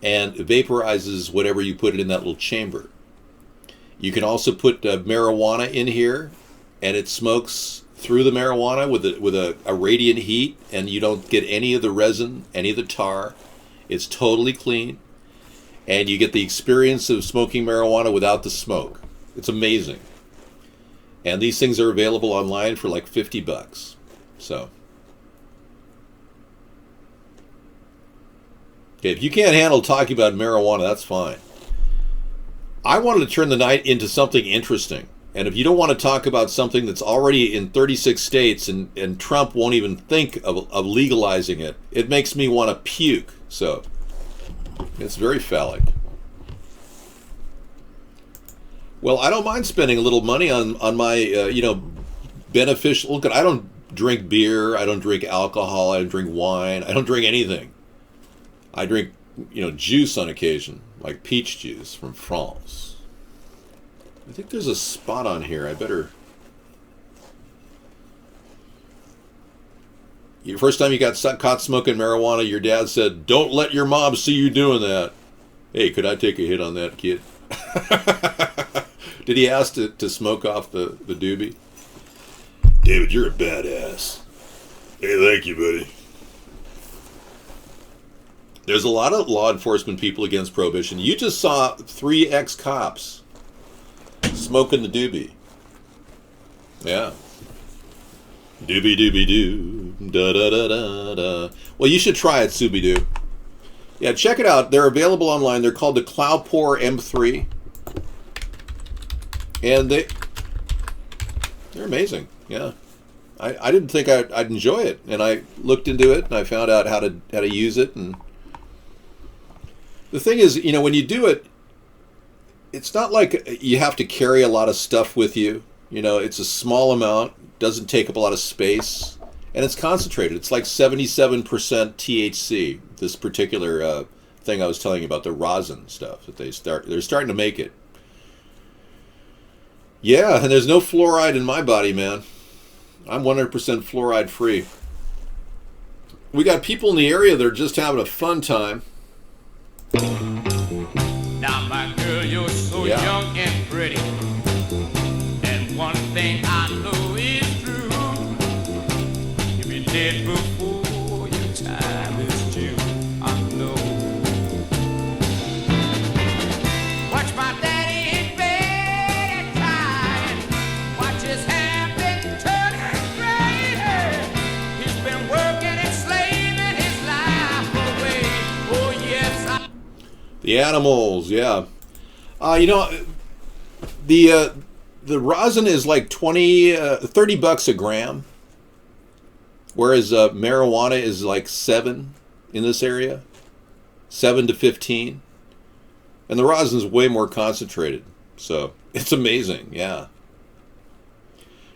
and vaporizes whatever you put it in that little chamber. You can also put marijuana in here, and it smokes through the marijuana with a radiant heat, and you don't get any of the resin, any of the tar. It's totally clean, and you get the experience of smoking marijuana without the smoke. It's amazing. And these things are available online for like $50. So, okay, if you can't handle talking about marijuana, that's fine. I wanted to turn the night into something interesting. And if you don't want to talk about something that's already in 36 states and Trump won't even think of legalizing it, it makes me want to puke. So, it's very phallic. Well, I don't mind spending a little money on my, beneficial. Look, I don't drink beer. I don't drink alcohol. I don't drink wine. I don't drink anything. I drink, juice on occasion, like peach juice from France. I think there's a spot on here. I better. First time you got caught smoking marijuana, your dad said, "Don't let your mom see you doing that." Hey, could I take a hit on that, kid? Did he ask to smoke off the doobie? David, you're a badass. Hey, thank you, buddy. There's a lot of law enforcement people against prohibition. You just saw 3 ex-cops smoking the doobie. Yeah. Doobie doobie doo. Da da da da da. Well, you should try it, Subi Doo. Yeah, check it out. They're available online. They're called the Cloudpore M3. And they're amazing. Yeah. I didn't think I'd enjoy it. And I looked into it and I found out how to use it. And the thing is, when you do it, it's not like you have to carry a lot of stuff with you. It's a small amount, doesn't take up a lot of space, and it's concentrated. It's like 77% THC, this particular thing I was telling you about, the rosin stuff that they're starting to make it. Yeah, and there's no fluoride in my body, man. I'm 100% fluoride free. We got people in the area that are just having a fun time. Now, my girl, you're so young and pretty. And one thing I know is true. You'll be dead before your time is due. I know. Watch my daddy in bed at time. Watch his hand been turning gray. He's been working and slaving his life away. Oh, yes, The animals, yeah. The rosin is like $30 a gram, whereas marijuana is like $7 in this area, 7 to 15, and the rosin is way more concentrated. So it's amazing, yeah.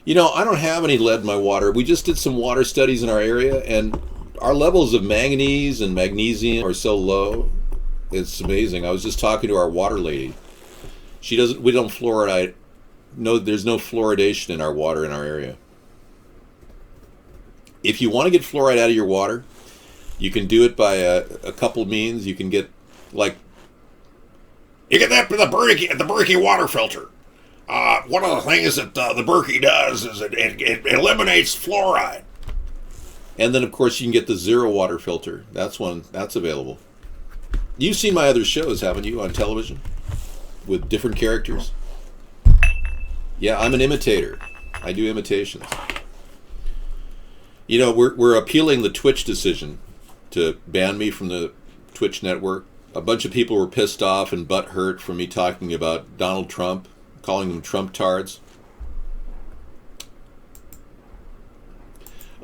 I don't have any lead in my water. We just did some water studies in our area, and our levels of manganese and magnesium are so low. It's amazing. I was just talking to our water lady. We don't fluoride. No, there's no fluoridation in our water in our area. If you want to get fluoride out of your water, you can do it by a couple means. You can get, you get that from the Berkey water filter. One of the things that the Berkey does is it eliminates fluoride. And then, of course, you can get the zero water filter. That's available. You've seen my other shows, haven't you, on television? With different characters? Yeah, I'm an imitator. I do imitations. We're appealing the Twitch decision to ban me from the Twitch network. A bunch of people were pissed off and butthurt from me talking about Donald Trump, calling them Trump-tards.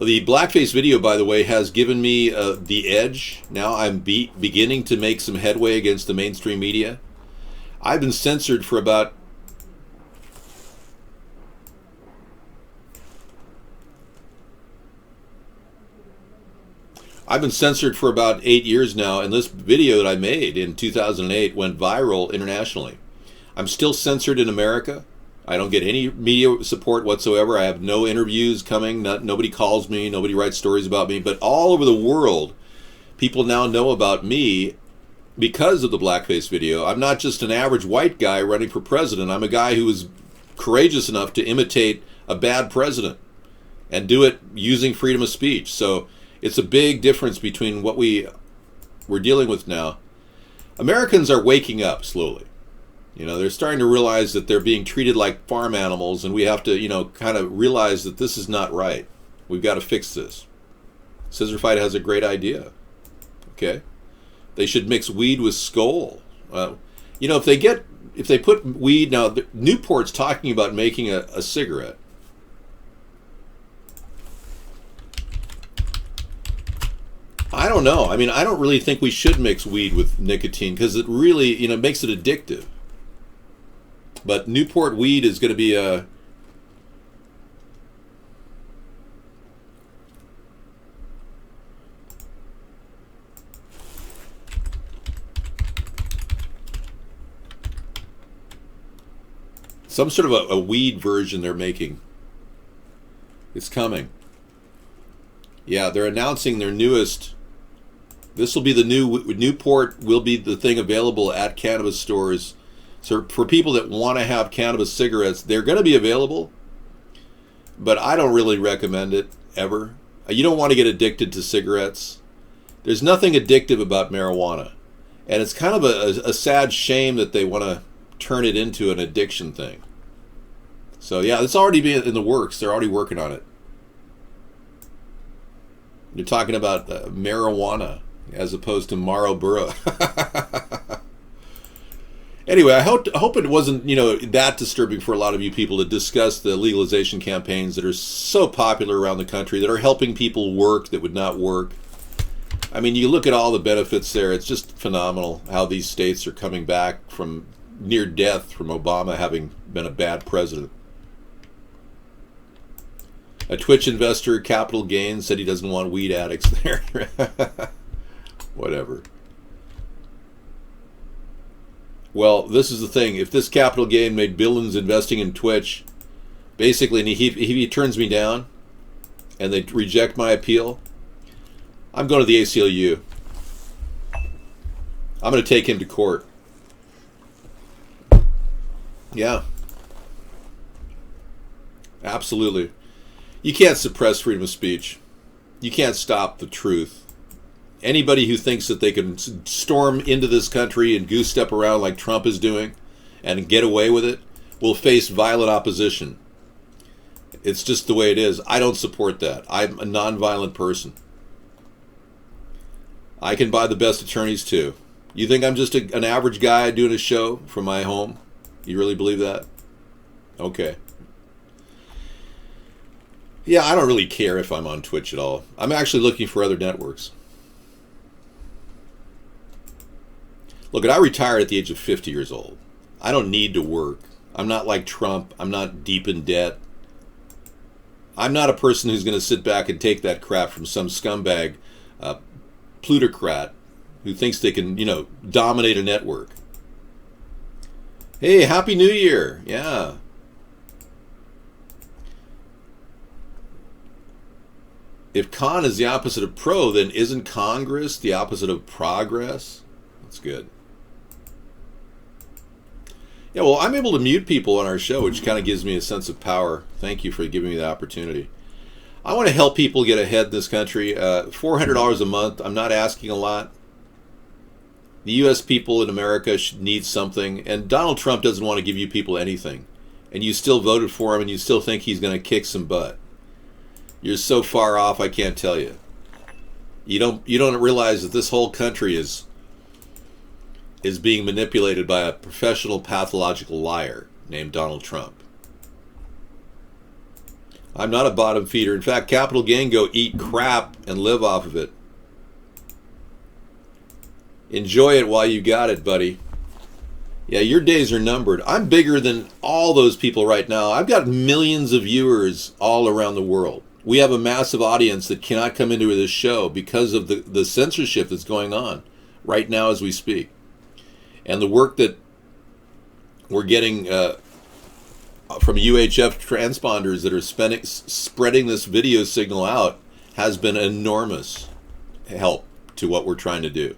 The blackface video, by the way, has given me the edge. Now I'm beginning to make some headway against the mainstream media. I've been censored for about... I've been censored for about 8 years now, and this video that I made in 2008 went viral internationally. I'm still censored in America, I don't get any media support whatsoever. I have no interviews coming. Nobody calls me. Nobody writes stories about me. But all over the world, people now know about me because of the blackface video. I'm not just an average white guy running for president. I'm a guy who is courageous enough to imitate a bad president and do it using freedom of speech. So it's a big difference between what we're dealing with now. Americans are waking up slowly. You know, they're starting to realize that they're being treated like farm animals, and we have to, you know, kind of realize that this is not right. We've got to fix this. Scissor Fight has a great idea. Okay? They should mix weed with Skoal. You know, if they put weed, now Newport's talking about making a cigarette. I don't know. I mean, I don't really think we should mix weed with nicotine because it really, you know, makes it addictive. But Newport weed is going to be a... some sort of a weed version they're making. It's coming. Yeah, they're announcing their newest... This will be the new... Newport will be the thing available at cannabis stores. So for people that want to have cannabis cigarettes, they're going to be available. But I don't really recommend it, ever. You don't want to get addicted to cigarettes. There's nothing addictive about marijuana. And it's kind of a sad shame that they want to turn it into an addiction thing. So yeah, it's already been in the works. They're already working on it. You're talking about marijuana as opposed to Marlboro. Anyway, I hope it wasn't, you know, that disturbing for a lot of you people to discuss the legalization campaigns that are so popular around the country, that are helping people work that would not work. I mean, you look at all the benefits there. It's just phenomenal how these states are coming back from near death from Obama having been a bad president. A Twitch investor, Capital Gains, said he doesn't want weed addicts there. Whatever. Well, this is the thing. If this Capital Gain made billions investing in Twitch, basically, and he turns me down, and they reject my appeal, I'm going to the ACLU. I'm going to take him to court. Yeah. Absolutely. You can't suppress freedom of speech. You can't stop the truth. Anybody who thinks that they can storm into this country and goose step around like Trump is doing and get away with it will face violent opposition. It's just the way it is. I don't support that. I'm a nonviolent person. I can buy the best attorneys too. You think I'm just an average guy doing a show from my home? You really believe that? Okay. Yeah, I don't really care if I'm on Twitch at all. I'm actually looking for other networks. Look, I retired at the age of 50 years old. I don't need to work. I'm not like Trump. I'm not deep in debt. I'm not a person who's going to sit back and take that crap from some scumbag plutocrat who thinks they can, you know, dominate a network. Hey, Happy New Year. Yeah. If con is the opposite of pro, then isn't Congress the opposite of progress? That's good. Yeah, well, I'm able to mute people on our show, which kind of gives me a sense of power. Thank you for giving me the opportunity. I want to help people get ahead in this country. $400 a month. I'm not asking a lot. The U.S. people in America need something, and Donald Trump doesn't want to give you people anything. And you still voted for him, and you still think he's going to kick some butt. You're so far off, I can't tell you. You don't realize that this whole country is being manipulated by a professional pathological liar named Donald Trump. I'm not a bottom feeder. In fact, Capital Gain, go eat crap and live off of it. Enjoy it while you got it, buddy. Yeah, your days are numbered. I'm bigger than all those people right now. I've got millions of viewers all around the world. We have a massive audience that cannot come into this show because of the censorship that's going on right now as we speak. And the work that we're getting from UHF transponders that are spreading this video signal out has been enormous help to what we're trying to do.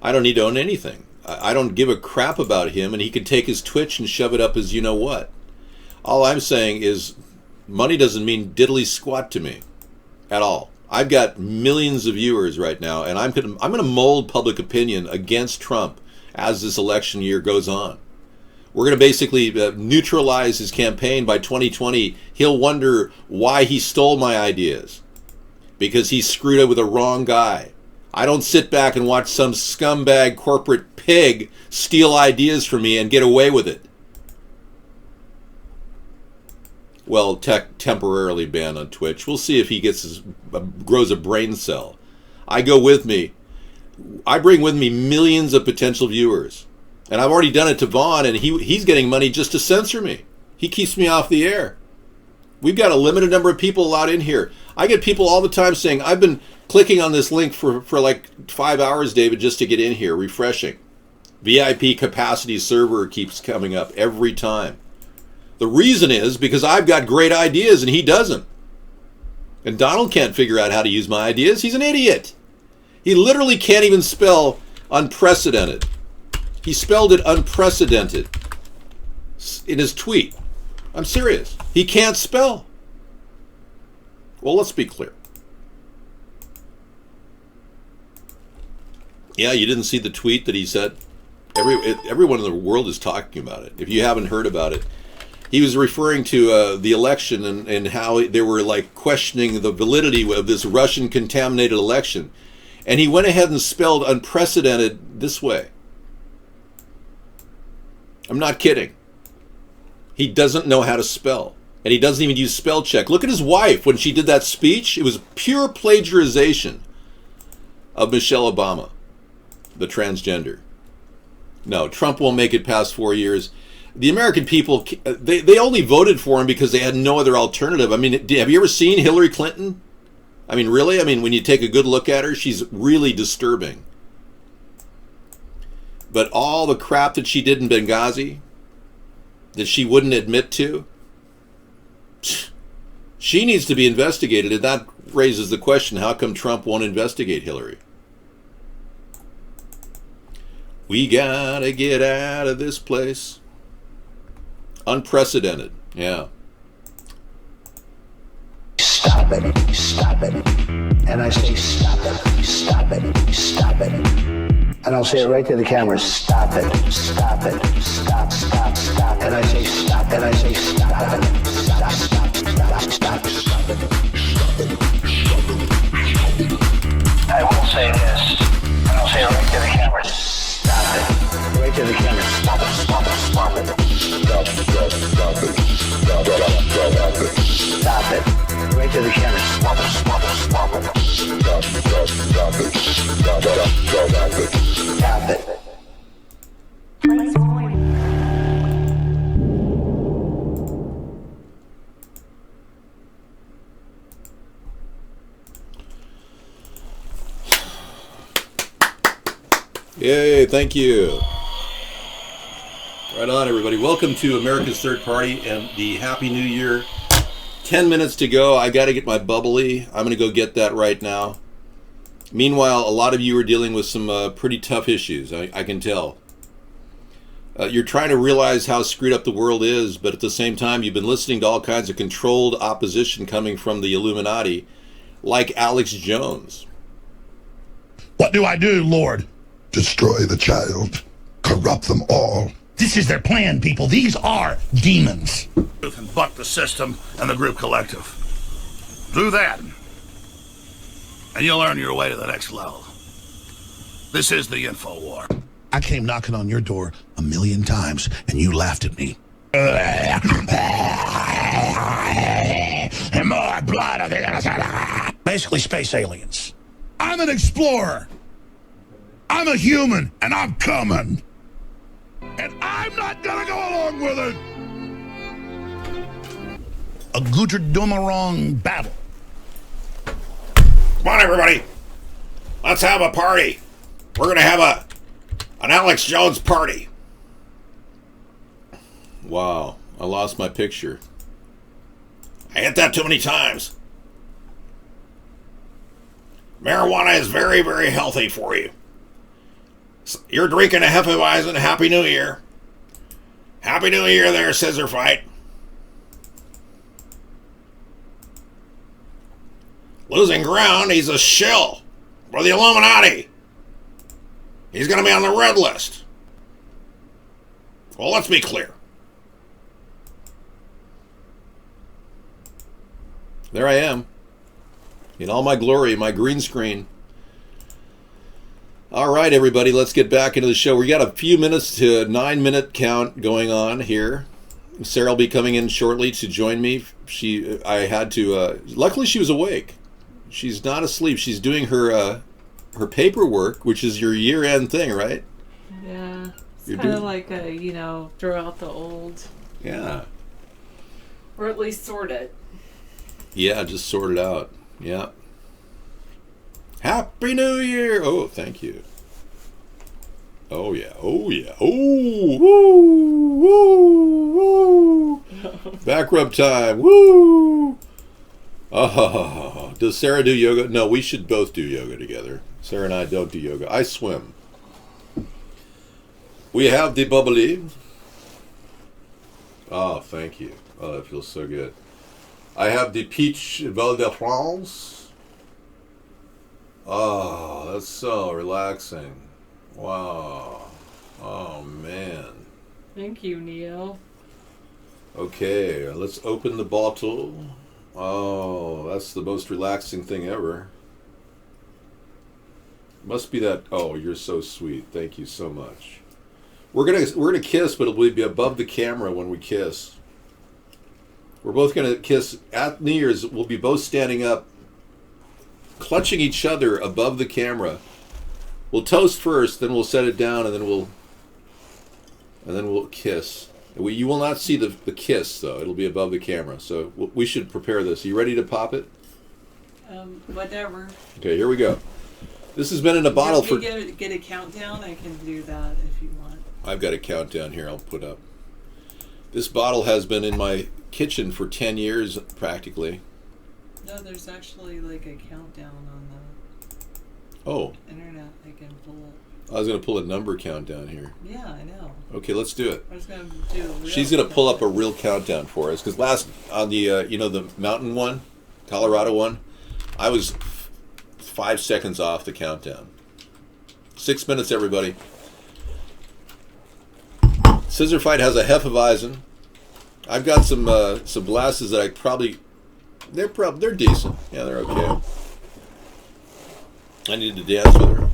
I don't need to own anything. I don't give a crap about him, and he can take his Twitch and shove it up as you know what. All I'm saying is money doesn't mean diddly squat to me at all. I've got millions of viewers right now, and I'm gonna mold public opinion against Trump as this election year goes on. We're going to basically neutralize his campaign. By 2020. He'll wonder why he stole my ideas, because he screwed up with the wrong guy. I don't sit back and watch some scumbag corporate pig steal ideas from me and get away with it. Well, temporarily banned on Twitch. We'll see if he grows a brain cell. I bring with me millions of potential viewers. And I've already done it to Vaughn, and he's getting money just to censor me. He keeps me off the air. We've got a limited number of people allowed in here. I get people all the time saying, I've been clicking on this link for like 5 hours, David, just to get in here, refreshing. VIP capacity server keeps coming up every time. The reason is because I've got great ideas and he doesn't. And Donald can't figure out how to use my ideas. He's an idiot. He literally can't even spell unprecedented. He spelled it unprecedented in his tweet. I'm serious. He can't spell. Well, let's be clear. Yeah, you didn't see the tweet that he said? Everyone in the world is talking about it. If you haven't heard about it, he was referring to the election and how they were like questioning the validity of this Russian contaminated election. And he went ahead and spelled unprecedented this way. I'm not kidding. He doesn't know how to spell. And he doesn't even use spell check. Look at his wife when she did that speech. It was pure plagiarization of Michelle Obama, the transgender. No, Trump won't make it past 4 years. The American people, they only voted for him because they had no other alternative. I mean, have you ever seen Hillary Clinton? I mean, really? I mean, when you take a good look at her, she's really disturbing. But all the crap that she did in Benghazi, that she wouldn't admit to, she needs to be investigated. And that raises the question, how come Trump won't investigate Hillary? We gotta get out of this place. Unprecedented, yeah. Stop it, stop it. And I say, stop it, stop it, stop it. And I'll say it right to the camera, stop it, stop it, stop, stop, stop. And I say, stop, and I say, stop it, stop, stop, stop, stop, stop it, stop it, stop it. I will say this, and I'll say it right to the camera, stop it, right to the camera, stop it, stop it, stop it. Stop, stop, stop it, stop, stop, stop it. Stop it, right to the camera, stop it, stop it, stop it. Stop, stop, stop it, stop, stop, stop it. Stop it. Yay, thank you. Right on, everybody. Welcome to America's Third Party and the Happy New Year. 10 minutes to go. I got to get my bubbly. I'm going to go get that right now. Meanwhile, a lot of you are dealing with some pretty tough issues, I can tell. You're trying to realize how screwed up the world is, but at the same time, you've been listening to all kinds of controlled opposition coming from the Illuminati, like Alex Jones. What do I do, Lord? Destroy the child. Corrupt them all. This is their plan, people. These are demons. And buck the system and the group collective. Do that, and you'll earn your way to the next level. This is the Info War. I came knocking on your door 1,000,000 times, and you laughed at me. And more blood. Basically, space aliens. I'm an explorer. I'm a human, and I'm coming. And I'm not gonna go along with it. A Guterdumarong battle. Come on, everybody. Let's have a party. We're going to have an Alex Jones party. Wow, I lost my picture. I hit that too many times. Marijuana is very, very healthy for you. You're drinking a Hefeweizen. Happy New Year. Happy New Year there, Scissor Fight. Losing ground, he's a shill for the Illuminati. He's going to be on the red list. Well, let's be clear. There I am. In all my glory, my green screen. All right, everybody, let's get back into the show. We got a few minutes to a 9-minute count going on here. Sarah will be coming in shortly to join me. I had to, luckily she was awake. She's not asleep. She's doing her paperwork, which is your year-end thing, right? Yeah. It's kind of like throw out the old. Yeah. Or at least sort it. Yeah, just sort it out. Yeah. Happy New Year! Oh, thank you. Oh, yeah. Oh, yeah. Oh, woo, woo, woo. Back rub time. Woo! Oh, does Sarah do yoga? No, we should both do yoga together. Sarah and I don't do yoga. I swim. We have the bubbly. Oh, thank you. Oh, that feels so good. I have the peach Val de France. Oh, that's so relaxing. Wow. Oh, man. Thank you, Neil. Okay, let's open the bottle. Oh, that's the most relaxing thing ever. Must be that. Oh, you're so sweet. Thank you so much. We're gonna kiss, but it'll be above the camera when we kiss. We're both gonna kiss at New Year's. We'll be both standing up, clutching each other above the camera. We'll toast first, then we'll set it down, and then we'll kiss. You will not see the kiss, though. It'll be above the camera. So we should prepare this. Are you ready to pop it? Whatever. Okay, here we go. This has been in a bottle for... Get a countdown? I can do that if you want. I've got a countdown here I'll put up. This bottle has been in my kitchen for 10 years, practically. No, there's actually like a countdown on the internet. I can pull it. I was going to pull a number countdown here. Yeah, I know. Okay, let's do it. I was going to do a real She's going to pull up a real countdown for us. Because last, on the, the mountain one, Colorado one, I was 5 seconds off the countdown. 6 minutes, everybody. Scissor Fight has a Hefeweizen. I've got some glasses that I probably... They're decent. Yeah, they're okay. I need to dance with her.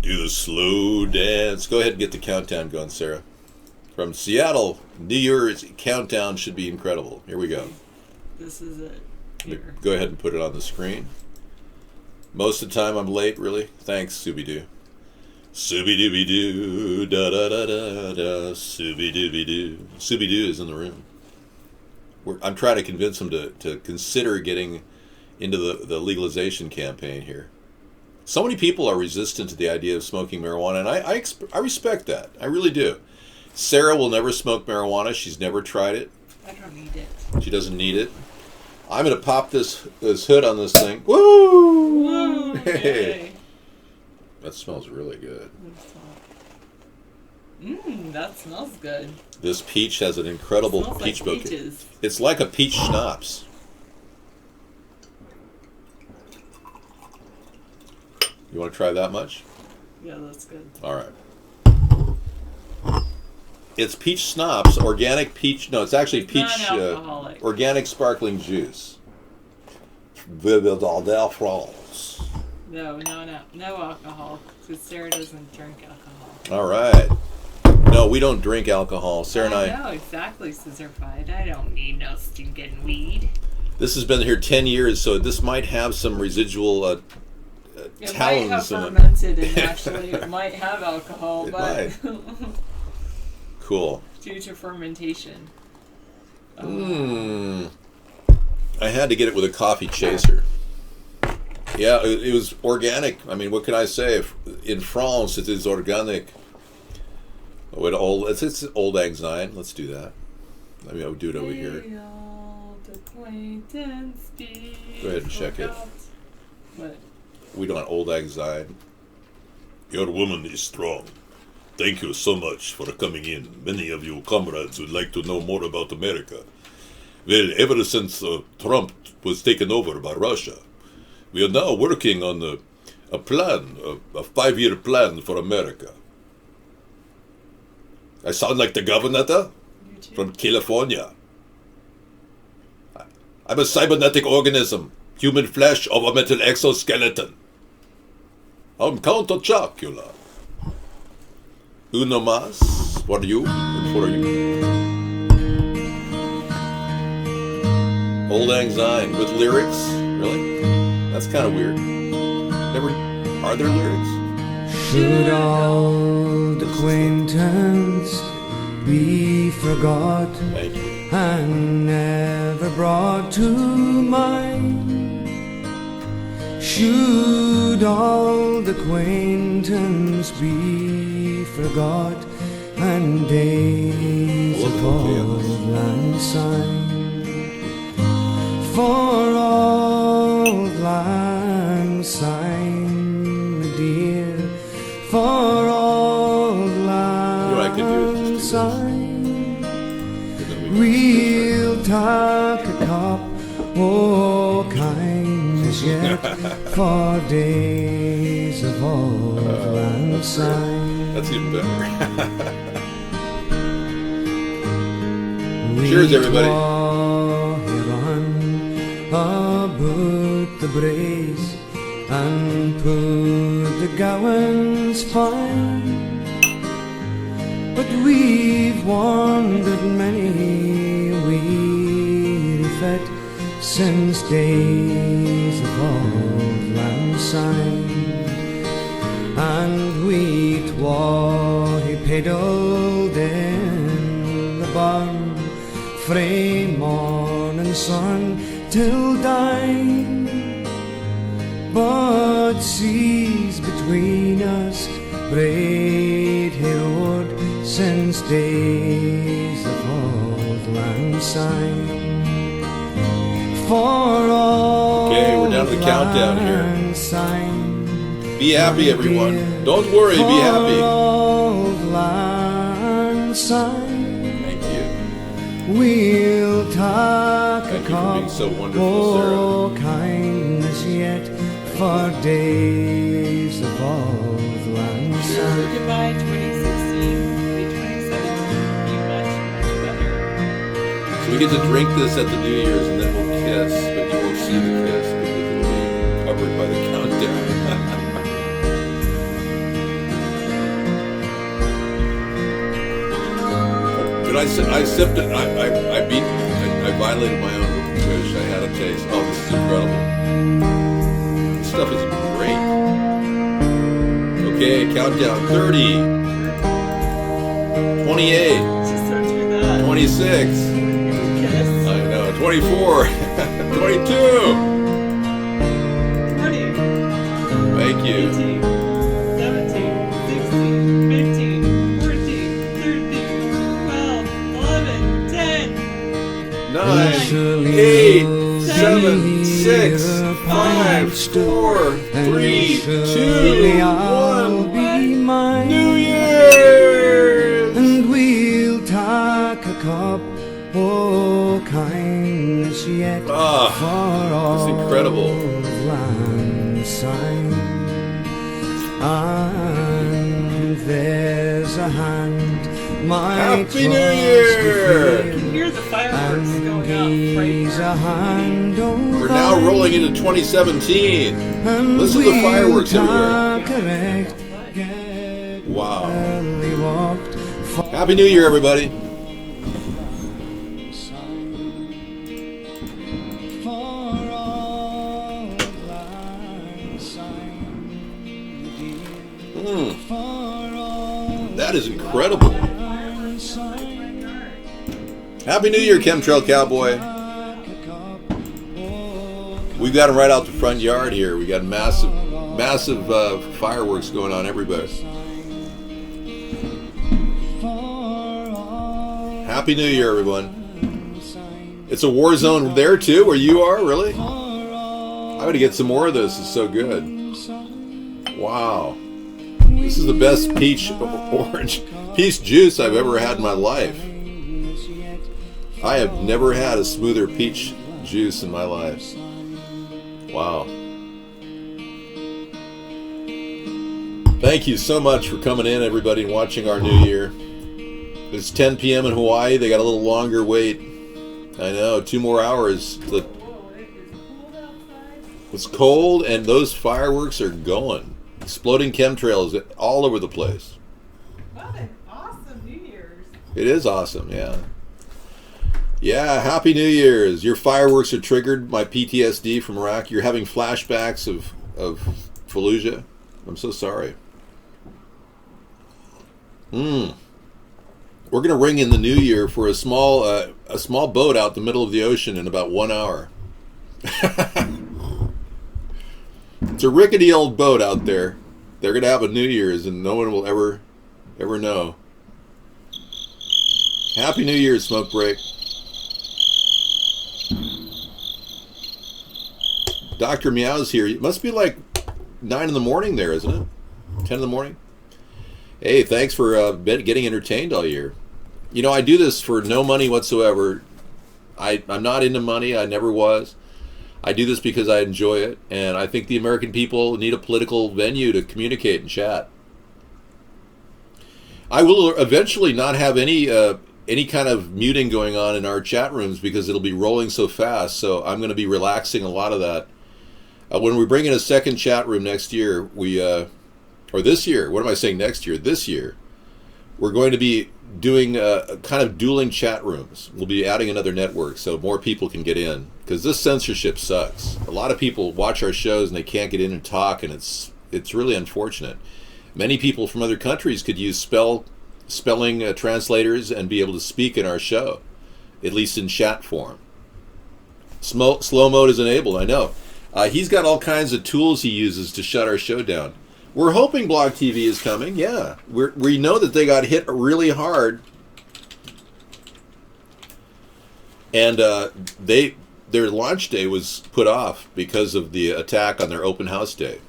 Do the slow dance. Go ahead and get the countdown going, Sarah. From Seattle, New Year's countdown should be incredible. Here we go. This is it. Here. Go ahead and put it on the screen. Most of the time I'm late, really. Thanks, Scooby-Doo. Scooby-Dooby-Doo, da-da-da-da-da, Scooby-Dooby-Doo. Scooby-Doo is in the room. I'm trying to convince him to consider getting into the legalization campaign here. So many people are resistant to the idea of smoking marijuana, and I respect that. I really do. Sarah will never smoke marijuana. She's never tried it. I don't need it. She doesn't need it. I'm going to pop this hood on this thing. Woo! Woo! Hey! That smells really good. That smells good. This peach has an incredible peach bouquet. Peaches. It's like a peach schnapps. You want to try that much? Yeah, that's good. All right. It's peach schnapps, organic peach. No, it's actually peach organic sparkling juice. Vive France. No alcohol, because Sarah doesn't drink alcohol. All right. No, we don't drink alcohol. Sarah and I know, exactly, Scissor Fight. I don't need no stinking weed. This has been here 10 years, so this might have some residual it talons. Might have fermented and actually it might have alcohol, but cool. Due to fermentation. I had to get it with a coffee chaser. Yeah, it was organic. I mean, what can I say? In France, it is organic. It's old Lang Syne. Let's do that. Maybe I'll do it over here. Go ahead and check it. What? We don't want old anxiety. Your woman is strong. Thank you so much for coming in. Many of you comrades would like to know more about America. Well, ever since Trump was taken over by Russia, we are now working on a plan, a 5-year plan for America. I sound like the governor from California. I'm a cybernetic organism, human flesh of a metal exoskeleton. I'm Count Chocula. Uno mas for you and for you. Old Lang Syne with lyrics? Really? That's kind of weird. Are there lyrics? Should old acquaintance be forgot and never brought to mind? Should old acquaintance be forgot and days of old Lang Syne? For old Lang Syne, dear, for old Lang Syne, we'll talk a cup, oh kindness yet, for days of old Lang Syne. That's even better. Cheers, everybody. About the braes and put the gowans fine, but we've wandered many a weary fet since days of old Lang Syne, and we twa pedalled in the barn frae morning sun till dine, but seas between us braid hereward since days of old Lang Syne. For old Okay, we're down to the countdown here. Syne, be happy, everyone. Don't worry, be happy. Old Lang Syne, thank you. We'll talk Thank you for being so wonderful, Sarah. oh, kindness yet for days of old Lang Syne. Goodbye 2016, goodbye 2017, be much, much better. So we get to drink this at the New Year's and then we'll kiss, but you won't see the kiss because it'll be covered by the countdown. But I sipped it. I violated my own wish. I had a taste. Oh, this is incredible. This stuff is great. Okay, countdown. 30, 28, 26. I know. 24, 22. 20. Thank you. 18, 17, 16, 15, 14, 13, 12, 11, 10. 9, 8, 7, 6, 5, 4, 3, 2, 1. New Year's! And we'll talk a cup, oh kindness yet for all that's incredible. Lang Syne. And there's a hand might Happy New Year! You can hear the fireworks going up right now. We're now rolling into 2017. Listen to the fireworks everywhere. Wow. Happy New Year, everybody. That is incredible. Happy New Year, Chemtrail Cowboy. We got them right out the front yard here. We got massive fireworks going on everywhere. Happy New Year, everyone. It's a war zone there too, where you are, really? I'm gonna get some more of this. It's so good. Wow. This is the best peach juice I've ever had in my life. I have never had a smoother peach juice in my life. Wow. Thank you so much for coming in, everybody, and watching our new year. It's 10 p.m. in Hawaii. They got a little longer wait. I know, 2 more hours. It's cold, and those fireworks are going. Exploding chemtrails all over the place. What an awesome New Year's. It is awesome, yeah. Yeah, Happy New Year's. Your fireworks are triggered my PTSD from Iraq. You're having flashbacks of Fallujah. I'm so sorry. We're going to ring in the new year for a small boat out the middle of the ocean in about 1 hour. It's a rickety old boat out there. They're going to have a New Year's and no one will ever know. Happy New Year's, Smoke Break. Dr. Meow's here. It must be like 9 in the morning there, isn't it? 10 in the morning? Hey, thanks for getting entertained all year. You know, I do this for no money whatsoever. I'm not into money. I never was. I do this because I enjoy it, and I think the American people need a political venue to communicate and chat. I will eventually not have any kind of muting going on in our chat rooms because it'll be rolling so fast, so I'm going to be relaxing a lot of that. When we bring in a second chat room next year, or this year, what am I saying next year? This year, we're going to be doing kind of dueling chat rooms. We'll be adding another network so more people can get in, because this censorship sucks. A lot of people watch our shows and they can't get in and talk, and it's really unfortunate. Many people from other countries could use spelling translators and be able to speak in our show, at least in chat form. Slow mode is enabled, I know. He's got all kinds of tools he uses to shut our show down. We're hoping Blog TV is coming, yeah. We know that they got hit really hard. And their launch day was put off because of the attack on their open house day.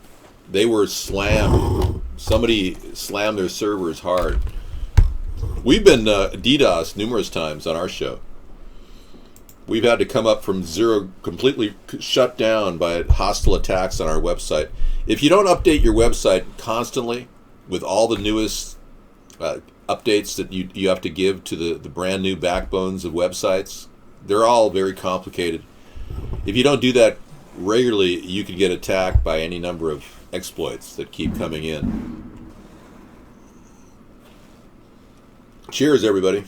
They were slammed. Somebody slammed their servers hard. We've been DDoSed numerous times on our show. We've had to come up from zero, completely shut down by hostile attacks on our website. If you don't update your website constantly with all the newest updates that you have to give to the brand new backbones of websites, they're all very complicated. If you don't do that regularly, you can get attacked by any number of exploits that keep coming in. Cheers, everybody.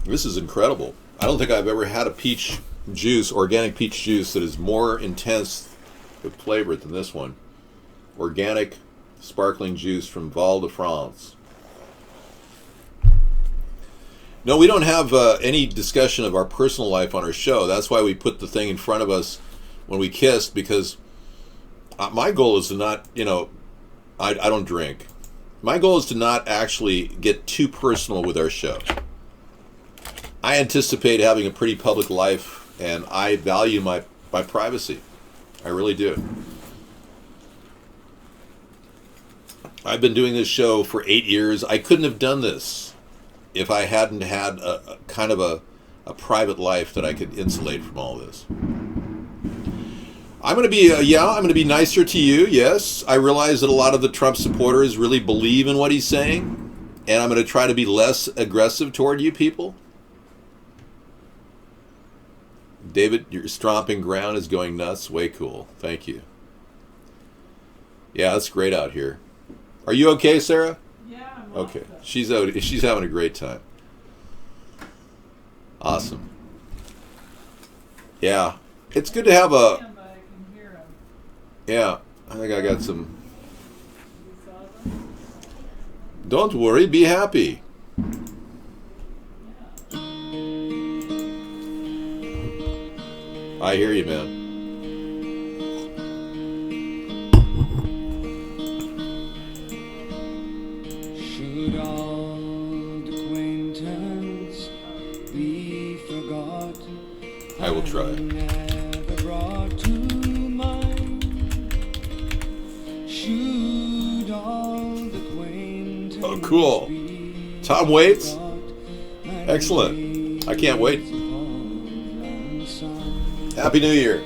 This is incredible. I don't think I've ever had a peach juice, organic peach juice, that is more intense with flavor than this one. Organic sparkling juice from Val de France. No, we don't have any discussion of our personal life on our show. That's why we put the thing in front of us when we kissed, because my goal is to not, I don't drink. My goal is to not actually get too personal with our show. I anticipate having a pretty public life, and I value my privacy. I really do. I've been doing this show for 8 years. I couldn't have done this if I hadn't had a kind of a private life that I could insulate from all this. I'm going to be, I'm going to be nicer to you, yes. I realize that a lot of the Trump supporters really believe in what he's saying, and I'm going to try to be less aggressive toward you people. David, your stomping ground is going nuts. Way cool. Thank you. Yeah, it's great out here. Are you okay, Sarah? Yeah, I'm okay. She's having a great time. Awesome. Yeah. It's good to have a... Yeah, I think I got some... Don't worry, be happy. I hear you, man. Should old acquaintance be forgot, try. Oh, cool. Tom Waits? Excellent. I can't wait. Happy New Year.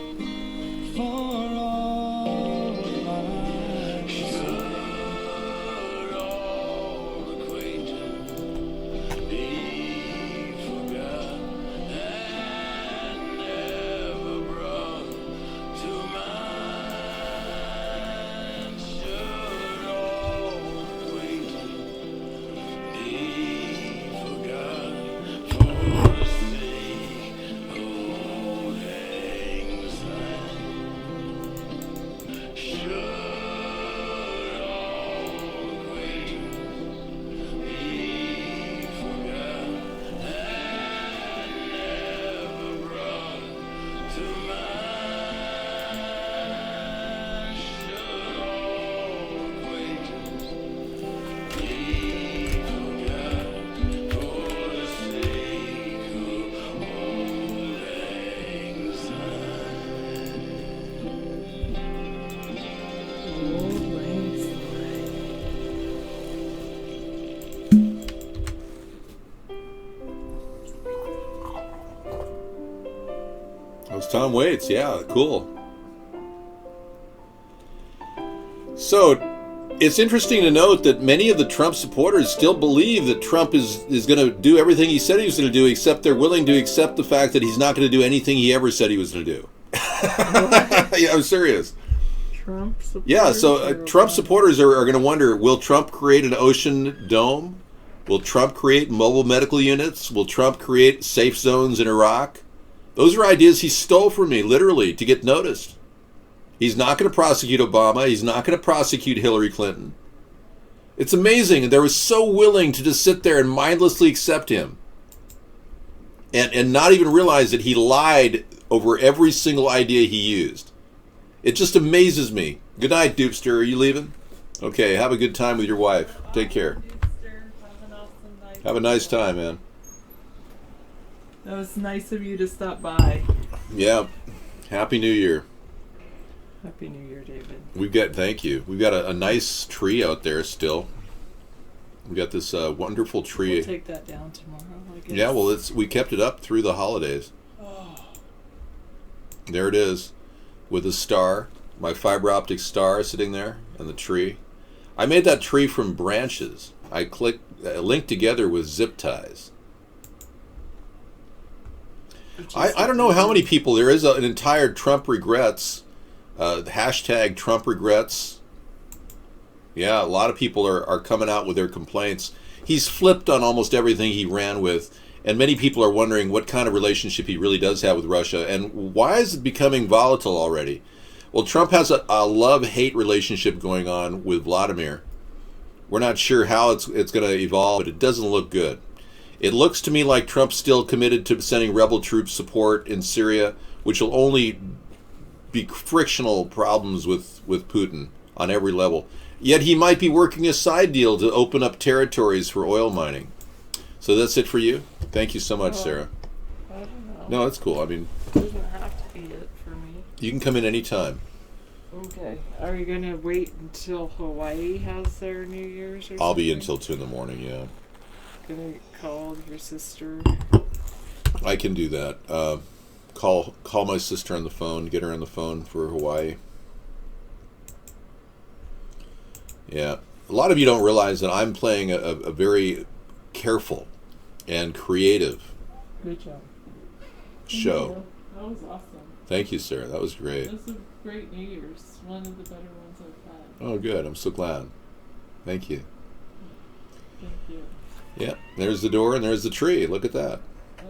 That was Tom Waits. Yeah, cool. So, it's interesting to note that many of the Trump supporters still believe that Trump is going to do everything he said he was going to do, except they're willing to accept the fact that he's not going to do anything he ever said he was going to do. Yeah, I'm serious. Trump supporters? Yeah, so Trump supporters are going to wonder, will Trump create an ocean dome? Will Trump create mobile medical units? Will Trump create safe zones in Iraq? Those are ideas he stole from me, literally, to get noticed. He's not going to prosecute Obama. He's not going to prosecute Hillary Clinton. It's amazing. They were so willing to just sit there and mindlessly accept him. And not even realize that he lied over every single idea he used. It just amazes me. Good night, Dupster. Are you leaving? Okay, have a good time with your wife. Take care. Have a nice time, man. That was nice of you to stop by. Yeah. Happy New Year. Happy New Year, David. Thank you. We've got a nice tree out there still. We got this wonderful tree. We'll take that down tomorrow, I guess. Yeah, well, we kept it up through the holidays. Oh. There it is, with a star, my fiber optic star sitting there, and the tree. I made that tree from branches. I linked together with zip ties. I don't know how many people there is. An entire Trump regrets, hashtag Trump regrets. Yeah, a lot of people are coming out with their complaints. He's flipped on almost everything he ran with, and many people are wondering what kind of relationship he really does have with Russia, and why is it becoming volatile already? Well, Trump has a love-hate relationship going on with Vladimir. We're not sure how it's going to evolve, but it doesn't look good. It looks to me like Trump's still committed to sending rebel troops support in Syria, which will only be frictional problems with Putin on every level. Yet he might be working a side deal to open up territories for oil mining. So that's it for you? Thank you so much, Sarah. I don't know. No, that's cool. I mean, It doesn't have to be it for me. you can come in anytime. Okay. Are you going to wait until Hawaii has their New Year's or something? I'll be until 2 in the morning, yeah. Going to call your sister? I can do that. Call my sister on the phone, get her on the phone for Hawaii. Yeah. A lot of you don't realize that I'm playing a very careful and creative Good job. show. Yeah, that was awesome. Thank you, Sarah. That was great. This was a great New Year's. One of the better ones I've had. Oh, good. I'm so glad. Thank you. Thank you. Yeah. There's the door and there's the tree. Look at that. Oh,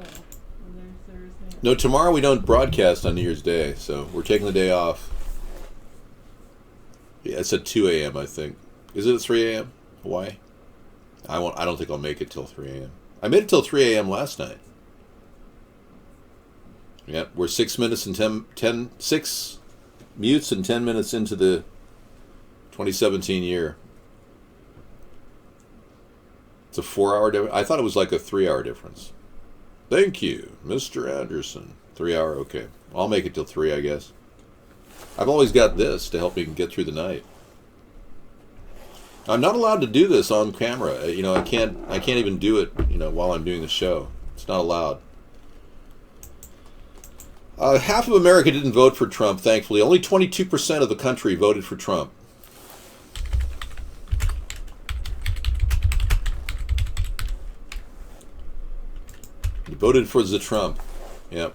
and there's that. No, tomorrow we don't broadcast on New Year's Day, so we're taking the day off. Yeah, it's at 2 a.m., I think. Is it at 3 a.m. Hawaii? I don't think I'll make it till 3 a.m. I made it till 3 a.m. last night. Yep, we're 6 minutes and 6 mutes and 10 minutes into the 2017 year. It's a 4-hour difference. I thought it was like a 3-hour difference. Thank you, Mr. Anderson. 3 hour, okay. I'll make it till 3, I guess. I've always got this to help me get through the night. I'm not allowed to do this on camera. You know, I can't even do it, you know, while I'm doing the show. It's not allowed. Half of America didn't vote for Trump, thankfully. Only 22% of the country voted for Trump. He voted for the Trump. Yep.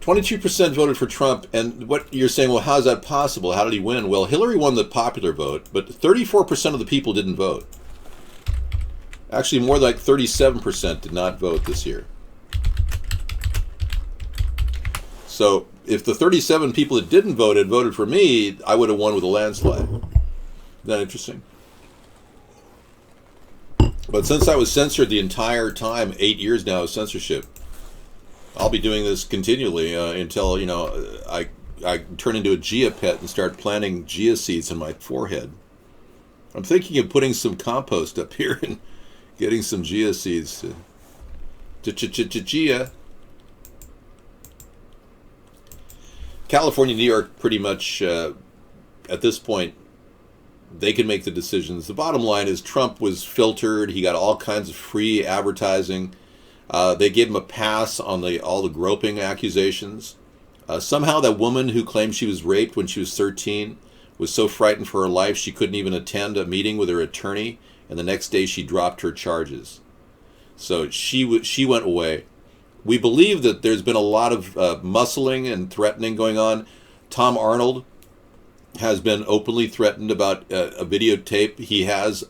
22% voted for Trump, and what you're saying, well, how is that possible? How did he win? Well, Hillary won the popular vote, but 34% of the people didn't vote. Actually, more like 37% did not vote this year. So if the 37 people that didn't vote had voted for me, I would have won with a landslide. Isn't that interesting? But since I was censored the entire time, 8 years now of censorship, I'll be doing this continually until, you know, I turn into a Gia pet and start planting Gia seeds in my forehead. I'm thinking of putting some compost up here and getting some Gia seeds. Gia. California, New York, pretty much at this point, they can make the decisions. The bottom line is Trump was filtered. He got all kinds of free advertising. They gave him a pass on all the groping accusations. Somehow that woman who claimed she was raped when she was 13 was so frightened for her life she couldn't even attend a meeting with her attorney, and the next day she dropped her charges. So she went away. We believe that there's been a lot of muscling and threatening going on. Tom Arnold has been openly threatened about a videotape he has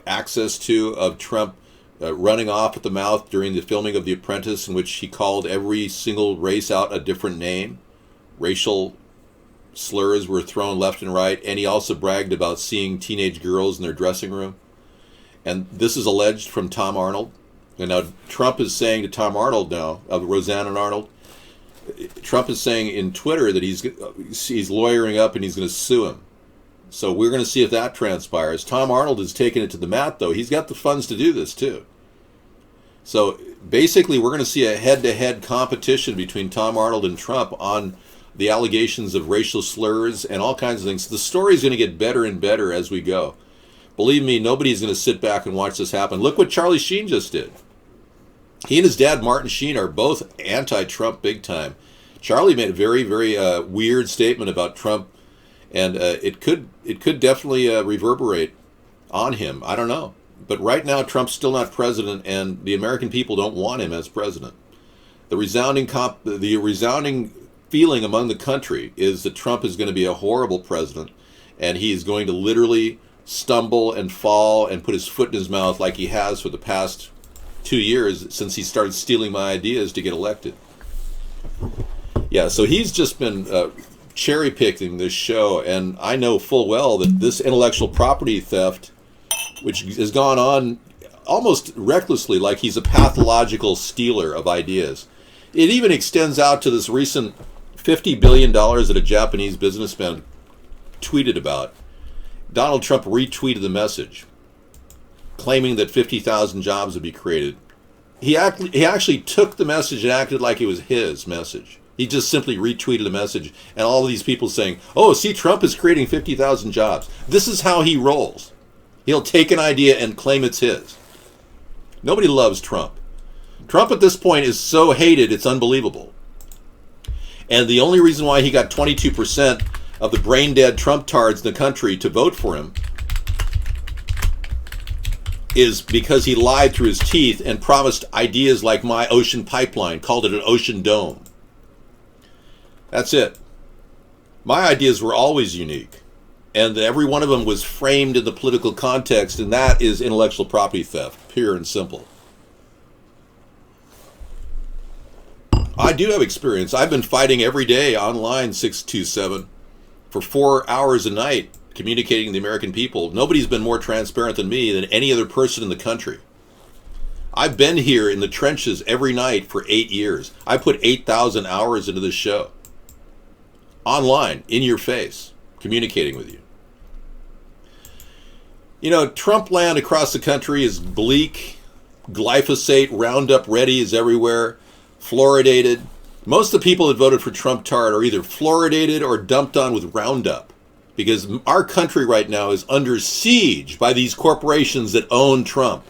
access to of Trump running off at the mouth during the filming of The Apprentice, in which he called every single race out a different name. Racial slurs were thrown left and right, and he also bragged about seeing teenage girls in their dressing room. And this is alleged from Tom Arnold. And now Trump is saying to Tom Arnold now, of Roseanne and Arnold, Trump is saying in Twitter that he's lawyering up and he's going to sue him. So we're going to see if that transpires. Tom Arnold has taken it to the mat, though. He's got the funds to do this, too. So basically, we're going to see a head-to-head competition between Tom Arnold and Trump on the allegations of racial slurs and all kinds of things. The story's going to get better and better as we go. Believe me, nobody's going to sit back and watch this happen. Look what Charlie Sheen just did. He and his dad, Martin Sheen, are both anti-Trump big time. Charlie made a very, very weird statement about Trump, and it could definitely reverberate on him. I don't know. But right now, Trump's still not president, and the American people don't want him as president. The resounding feeling among the country is that Trump is going to be a horrible president, and he's going to literally stumble and fall and put his foot in his mouth like he has for the past 2 years since he started stealing my ideas to get elected. Yeah, so he's just been cherry-picking this show, and I know full well that this intellectual property theft, which has gone on almost recklessly, like he's a pathological stealer of ideas. It even extends out to this recent $50 billion that a Japanese businessman tweeted about. Donald Trump retweeted the message, claiming that 50,000 jobs would be created. He actually took the message and acted like it was his message. He just simply retweeted the message, and all of these people saying, oh, see, Trump is creating 50,000 jobs. This is how he rolls. He'll take an idea and claim it's his. Nobody loves Trump. Trump at this point is so hated, it's unbelievable. And the only reason why he got 22% of the brain-dead Trump-tards in the country to vote for him is because he lied through his teeth and promised ideas like my ocean pipeline, called it an ocean dome. That's it. My ideas were always unique, and every one of them was framed in the political context, and that is intellectual property theft, pure and simple. I do have experience. I've been fighting every day online 627 for 4 hours a night, communicating to the American people. Nobody's been more transparent than me than any other person in the country. I've been here in the trenches every night for 8 years. I put 8,000 hours into this show. Online, in your face, communicating with you. You know, Trump land across the country is bleak. Glyphosate, Roundup Ready is everywhere. Fluoridated. Most of the people that voted for Trump-Tard are either fluoridated or dumped on with Roundup, because our country right now is under siege by these corporations that own Trump.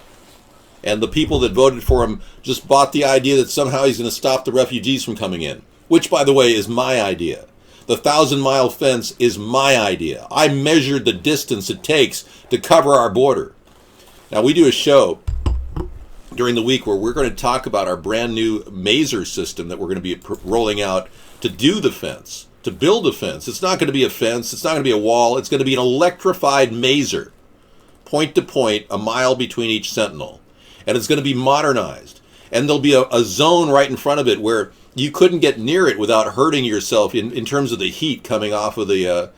And the people that voted for him just bought the idea that somehow he's going to stop the refugees from coming in, which, by the way, is my idea. The 1,000-mile fence is my idea. I measured the distance it takes to cover our border. Now, we do a show during the week where we're going to talk about our brand new Maser system that we're going to be rolling out to do the fence, to build a fence. It's not going to be a fence. It's not going to be a wall. It's going to be an electrified Maser, point to point, a mile between each sentinel. And it's going to be modernized. And there'll be a zone right in front of it where you couldn't get near it without hurting yourself in terms of the heat coming off of the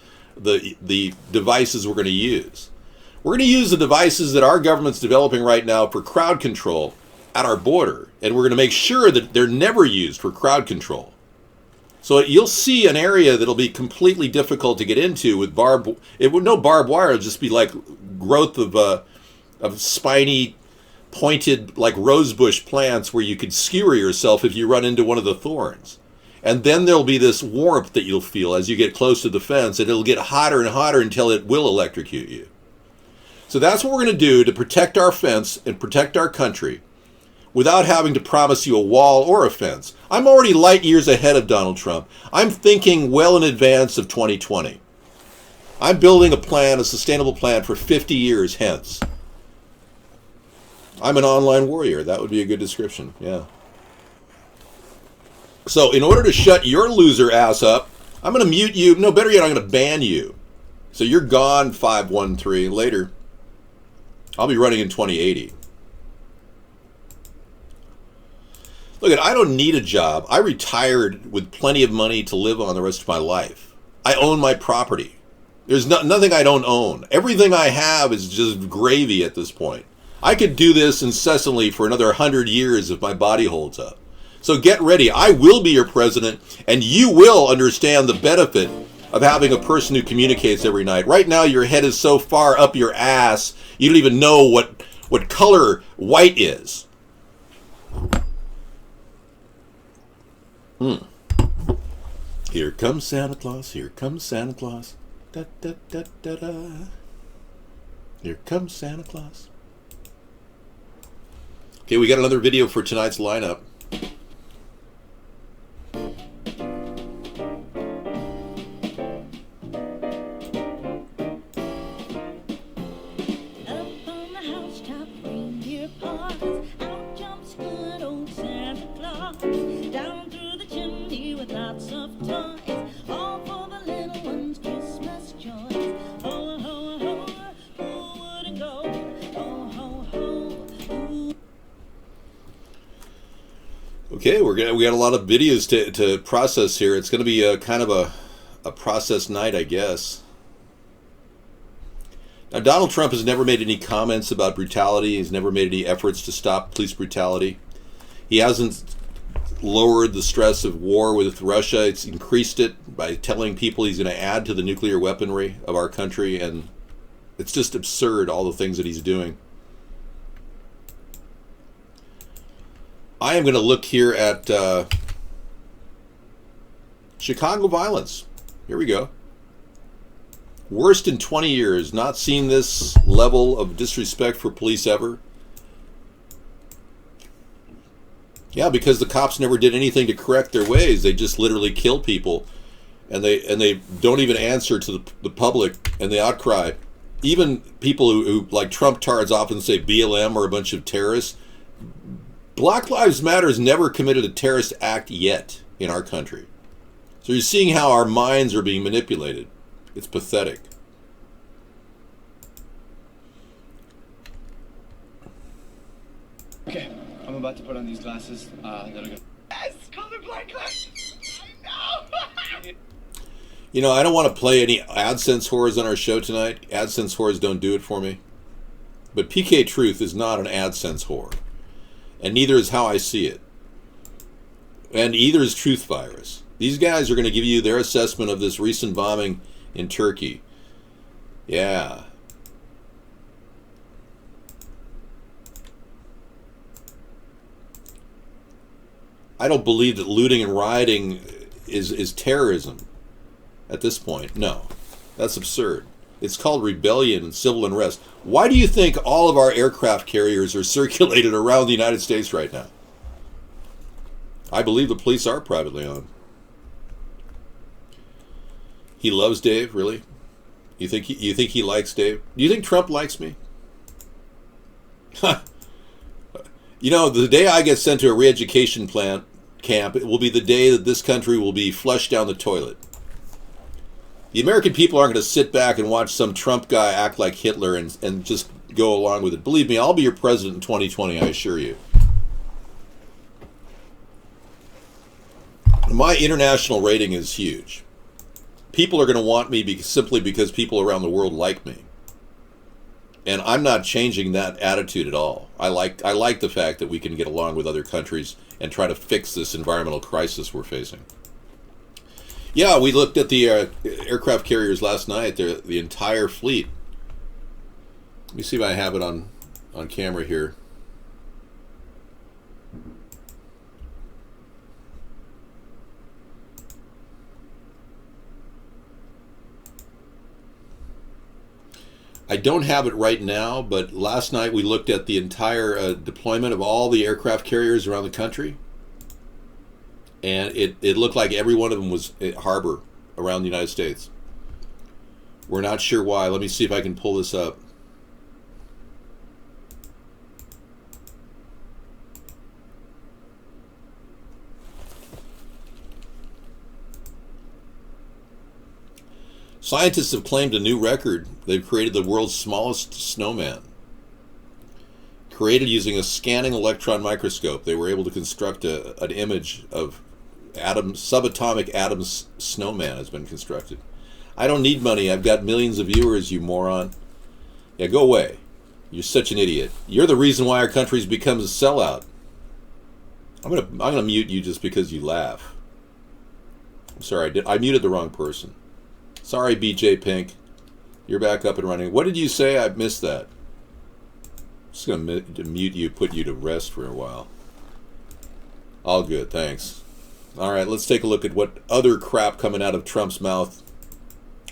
devices we're going to use. We're going to use the devices that our government's developing right now for crowd control at our border. And we're going to make sure that they're never used for crowd control. So you'll see an area that'll be completely difficult to get into with no barbed wire. It'll just be like growth of spiny, pointed, like rosebush plants where you could skewer yourself if you run into one of the thorns. And then there'll be this warmth that you'll feel as you get close to the fence, and it'll get hotter and hotter until it will electrocute you. So that's what we're going to do to protect our fence and protect our country without having to promise you a wall or a fence. I'm already light years ahead of Donald Trump. I'm thinking well in advance of 2020. I'm building a plan, a sustainable plan for 50 years hence. I'm an online warrior. That would be a good description, yeah. So in order to shut your loser ass up, I'm going to mute you. No, better yet, I'm going to ban you. So you're gone, 513. Later. I'll be running in 2080. Look, I don't need a job. I retired with plenty of money to live on the rest of my life. I own my property. There's nothing I don't own. Everything I have is just gravy at this point. I could do this incessantly for another 100 years if my body holds up. So get ready. I will be your president, and you will understand the benefit of having a person who communicates every night. Right now, your head is so far up your ass, you don't even know what color white is. Here comes Santa Claus. Here comes Santa Claus. Da, da, da, da, da. Here comes Santa Claus. Okay, we got another video for tonight's lineup. Okay, we got a lot of videos to process here. It's going to be a kind of a process night, I guess. Now, Donald Trump has never made any comments about brutality. He's never made any efforts to stop police brutality. He hasn't lowered the stress of war with Russia. It's increased it by telling people he's going to add to the nuclear weaponry of our country, and it's just absurd, all the things that he's doing. I am going to look here at Chicago violence. Here we go. Worst in 20 years. Not seen this level of disrespect for police ever. Yeah, because the cops never did anything to correct their ways. They just literally kill people, and they don't even answer to the public and the outcry. Even people who like Trump-tards often say BLM are a bunch of terrorists. Black Lives Matter has never committed a terrorist act yet in our country. So you're seeing how our minds are being manipulated. It's pathetic. Okay, I'm about to put on these glasses. That'll go. Yes, colorblind glasses. I know. You know, I don't want to play any AdSense whores on our show tonight. AdSense whores don't do it for me. But PK Truth is not an AdSense whore. And neither is How I See It. And either is Truth Virus. These guys are going to give you their assessment of this recent bombing in Turkey. Yeah. I don't believe that looting and rioting is terrorism at this point. No, that's absurd. It's called rebellion and civil unrest. Why do you think all of our aircraft carriers are circulated around the United States right now? I believe the police are privately owned. He loves Dave, really? You think he likes Dave? Do you think Trump likes me? You know, the day I get sent to a re-education camp, it will be the day that this country will be flushed down the toilet. The American people aren't going to sit back and watch some Trump guy act like Hitler and just go along with it. Believe me, I'll be your president in 2020, I assure you. My international rating is huge. People are going to want me simply because people around the world like me. And I'm not changing that attitude at all. I like the fact that we can get along with other countries and try to fix this environmental crisis we're facing. Yeah, we looked at the aircraft carriers last night. The entire fleet. Let me see if I have it on camera here. I don't have it right now, but last night we looked at the entire deployment of all the aircraft carriers around the country. And it looked like every one of them was at harbor around the United States. We're not sure why. Let me see if I can pull this up. Scientists have claimed a new record. They've created the world's smallest snowman. Created using a scanning electron microscope, they were able to construct an image of subatomic atoms snowman has been constructed. I don't need money. I've got millions of viewers, you moron. Yeah, go away. You're such an idiot. You're the reason why our country's become a sellout. I'm gonna mute you just because you laugh. I'm sorry, I muted the wrong person. Sorry, BJ Pink. You're back up and running. What did you say? I missed that. I'm just going to mute you, put you to rest for a while. All good, thanks. All right, let's take a look at what other crap coming out of Trump's mouth.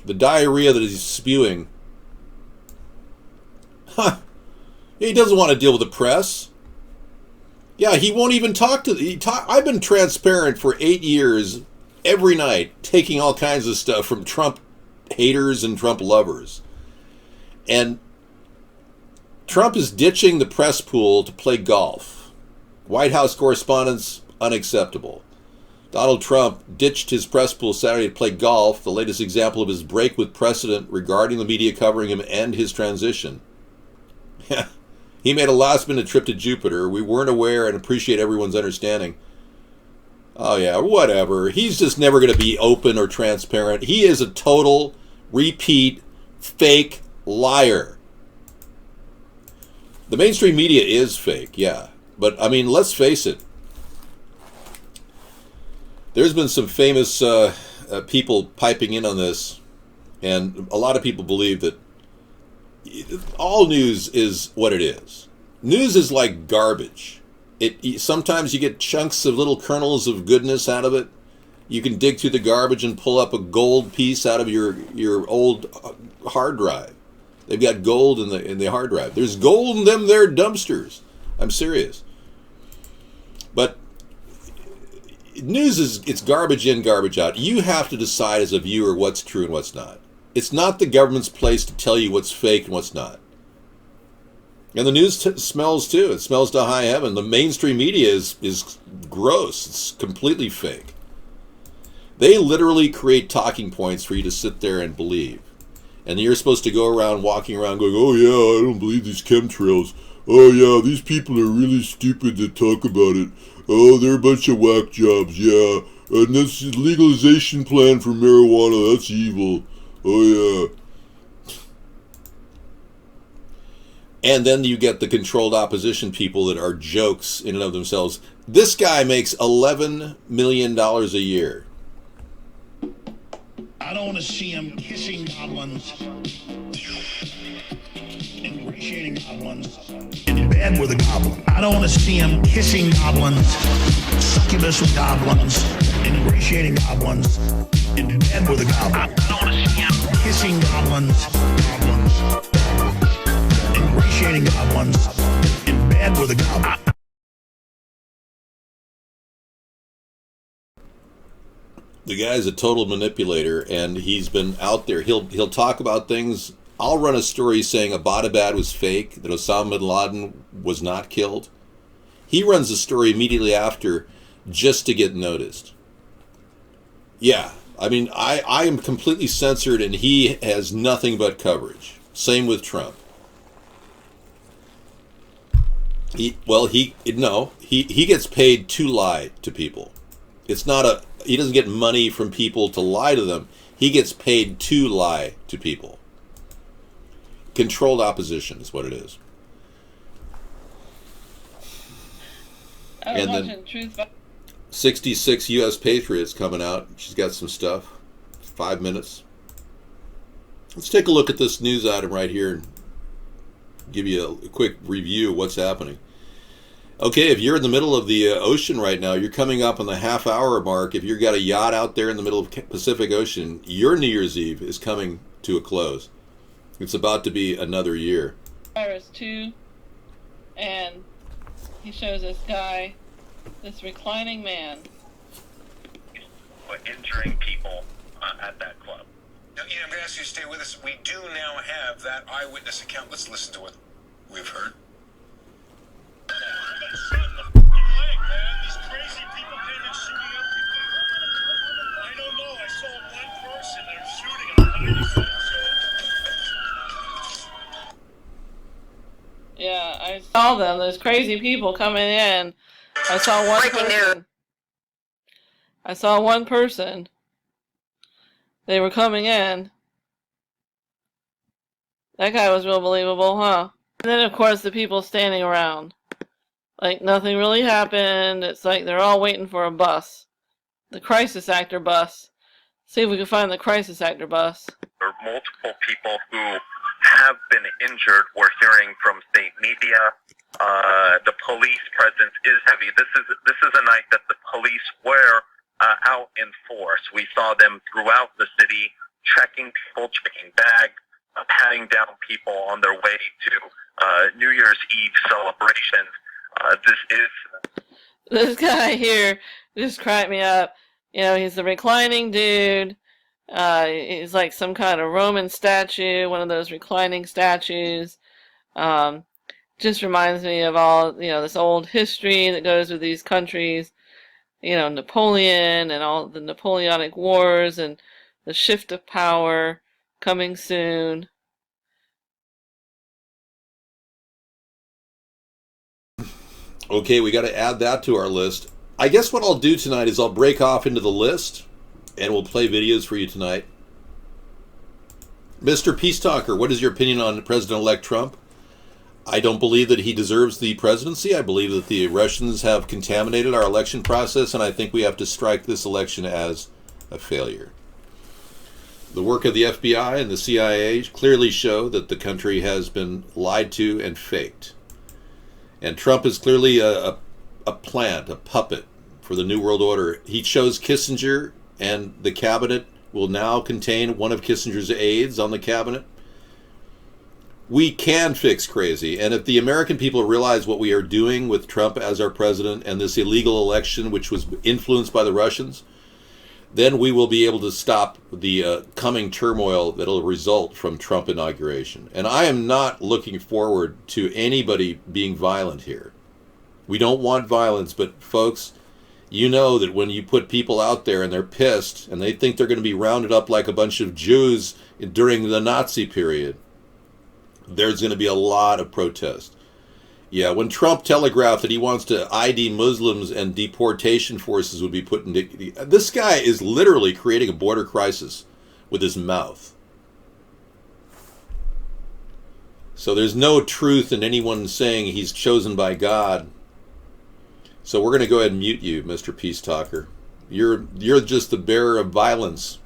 The diarrhea that he's spewing. Huh. He doesn't want to deal with the press. Yeah, he won't even talk to... I've been transparent for 8 years, every night, taking all kinds of stuff from Trump haters and Trump lovers. And Trump is ditching the press pool to play golf. White House correspondence, unacceptable. Donald Trump ditched his press pool Saturday to play golf, the latest example of his break with precedent regarding the media covering him and his transition. He made a last-minute trip to Jupiter. We weren't aware and appreciate everyone's understanding. Oh yeah, whatever. He's just never going to be open or transparent. He is a total, repeat, fake liar. The mainstream media is fake, yeah. But, I mean, let's face it. There's been some famous people piping in on this, and a lot of people believe that all news is what it is. News is like garbage. Sometimes you get chunks of little kernels of goodness out of it. You can dig through the garbage and pull up a gold piece out of your old hard drive. They've got gold in the hard drive. There's gold in them there dumpsters. I'm serious. But news it's garbage in, garbage out. You have to decide as a viewer what's true and what's not. It's not the government's place to tell you what's fake and what's not. And the news smells too. It smells to high heaven. The mainstream media is gross. It's completely fake. They literally create talking points for you to sit there and believe. And you're supposed to go around, walking around going, oh yeah, I don't believe these chemtrails. Oh yeah, these people are really stupid to talk about it. Oh, they're a bunch of whack jobs, yeah. And this legalization plan for marijuana, that's evil. Oh yeah. And then you get the controlled opposition people that are jokes in and of themselves. This guy makes $11 million a year. I don't want to see him kissing goblins, ingratiating goblins in bed. bed with a goblin. I don't want to see him kissing goblins, succubus with goblins, ingratiating goblins, in bed with a goblin. I don't want to see him kissing goblins, ingratiating goblins, in bed with a goblin. The guy's a total manipulator, and he's been out there. He'll talk about things. I'll run a story saying Abbottabad was fake, that Osama bin Laden was not killed. He runs a story immediately after just to get noticed. Yeah, I mean, I am completely censored, and he has nothing but coverage. Same with Trump. He gets paid to lie to people. It's not he doesn't get money from people to lie to them. He gets paid to lie to people. Controlled opposition is what it is. I was watching Truth. 66 U.S. Patriots coming out. She's got some stuff. 5 minutes. Let's take a look at this news item right here and give you a quick review of what's happening. Okay, if you're in the middle of the ocean right now, you're coming up on the half-hour mark. If you've got a yacht out there in the middle of Pacific Ocean, your New Year's Eve is coming to a close. It's about to be another year. Virus 2, and he shows this guy, this reclining man, injuring people at that club. Now, Ian, I'm going to ask you to stay with us. We do now have that eyewitness account. Let's listen to what we've heard. Yeah, I saw them. There's crazy people coming in. I saw one person. I saw one person. They were coming in. That guy was real believable, huh? And then, of course, the people standing around. Like, nothing really happened. It's like they're all waiting for a bus. The crisis actor bus. See if we can find the crisis actor bus. There are multiple people who have been injured. We're hearing from state media. The police presence is heavy. This is a night that the police were out in force. We saw them throughout the city, checking people, checking bags, patting down people on their way to New Year's Eve celebrations. This guy here just cracked me up. You know, he's a reclining dude. He's like some kind of Roman statue, one of those reclining statues. Just reminds me of all, this old history that goes with these countries. Napoleon and all the Napoleonic Wars and the shift of power coming soon. Okay, we got to add that to our list. I guess what I'll do tonight is I'll break off into the list and we'll play videos for you tonight. Mr. Peace Talker, what is your opinion on President-elect Trump? I don't believe that he deserves the presidency. I believe that the Russians have contaminated our election process, and I think we have to strike this election as a failure. The work of the FBI and the CIA clearly show that the country has been lied to and faked. And Trump is clearly a plant, a puppet for the New World Order. He chose Kissinger, and the cabinet will now contain one of Kissinger's aides on the cabinet. We can fix crazy, and if the American people realize what we are doing with Trump as our president and this illegal election, which was influenced by the Russians, then we will be able to stop the coming turmoil that will result from Trump inauguration. And I am not looking forward to anybody being violent here. We don't want violence, but folks, you know that when you put people out there and they're pissed and they think they're going to be rounded up like a bunch of Jews during the Nazi period, there's going to be a lot of protest. Yeah, when Trump telegraphed that he wants to ID Muslims and deportation forces would be put into... This guy is literally creating a border crisis with his mouth. So there's no truth in anyone saying he's chosen by God. So we're going to go ahead and mute you, Mr. Peace Talker. You're just the bearer of violence.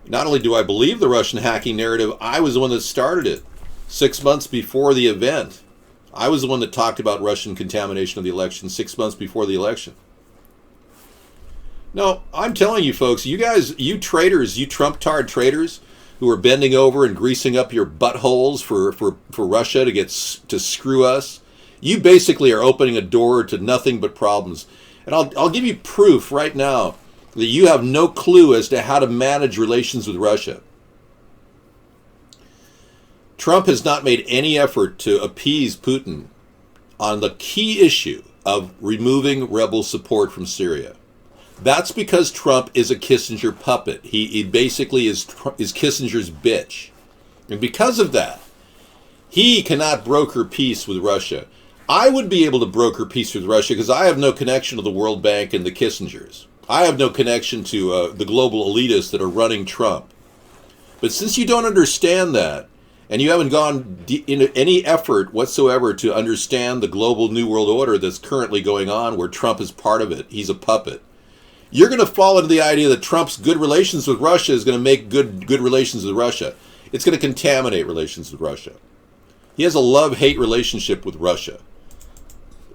Not only do I believe the Russian hacking narrative, I was the one that started it 6 months before the event. I was the one that talked about Russian contamination of the election 6 months before the election. No, I'm telling you folks, you guys, you traitors, you Trump-tard traitors who are bending over and greasing up your buttholes for Russia to screw us, you basically are opening a door to nothing but problems. And I'll give you proof right now that you have no clue as to how to manage relations with Russia. Trump has not made any effort to appease Putin on the key issue of removing rebel support from Syria. That's because Trump is a Kissinger puppet. He basically is Kissinger's bitch. And because of that, he cannot broker peace with Russia. I would be able to broker peace with Russia because I have no connection to the World Bank and the Kissingers. I have no connection to the global elitists that are running Trump. But since you don't understand that, and you haven't gone into any effort whatsoever to understand the global New World Order that's currently going on, where Trump is part of it, he's a puppet, you're going to fall into the idea that Trump's good relations with Russia is going to make good relations with Russia. It's going to contaminate relations with Russia. He has a love-hate relationship with Russia.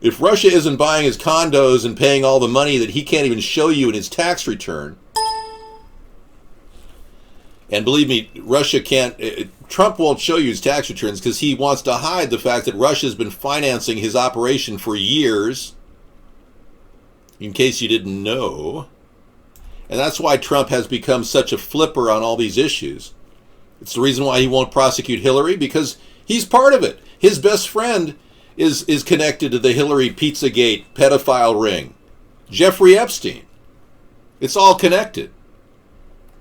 If Russia isn't buying his condos and paying all the money that he can't even show you in his tax return, and believe me, Russia can't, Trump won't show you his tax returns because he wants to hide the fact that Russia's been financing his operation for years, in case you didn't know. And that's why Trump has become such a flipper on all these issues. It's the reason why he won't prosecute Hillary, because he's part of it. His best friend is connected to the Hillary Pizzagate pedophile ring. Jeffrey Epstein. It's all connected.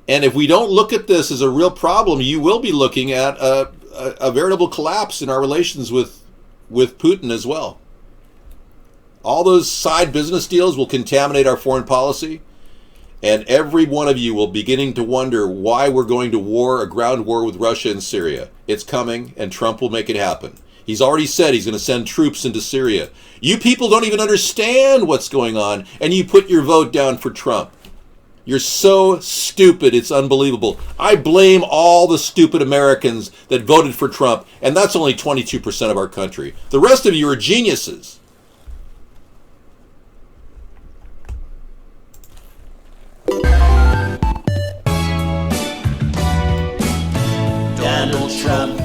And if we don't look at this as a real problem, you will be looking at a veritable collapse in our relations with Putin as well. All those side business deals will contaminate our foreign policy, and every one of you will beginning to wonder why we're going to war, a ground war with Russia and Syria. It's coming, and Trump will make it happen. He's already said he's going to send troops into Syria. You people don't even understand what's going on, and you put your vote down for Trump. You're so stupid, it's unbelievable. I blame all the stupid Americans that voted for Trump, and that's only 22% of our country. The rest of you are geniuses. Donald Trump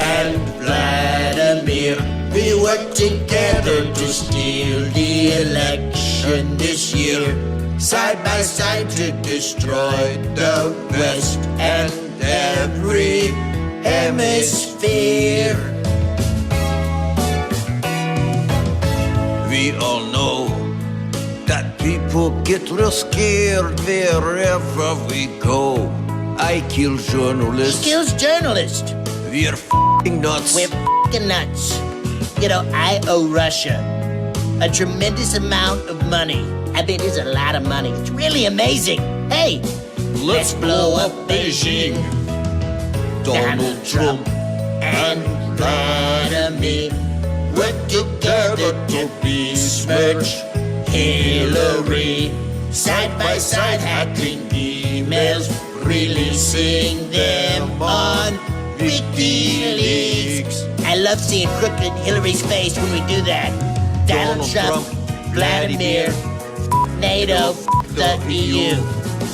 and Vladimir, we worked together to steal the election this year. Side by side to destroy the West and every hemisphere. We all know that people get real scared wherever we go. I kill journalists. He kills journalists. We're f***ing nuts. We're f***ing nuts. You know, I owe Russia a tremendous amount of money. I mean, it's a lot of money. It's really amazing. Hey, let's blow up Beijing. Donald Trump and Vladimir work together to besmirch Hillary. Side by side, hacking emails, releasing them on WikiLeaks. I love seeing crooked Hillary's face when we do that. Donald Trump, Vladimir, NATO, the EU.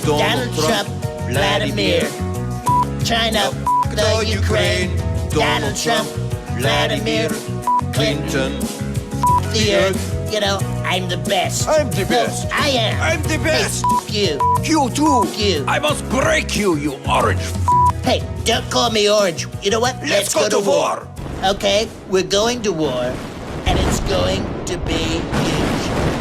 Donald Trump, Vladimir, China, the Ukraine. Donald Trump, Vladimir, Clinton, the earth. You know, I'm the best. I'm the best. I am. I'm the best. Hey, you. You too. You. I must break you, you orange. Hey, don't call me orange. You know what? Let's go to war. Okay, we're going to war, and it's going to be huge.